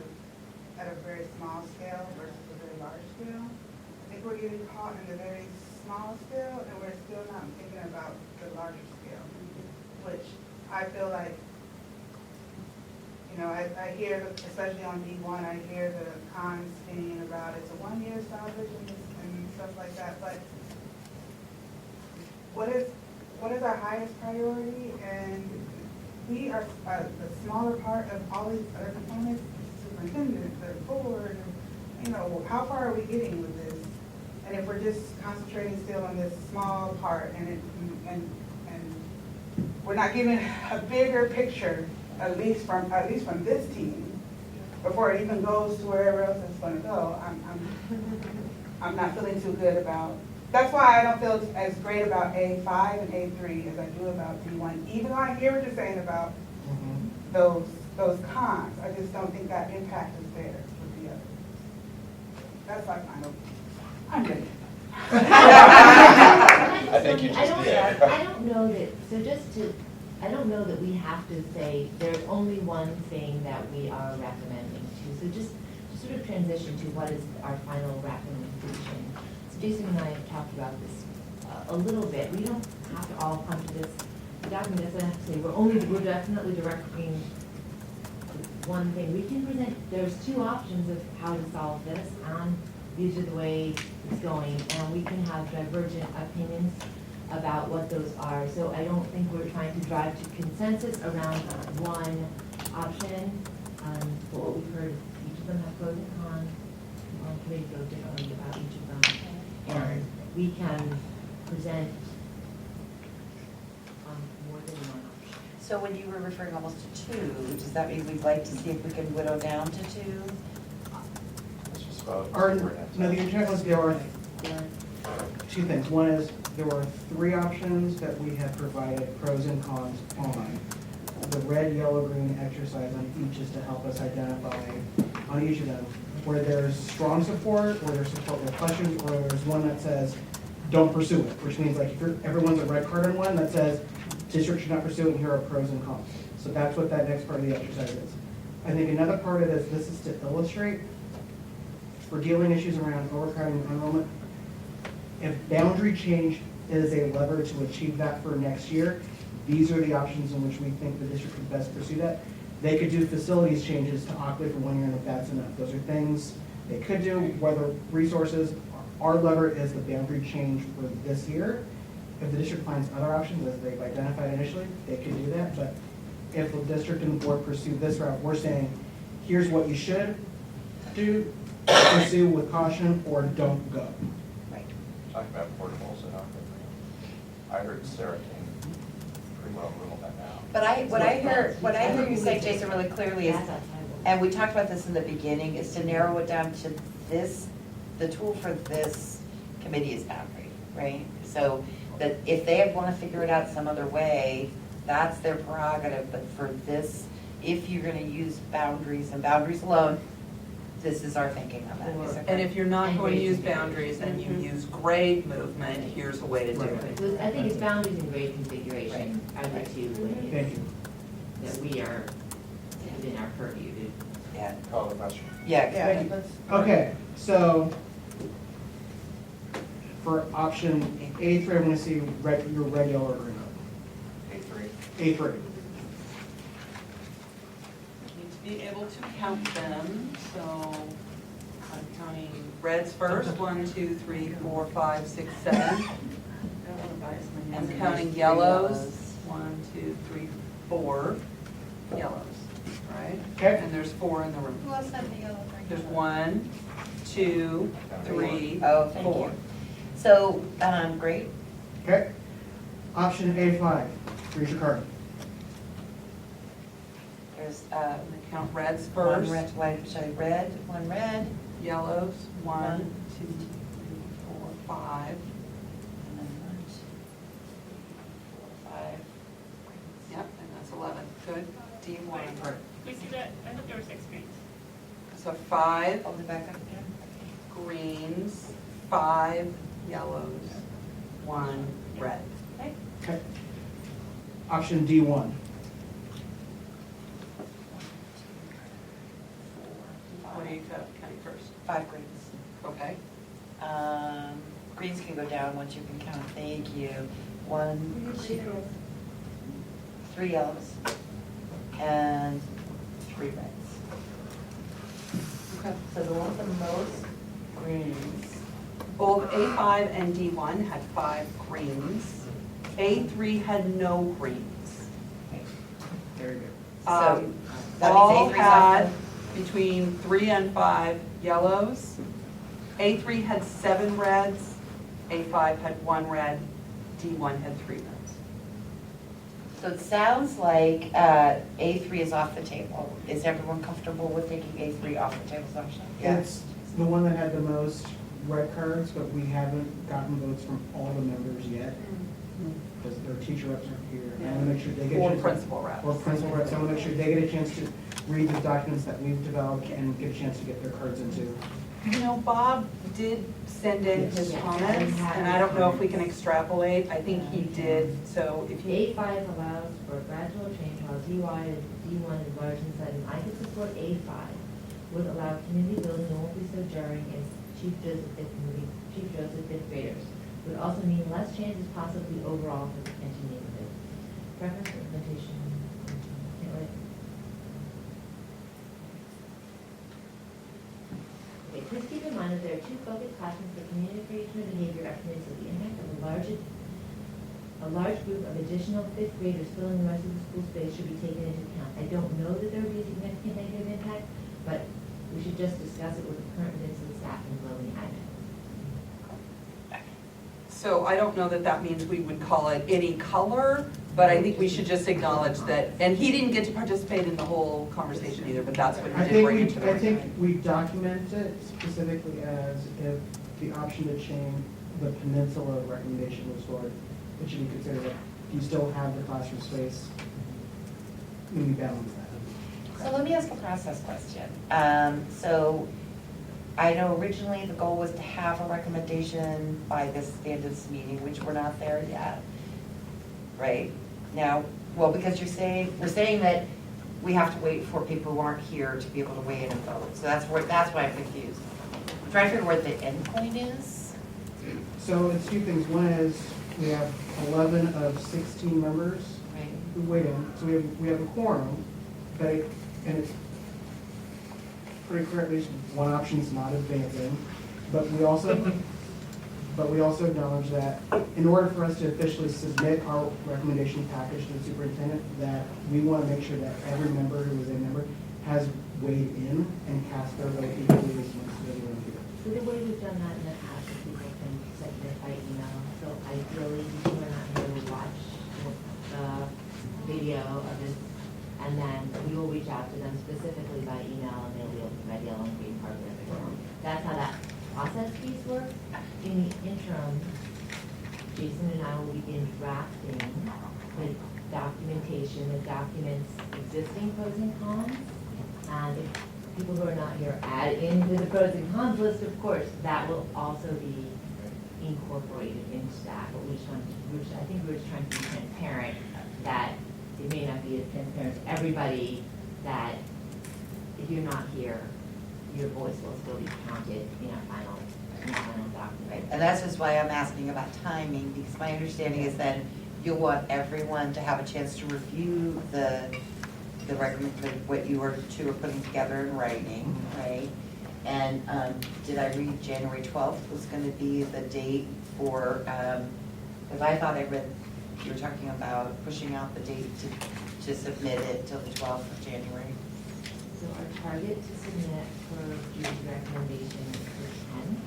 S10: at a very small scale versus a very large scale. I think we're getting caught in the very small scale and we're still not thinking about the larger scale, which I feel like, I hear, especially on D1, I hear the cons being about it's a 1-year salvage and stuff like that, but what is our highest priority? And we are the smaller part of all these other components, superintendent, the board, how far are we getting with this? And if we're just concentrating still on this small part and we're not giving a bigger picture, at least from this team, before it even goes to wherever else it's going to go, I'm not feeling too good about. That's why I don't feel as great about A5 and A3 as I do about D1, even though I hear what you're saying about those cons. I just don't think that impact is there with the others. That's my final. I'm good.
S8: I think you just did. I don't know that, I don't know that we have to say there's only one thing that we are recommending to. So just sort of transition to what is our final recommendation. So Jason and I have talked about this a little bit. We don't have to all come to this document. Doesn't have to say we're definitely directing one thing. We can present, there's 2 options of how to solve this, and these are the way it's going, and we can have divergent opinions about what those are. So I don't think we're trying to drive to consensus around one option. But what we've heard, each of them have pros and cons. Committee feel differently about each of them, and we can present more than one option.
S11: So when you were referring almost to 2, does that mean we'd like to see if we can whittle down to 2?
S6: Let's just vote.
S1: The intent was there are two things. One is, there were 3 options that we had provided pros and cons on. The red, yellow, green exercise on each is to help us identify on each of them where there's strong support, or there's support with questions, or there's one that says, don't pursue it, which means like if everyone's a red card on one that says, district should not pursue it, and here are pros and cons. So that's what that next part of the exercise is. I think another part of this is to illustrate, for dealing issues around overcrowding and enrollment, if boundary change is a lever to achieve that for next year, these are the options in which we think the district could best pursue that. They could do facilities changes to Ockley for 1 year, and if that's enough. Those are things they could do, whether resources, our lever is the boundary change for this year. If the district finds other options, as they've identified initially, they could do that, but if the district and the board pursue this route, we're saying, here's what you should do, pursue with caution, or don't go.
S11: Right.
S6: Talk about portables and I heard Sarah King pretty well ruled that out.
S11: But what I hear you say, Jason, really clearly is, and we talked about this in the beginning, is to narrow it down to this, the tool for this committee is boundary, right? So that if they want to figure it out some other way, that's their prerogative, but for this, if you're going to use boundaries and boundaries alone, this is our thinking on that. Is that
S4: And
S11: correct?
S4: if you're not going to use boundaries and you use grade movement, here's a way to do it.
S8: I think it's boundaries and grade configuration are the two
S1: Thank you.
S8: that we are within our purview to.
S11: Yeah,
S6: Call the question.
S11: yeah.
S1: Okay, so for option A3, I want to see your red, yellow, or green.
S6: A3.
S1: A3.
S4: Need to be able to count them, so I'm counting reds first, 1, 2, 3, 4, 5, 6, 7. And counting yellows, 1, 2, 3, 4 yellows, right?
S1: Okay.
S4: And there's 4 in the room.
S11: Who else had the yellow?
S4: There's 1, 2, 3,
S11: Oh, thank
S4: 4.
S11: you. So, great.
S1: Okay. Option A5, raise your card.
S11: There's,
S4: I'm gonna count reds
S11: one
S4: first,
S11: red, one red,
S4: yellows, 1,
S11: One.
S4: 2, 3, 4, 5.
S11: and then 1, 2, 3, 4, 5.
S4: Yep, and that's 11. Good. D1.
S2: We see that, I thought there were 6 greens.
S4: So 5
S11: Hold it back up again.
S4: greens, 5 yellows, 1 red.
S2: Okay?
S1: Okay. Option D1.
S4: What are you counting first?
S11: 5 greens.
S4: Okay.
S11: Greens can go down once you can count. Thank you. 1, 2, 3 yellows, and 3 reds.
S4: Okay.
S11: So the one with the most greens.
S4: Both A5 and D1 had 5 greens. A3 had no greens.
S8: Very good.
S11: So that
S4: All
S11: means A3 's off
S4: had between 3 and 5 yellows. A3 had 7 reds. A5 had 1 red. D1 had 3 reds.
S11: So it sounds like A3 is off the table. Is everyone comfortable with taking A3 off the table assumption?
S1: It's the one that had the most red cards, but we haven't gotten votes from all the members yet, because their teacher reps aren't here. I want to make sure they get a
S4: Or
S1: chance.
S4: principal reps.
S1: Or principal reps. I want to make sure they get a chance to read the documents that we've developed and get a chance to get their cards into.
S4: You know, Bob did send in his
S8: Yes.
S4: comments, and I don't know if we can extrapolate. I think he did, so if you,
S15: A5 allows for gradual change while D1 is large and sudden. I could support A5, would allow community building and won't be so jarring as Chief Joseph fifth graders. Would also mean less changes possibly overall for the Pension neighborhood. Preference for implementation, can't wait. Okay, please keep in mind that there are 2 focused classrooms for communication and behavior estimates of the impact of a large group of additional 5th graders filling the rest of the school space should be taken into account. I don't know that there will be a significant negative impact, but we should just discuss it with the current mix of the staff and below the item.
S4: so I don't know that that means we would call it any color, but I think we should just acknowledge that, and he didn't get to participate in the whole conversation either, but that's what
S1: I
S4: he did bring
S1: think
S4: into the
S1: we document it specifically as if the option to change the peninsula recommendation was for, it should be considered that if you still have the classroom space, maybe balance that.
S11: So let me ask a process question. So I know originally the goal was to have a recommendation by this standards meeting, which we're not there yet, right? Now, well, because we're saying that we have to wait for people who aren't here to be able to weigh in and vote. So that's why I'm confused. I'm trying to figure what the end point is.
S1: So it's two things. One is we have 11 of 16 members
S11: Right.
S1: who weighed in. So we have a quorum, and it's pretty clear, at least one option is not advancing. But we also acknowledge that in order for us to officially submit our recommendation package to the superintendent, that we want to make sure that every member who is a member has weighed in and cast their vote equally as much as everyone here.
S15: So the way we've done that in the past is people can submit by email. So ideally, people are not here to watch the video of this, and then we will reach out to them specifically by email, and they'll be able to read yellow and green card whatever they want. That's how that process piece works. In the interim, Jason and I will begin drafting the documentation that documents existing pros and cons. And if people who are not here add into the pros and cons list, of course, that will also be incorporated into that. But I think we're just trying to be transparent that it may not be as transparent to everybody that if you're not here, your voice will still be counted in our final document.
S11: Right. And that's just why I'm asking about timing, because my understanding is that you'll want everyone to have a chance to review what you two are putting together in writing, right? And did I read January 12th was going to be the date for, because I thought I read, you were talking about pushing out the date to submit it till the 12th of January.
S15: So our target to submit for Judy's recommendation is for 10.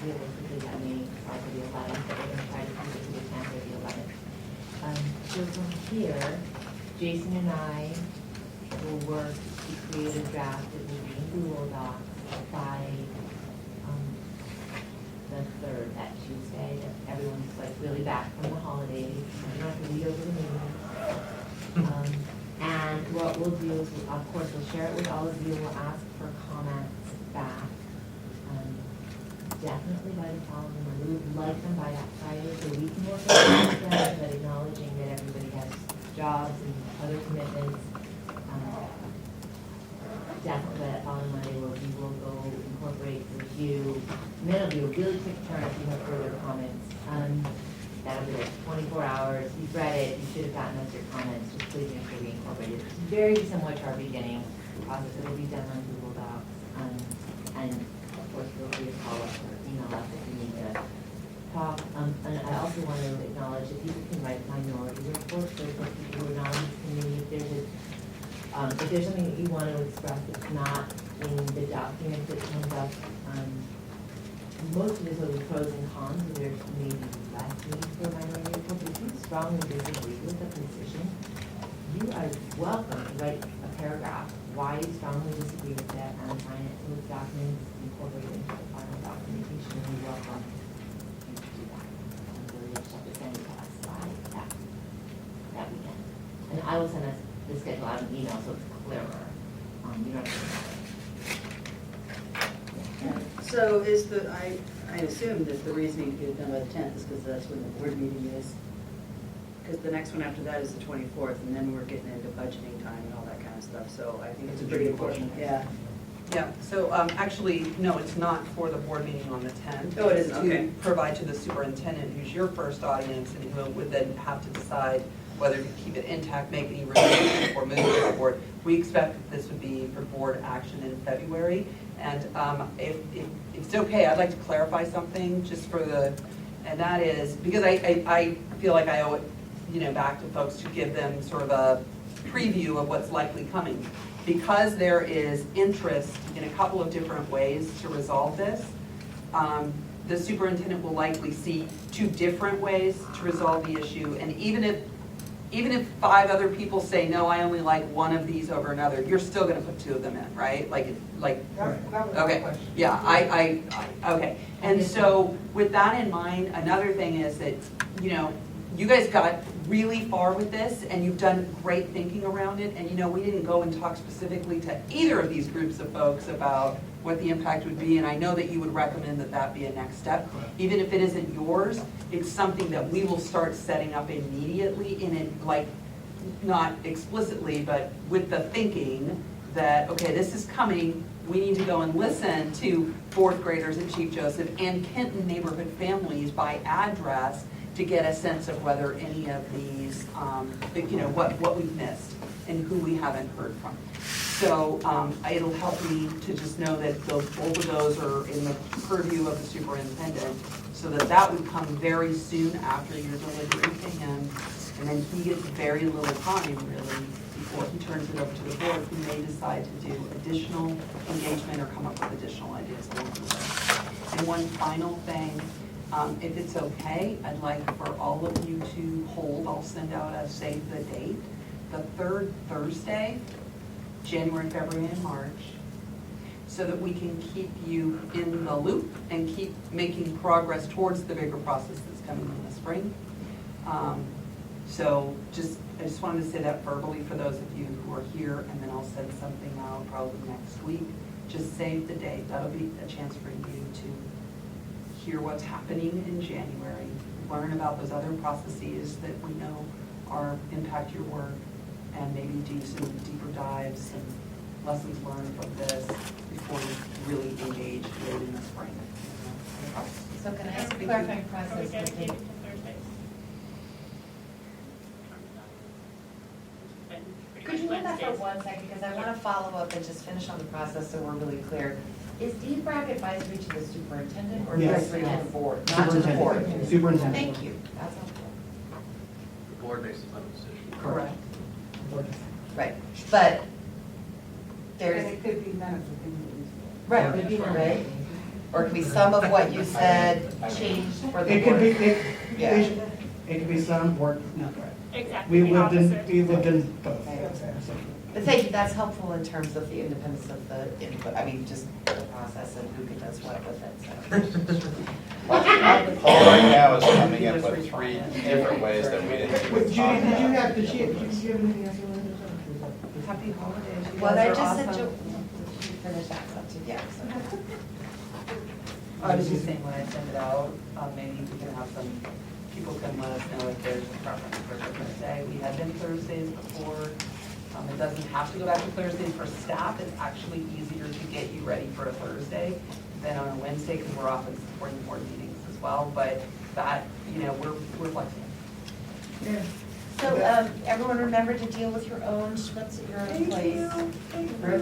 S15: Realistically, that may also be 11, but we're going to try to keep it to the 10th or the 11th. So from here, Jason and I will work to create a draft that will be in Google Docs by the 3rd, that Tuesday, that everyone's like really back from the holidays. You don't have to read over the meeting. And what we'll do is, of course, we'll share it with all of you. We'll ask for comments back. Definitely by the following month. We would like them by that Friday so we can work on them, but acknowledging that everybody has jobs and other commitments. Definitely by that following Monday where we will go incorporate, review, and then it'll be a really quick turn if you have further comments. That'll be like 24 hours. You've read it, you should have gotten us your comments, just please make sure we incorporate it. It's very similar to our beginning process. It'll be done on Google Docs. And of course, feel free to call us or email us if you need to talk. And I also want to acknowledge that people can write minority reports, so for people who are not in this community, if there's something that you want to express that's not in the document that comes up, most of this will be pros and cons, and there's maybe less need for a minority report. But if you strongly disagree with the position, you are welcome to write a paragraph why you strongly disagree with it and sign it so it's documents incorporated into the final documentation, and we welcome you to do that. And so you'll just have to send it to us by that weekend. And I will send us the schedule out an email so it's clearer. You don't have to.
S14: So I assume that the reasoning to get it done by the 10th is because that's when the board meeting is. Because the next one after that is the 24th, and then we're getting into budgeting time and all that kind of stuff, so I think it's pretty important, yeah.
S4: Yeah, so actually, no, it's not for the board meeting on the 10th.
S14: Oh, it isn't,
S4: It's
S14: okay.
S4: to provide to the superintendent, who's your first audience, and who would then have to decide whether to keep it intact, make any revisions, or move it to the board. We expect that this would be for board action in February. And if it's okay, I'd like to clarify something just for and that is, because I feel like I owe it, back to folks to give them sort of a preview of what's likely coming. Because there is interest in a couple of different ways to resolve this, the superintendent will likely see 2 different ways to resolve the issue. And even if even if 5 other people say, no, I only like one of these over another, you're still gonna put 2 of them in, right? Like,
S10: That was my
S4: okay,
S10: question.
S4: yeah, okay. And so with that in mind, another thing is that, you know, you guys got really far with this and you've done great thinking around it. And you know, we didn't go and talk specifically to either of these groups of folks about what the impact would be. And I know that you would recommend that that be a next step. Even if it isn't yours, it's something that we will start setting up immediately in it, like, not explicitly, but with the thinking that, okay, this is coming, we need to go and listen to 4th graders at Chief Joseph and Kenton neighborhood families by address to get a sense of whether any of these, you know, what we've missed and who we haven't heard from. So it'll help me to just know that both of those are in the purview of the superintendent, so that that would come very soon after your delivery to him. And then he gets very little time, really, before he turns it over to the board, who may decide to do additional engagement or come up with additional ideas along the way. And one final thing, if it's okay, I'd like for all of you to hold, I'll send out a save the date, the 3rd Thursday, January, February, and March, so that we can keep you in the loop and keep making progress towards the bigger process that's coming in the spring. So I just wanted to say that verbally for those of you who are here, and then I'll send something out probably next week. Just save the date. That'll be a chance for you to hear what's happening in January, learn about those other processes that we know impact your work, and maybe do some deeper dives and lessons learned from this before you really engage late in the spring.
S11: So can I ask a
S2: Are we
S11: clarifying process?
S2: dedicated to Thursdays? Been pretty
S11: Could you
S2: much
S11: hold that for
S2: Wednesdays.
S11: 1 second, because I want to follow up and just finish on the process so we're really clear. Is D-BRAC advisory to the superintendent or
S1: Yes.
S11: advisory to the board? Not to the board?
S1: Superintendent. Superintendent.
S11: Thank you, that's helpful.
S9: The board makes the final decision.
S4: Correct.
S11: Right, but
S10: And
S11: there's,
S10: it could be none of the things that we said.
S11: right, could be, right? Or it could be some of what you said changed for the
S1: It could be,
S11: board. Yeah.
S1: it could be some or no.
S2: Exactly,
S1: We
S2: the
S1: lived in,
S2: opposite.
S1: we lived in both.
S11: But thank you, that's helpful in terms of the independence of the input, I mean, just the process and who does what with it, so.
S6: Paul right now is coming up with 3 different ways that we didn't
S1: Wait,
S6: even
S1: Judy,
S6: talk
S1: did you
S6: about.
S1: have, did you have anything else you wanted to say?
S4: Happy holidays. You
S11: Well,
S4: guys
S11: I
S4: are
S11: just said,
S4: awesome.
S11: you finish that up too, yeah. so.
S4: I was just saying when I send it out, maybe we can have some, people can let us know if there's a preference for a different day. We had been Thursdays before. It doesn't have to go back to Thursdays for staff. It's actually easier to get you ready for a Thursday than on a Wednesday because we're often supporting board meetings as well. But that, you know, we're flexible.
S11: So, everyone remember to deal with your own Schmitz at your own place.